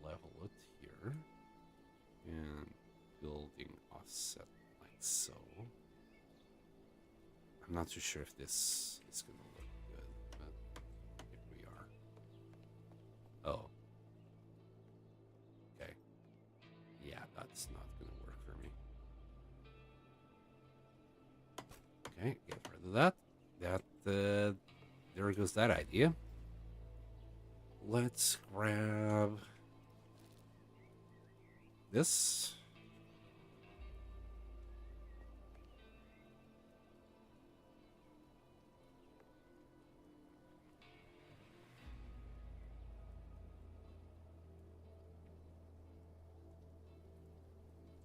level it here and building offset like so. I'm not too sure if this is gonna look good, but here we are. Oh. Okay. Yeah, that's not gonna work for me. Okay, get rid of that. There goes that idea. Let's grab this.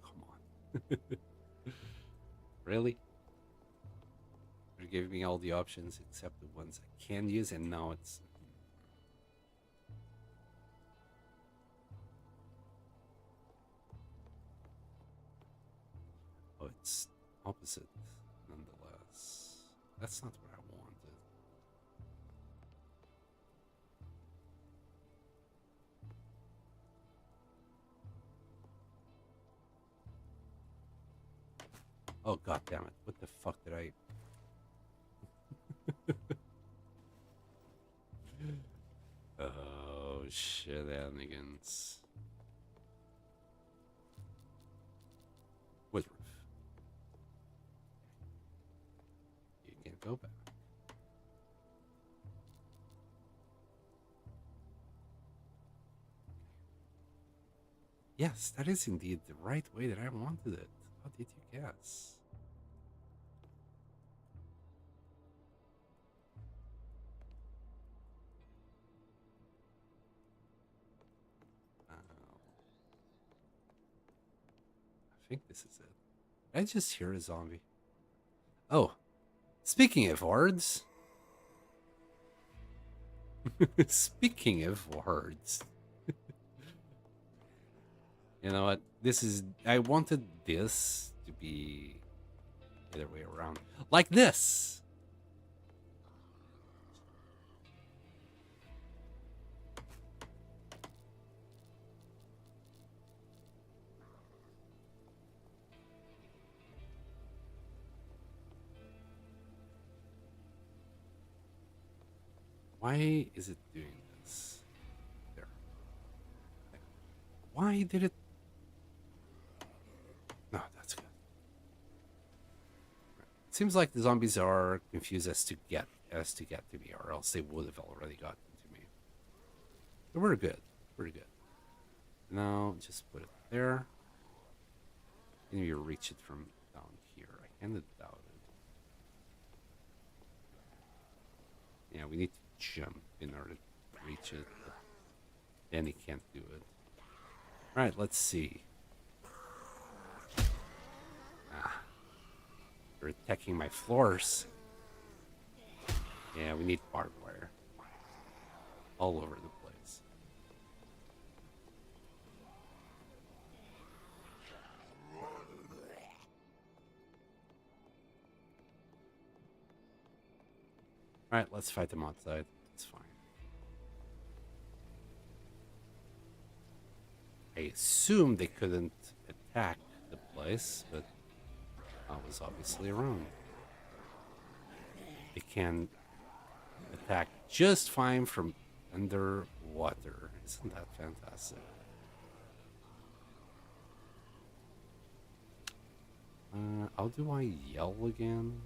Come on. Really? You're giving me all the options except the ones I can use, and now it's... Oh, it's opposite, nonetheless. That's not what I wanted. Oh, god damn it. What the fuck did I... Oh, shenanigans. Woodruff. You can go back. Yes, that is indeed the right way that I wanted it. How did you guess? I think this is it. Did I just hear a zombie? Oh, speaking of hordes. Speaking of hordes. You know what? This is... I wanted this to be the other way around. Like this! Why is it doing this? There. Why did it... No, that's good. It seems like the zombies are confused as to get to me, or else they would have already gotten to me. But we're good. We're good. Now, just put it there. Can you reach it from down here? I kind of doubt it. Yeah, we need to jump in order to reach it, but then he can't do it. Alright, let's see. Ah. They're attacking my floors. Yeah, we need barbed wire. All over the place. Alright, let's fight them outside. It's fine. I assumed they couldn't attack the place, but I was obviously wrong. They can attack just fine from underwater. Isn't that fantastic? How do I yell again?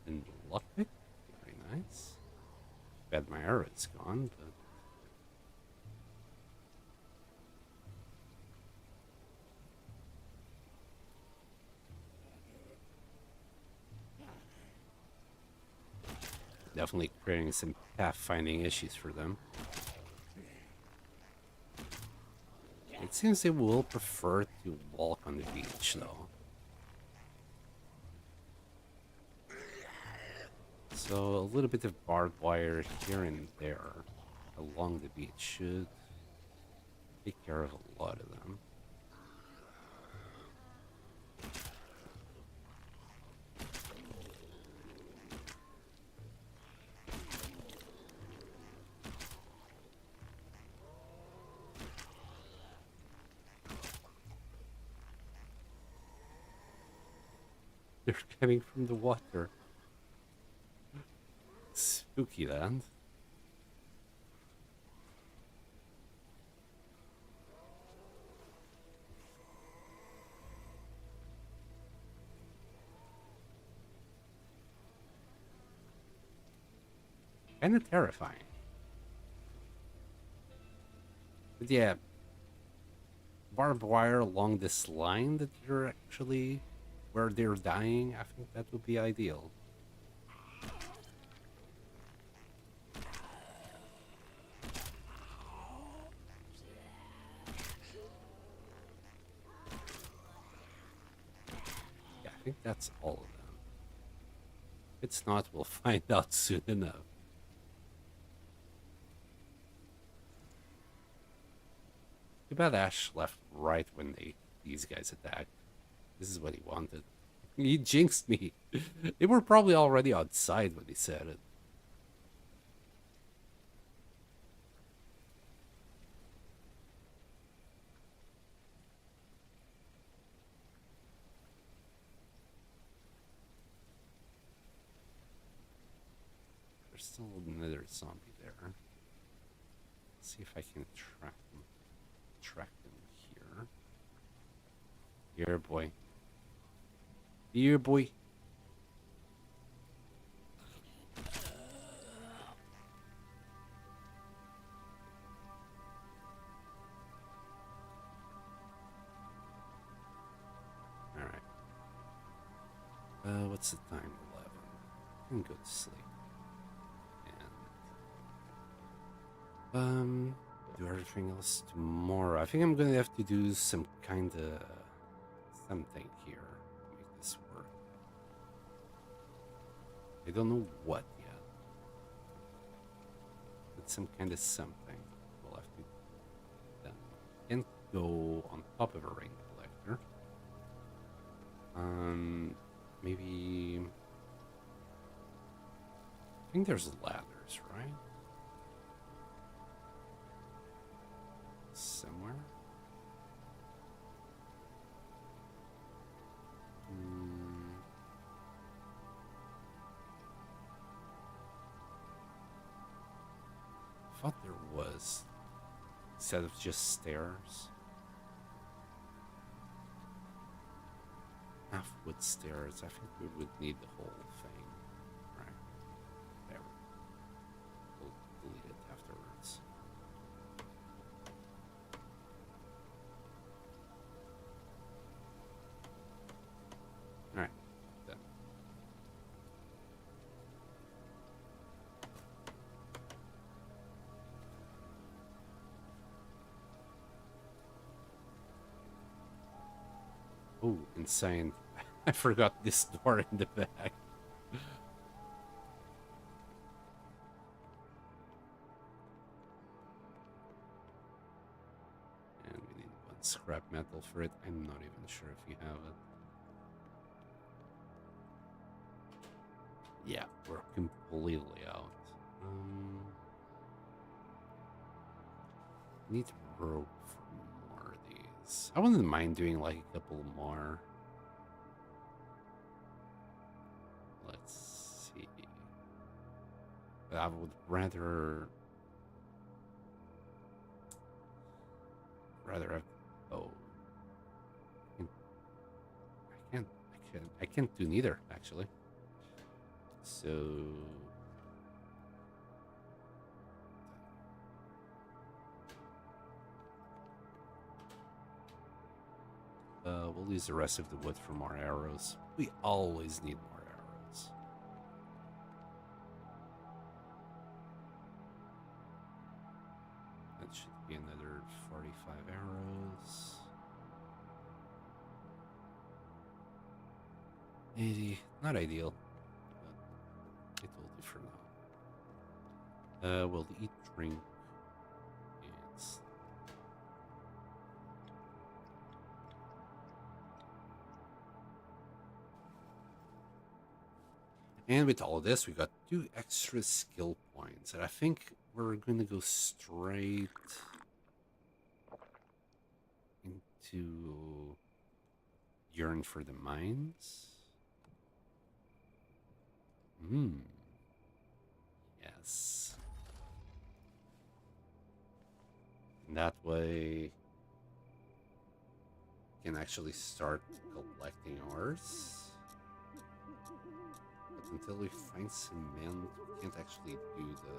And lockpick? Very nice. Bad my arrow is gone, but definitely creating some pathfinding issues for them. It seems they will prefer to walk on the beach, though. So a little bit of barbed wire here and there along the beach should take care of a lot of them. They're coming from the water. Spooky land. Kind of terrifying. But yeah, barbed wire along this line that you're actually where they're dying, I think that would be ideal. Yeah, I think that's all of them. If it's not, we'll find out soon enough. Too bad Ash left right when these guys attacked. This is what he wanted. He jinxed me. They were probably already outside when he said it. There's still another zombie there. Let's see if I can track them. Track them here. Here, boy. Here, boy. Alright. What's the time? 11. I can go to sleep. And do everything else tomorrow. I think I'm gonna have to do some kind of something here to make this work. I don't know what yet. But some kind of something we'll have to do. Can't go on top of a rain collector. Maybe I think there's ladders, right? Somewhere. I thought there was, instead of just stairs. Half wood stairs. I think we would need the whole thing. Right. There. We'll delete it afterwards. Alright. Done. Oh, insane. I forgot this door in the back. And we need one scrap metal for it. I'm not even sure if you have it. Yeah, we're completely out. Need rope for more of these. I wouldn't mind doing like a couple more. Let's see. But I would rather have. Oh, I can't do neither actually. So we'll use the rest of the wood for more arrows. We always need more arrows. should be another 45 arrows. 80, not ideal, but it will do for now. We'll eat, drink, and sleep. And with all of this, we got 2 extra skill points, and I think we're going to go straight into Yearn for the Mines. Yes. And that way, we can actually start collecting ores. But until we find cement, we can't actually do the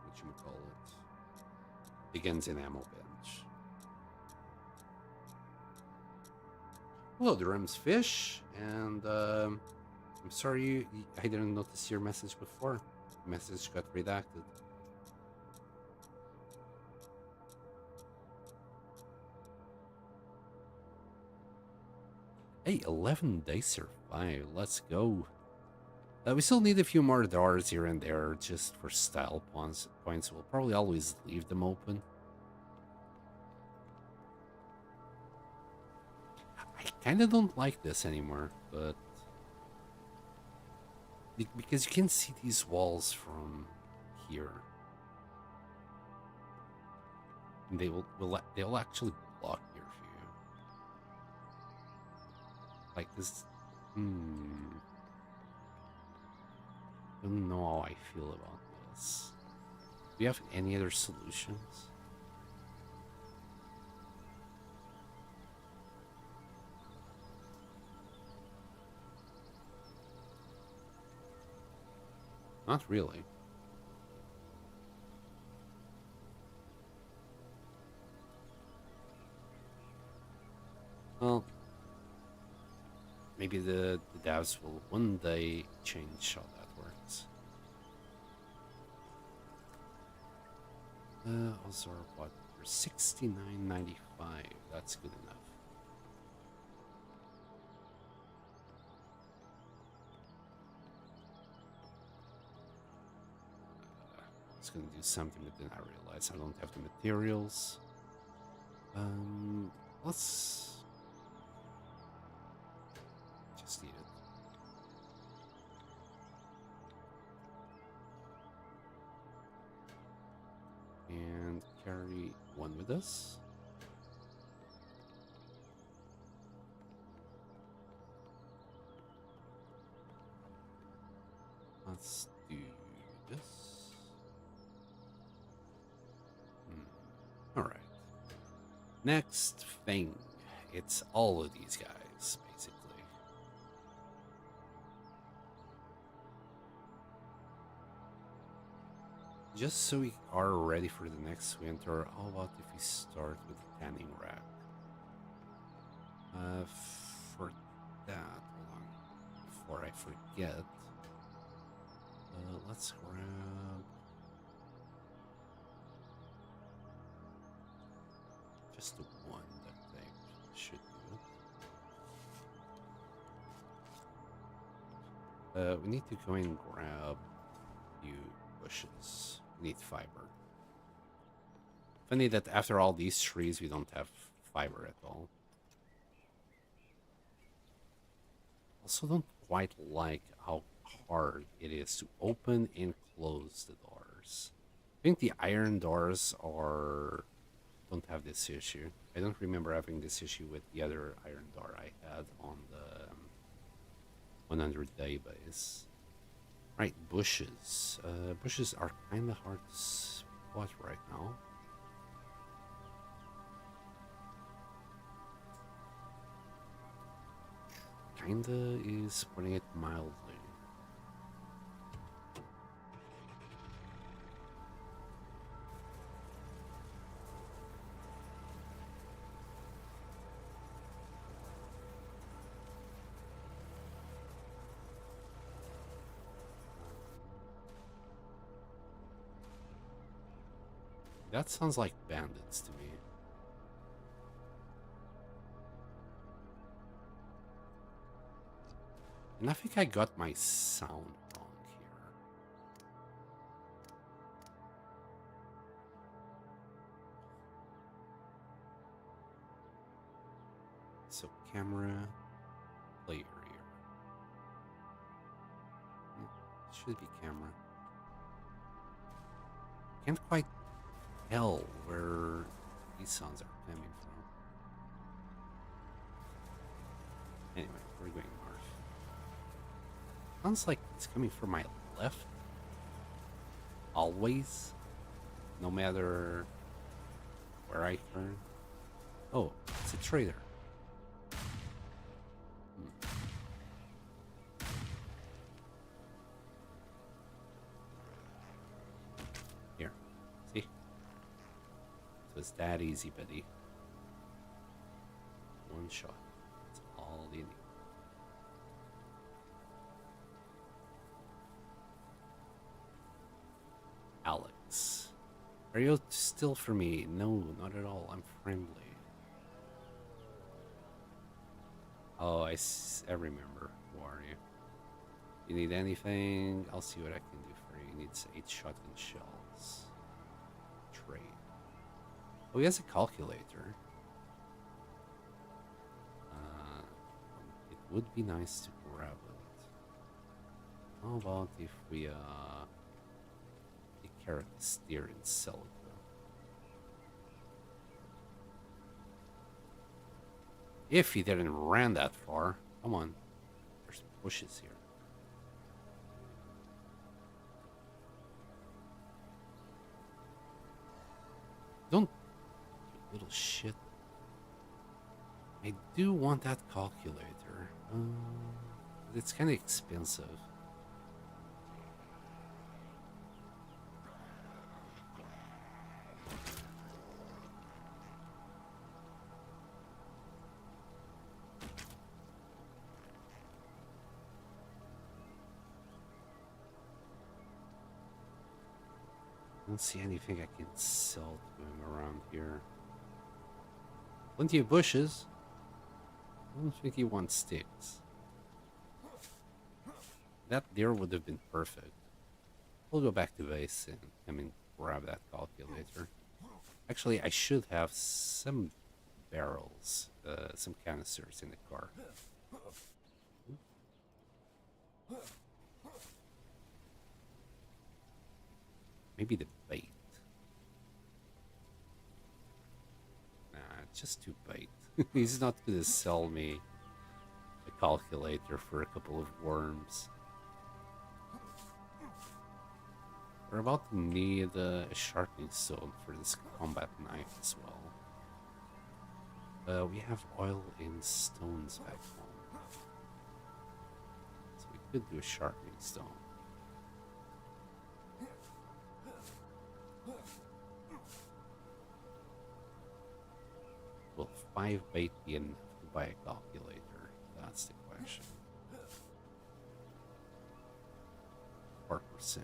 whatchamacallit, the guns and ammo bench. Hello, Durham's Fish, and I'm sorry I didn't notice your message before. The message got redacted. Hey, 11 days survive. Let's go. We still need a few more doors here and there just for style points. We'll probably always leave them open. I kind of don't like this anymore, but because you can see these walls from here, and they'll actually block your view. Like this. Don't know how I feel about this. Do you have any other solutions? Not really. Well, maybe the devs will one day change how that works. Also, what? For 69.95. That's good enough. I was gonna do something, but then I realized I don't have the materials. Let's just eat it. And carry one with us. Let's do this. All right. Next thing. It's all of these guys, basically. Just so we are ready for the next winter, how about if we start with the tanning rack? For that, hold on, before I forget, let's grab just the one that they should do. We need to go and grab a few bushes. We need fiber. Funny that after all these trees, we don't have fiber at all. Also, don't quite like how hard it is to open and close the doors. I think the iron doors don't have this issue. I don't remember having this issue with the other iron door I had on the 100-day base. Right, bushes. Bushes are kind of hard to spot right now. Kinda is putting it mildly. That sounds like bandits to me. And I think I got my sound wrong here. So camera, player here. It should be camera. Can't quite tell where these sounds are coming from. Anyway, we're going north. Sounds like it's coming from my left. Always. No matter where I turn. Oh, it's a trader. Here. See? So it's that easy, buddy. One shot. That's all you need. Alex. Are you still for me? No, not at all. I'm friendly. Oh, I remember. Who are you? You need anything? I'll see what I can do for you. He needs 8 shotgun shells. Trade. Oh, he has a calculator. It would be nice to grab it. How about if we carrot the steer and sell it though? If he didn't ran that far. Come on. There's bushes here. Don't, you little shit. I do want that calculator. But it's kind of expensive. I don't see anything I can sell to him around here. Plenty of bushes. I don't think he wants sticks. That deer would have been perfect. We'll go back to base and grab that calculator. Actually, I should have some barrels, some canisters in the car. Maybe the bait. Nah, it's just too bait. He's not gonna sell me a calculator for a couple of worms. We're about to need a sharpening stone for this combat knife as well. We have oil and stones back home, so we could do a sharpening stone. Will 5 bait be enough to buy a calculator? That's the question. 4%.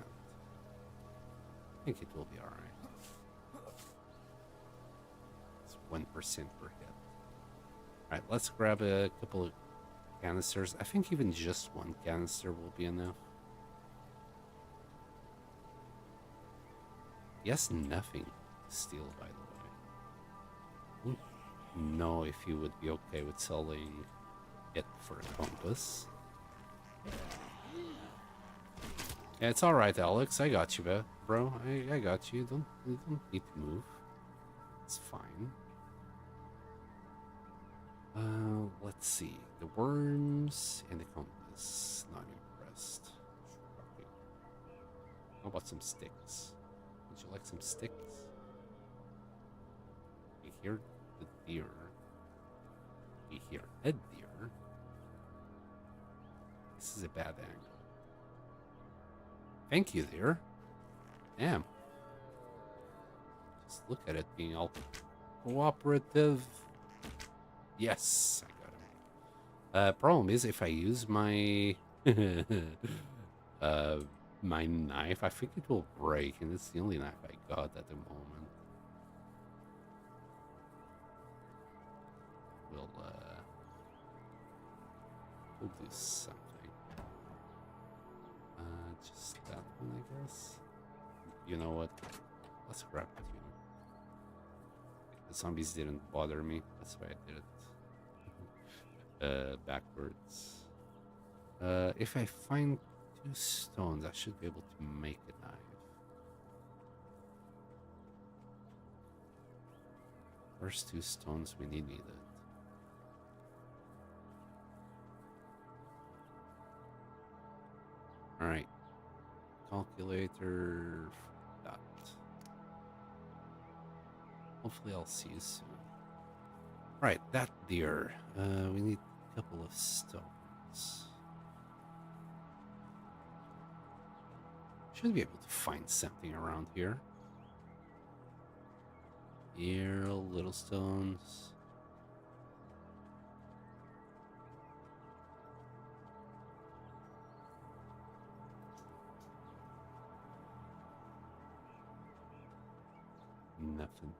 I think it will be alright. It's 1% per hit. Alright, let's grab a couple of canisters. I think even just 1 canister will be enough. He has nothing to steal, by the way. Know if he would be okay with selling it for a compass. Yeah, it's alright, Alex. I got you, bro. I got you. You don't need to move. It's fine. Let's see. The worms and the compass. Not impressed. Okay. How about some sticks? Would you like some sticks? You hear the deer. You hear a deer. This is a bad angle. Thank you, deer. Damn. Just look at it being all cooperative. Yes, I got him. Problem is, if I use my my knife, I think it will break, and it's the only knife I got at the moment. We'll do something. Just that one, I guess. You know what? Let's grab it, you know. The zombies didn't bother me. That's why I did it backwards. If I find 2 stones, I should be able to make a knife. First 2 stones we needed. Alright. Calculator. That. Hopefully I'll see you soon. Right, that deer. We need a couple of stones. Should be able to find something around here. Here, little stones. Nothing.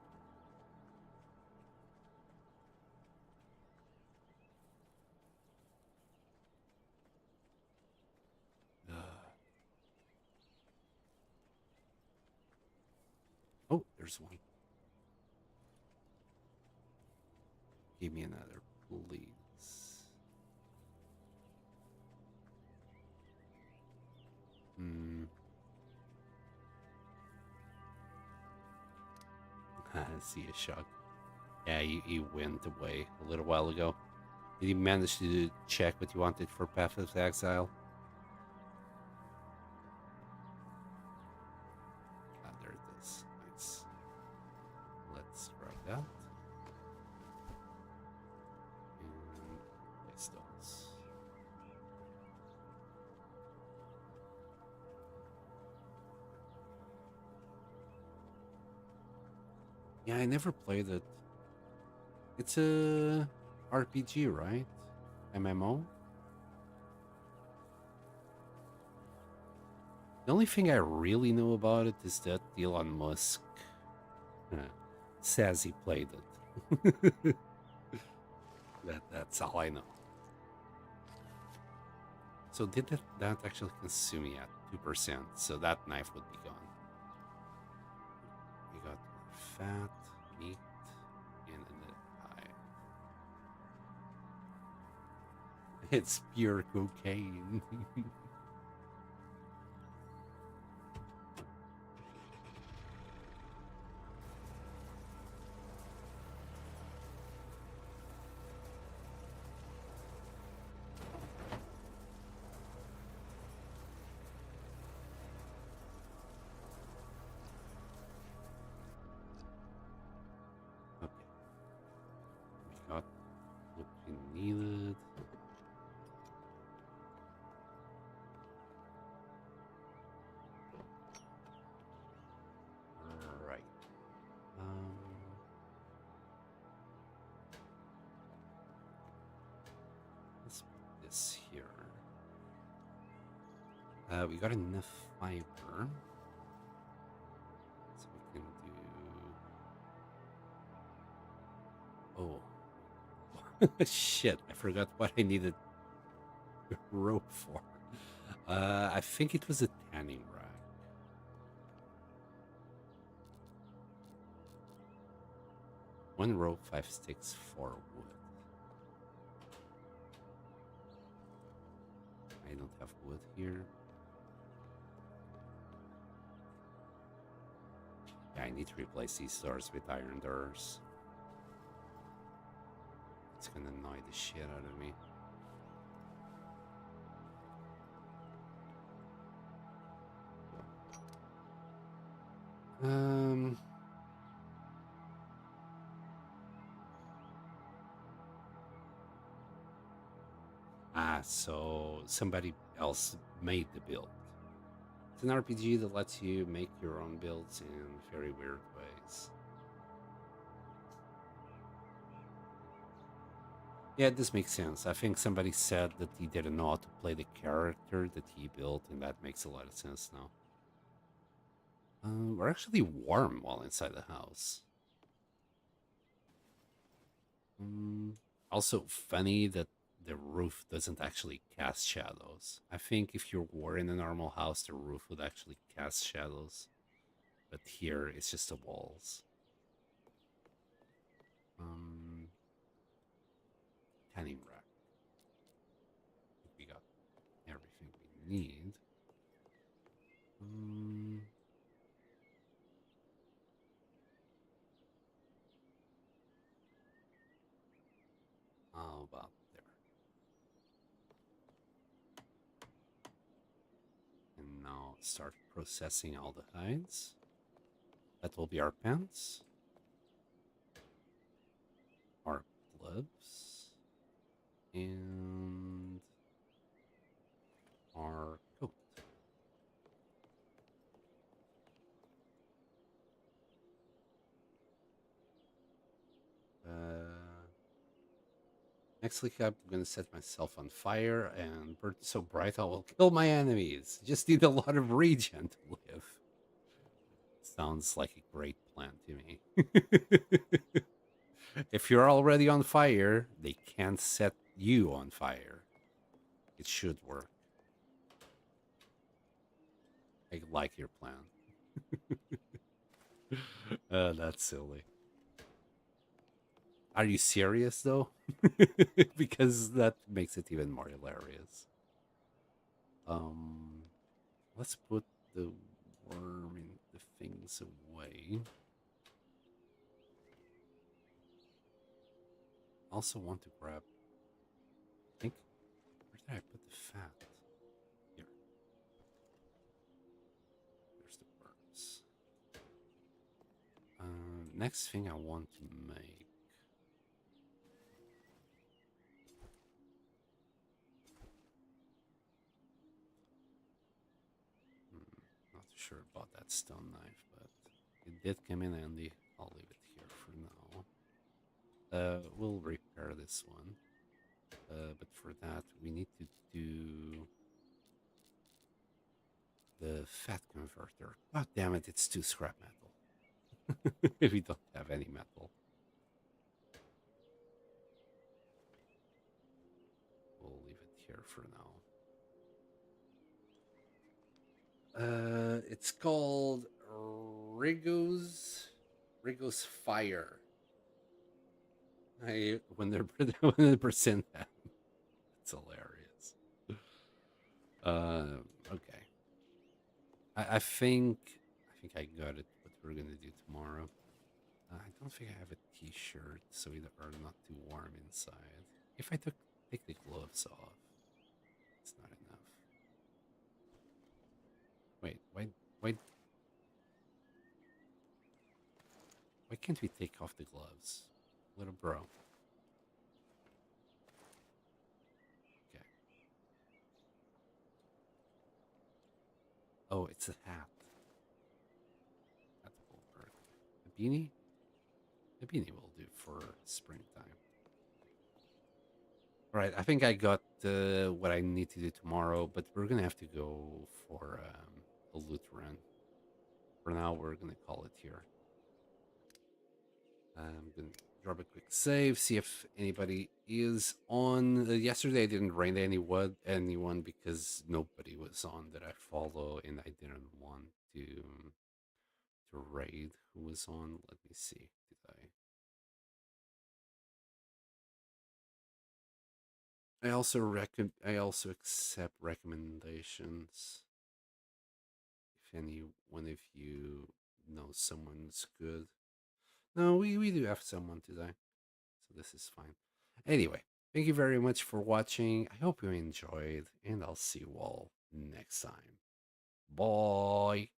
Oh, there's one. Give me another, please. I see a shot. Yeah, he went away a little while ago. Did he manage to check what you wanted for Path of Exile? Ah, there it is. Nice. Let's grab that. And place those. Yeah, I never played it. It's a RPG, right? MMO? The only thing I really know about it is that Elon Musk says he played it. That's all I know. So did that actually consume me at 2%? So that knife would be gone. We got fat, meat, and an eye. It's pure cocaine. Okay. We got what we needed. Right. Let's put this here. We got enough fiber. So we can do... Oh. Shit, I forgot what I needed rope for. I think it was a tanning rack. One rope, 5 sticks, 4 wood. I don't have wood here. Yeah, I need to replace these doors with iron doors. It's gonna annoy the shit out of me. So somebody else made the build. It's an RPG that lets you make your own builds in very weird ways. Yeah, this makes sense. I think somebody said that he didn't know how to play the character that he built, and that makes a lot of sense now. We're actually warm while inside the house. Also, funny that the roof doesn't actually cast shadows. I think if you were in a normal house, the roof would actually cast shadows. But here, it's just the walls. Um, Tanning rack. I think we got everything we need. Um, how about there? And now start processing all the hides. That will be our pants, our gloves, and our coat. Next week, I'm going to set myself on fire and burn so bright I will kill my enemies. Just need a lot of regen to live. Sounds like a great plan to me. If you're already on fire, they can't set you on fire. It should work. I like your plan. That's silly. Are you serious though? Because that makes it even more hilarious. Um, let's put the worm in the things away. Also want to grab. I think where did I put the fat? Here. There's the worms. Next thing I want to make. Not sure about that stone knife, but it did come in handy. I'll leave it here for now. We'll repair this one. But for that, we need to do the fat converter. God damn it, it's 2 scrap metal. We don't have any metal. We'll leave it here for now. It's called Rigo's Fire. I 100% that. It's hilarious. Okay. I think I got it. What we're gonna do tomorrow. I don't think I have a T-shirt, so we are not too warm inside. If I take the gloves off, it's not enough. Wait, why can't we take off the gloves, little bro? Okay. Oh, it's a hat. That will work. A beanie. A beanie will do for springtime. All right, I think I got what I need to do tomorrow, but we're gonna have to go for a loot run. For now, we're gonna call it here. I'm gonna drop a quick save, see if anybody is on. Yesterday, I didn't raid anyone because nobody was on that I follow, and I didn't want to raid who was on. Let me see. Did I also accept recommendations. If any one of you know someone's good. No, we do have someone today. So this is fine. Anyway, thank you very much for watching. I hope you enjoyed, and I'll see you all next time. Bye.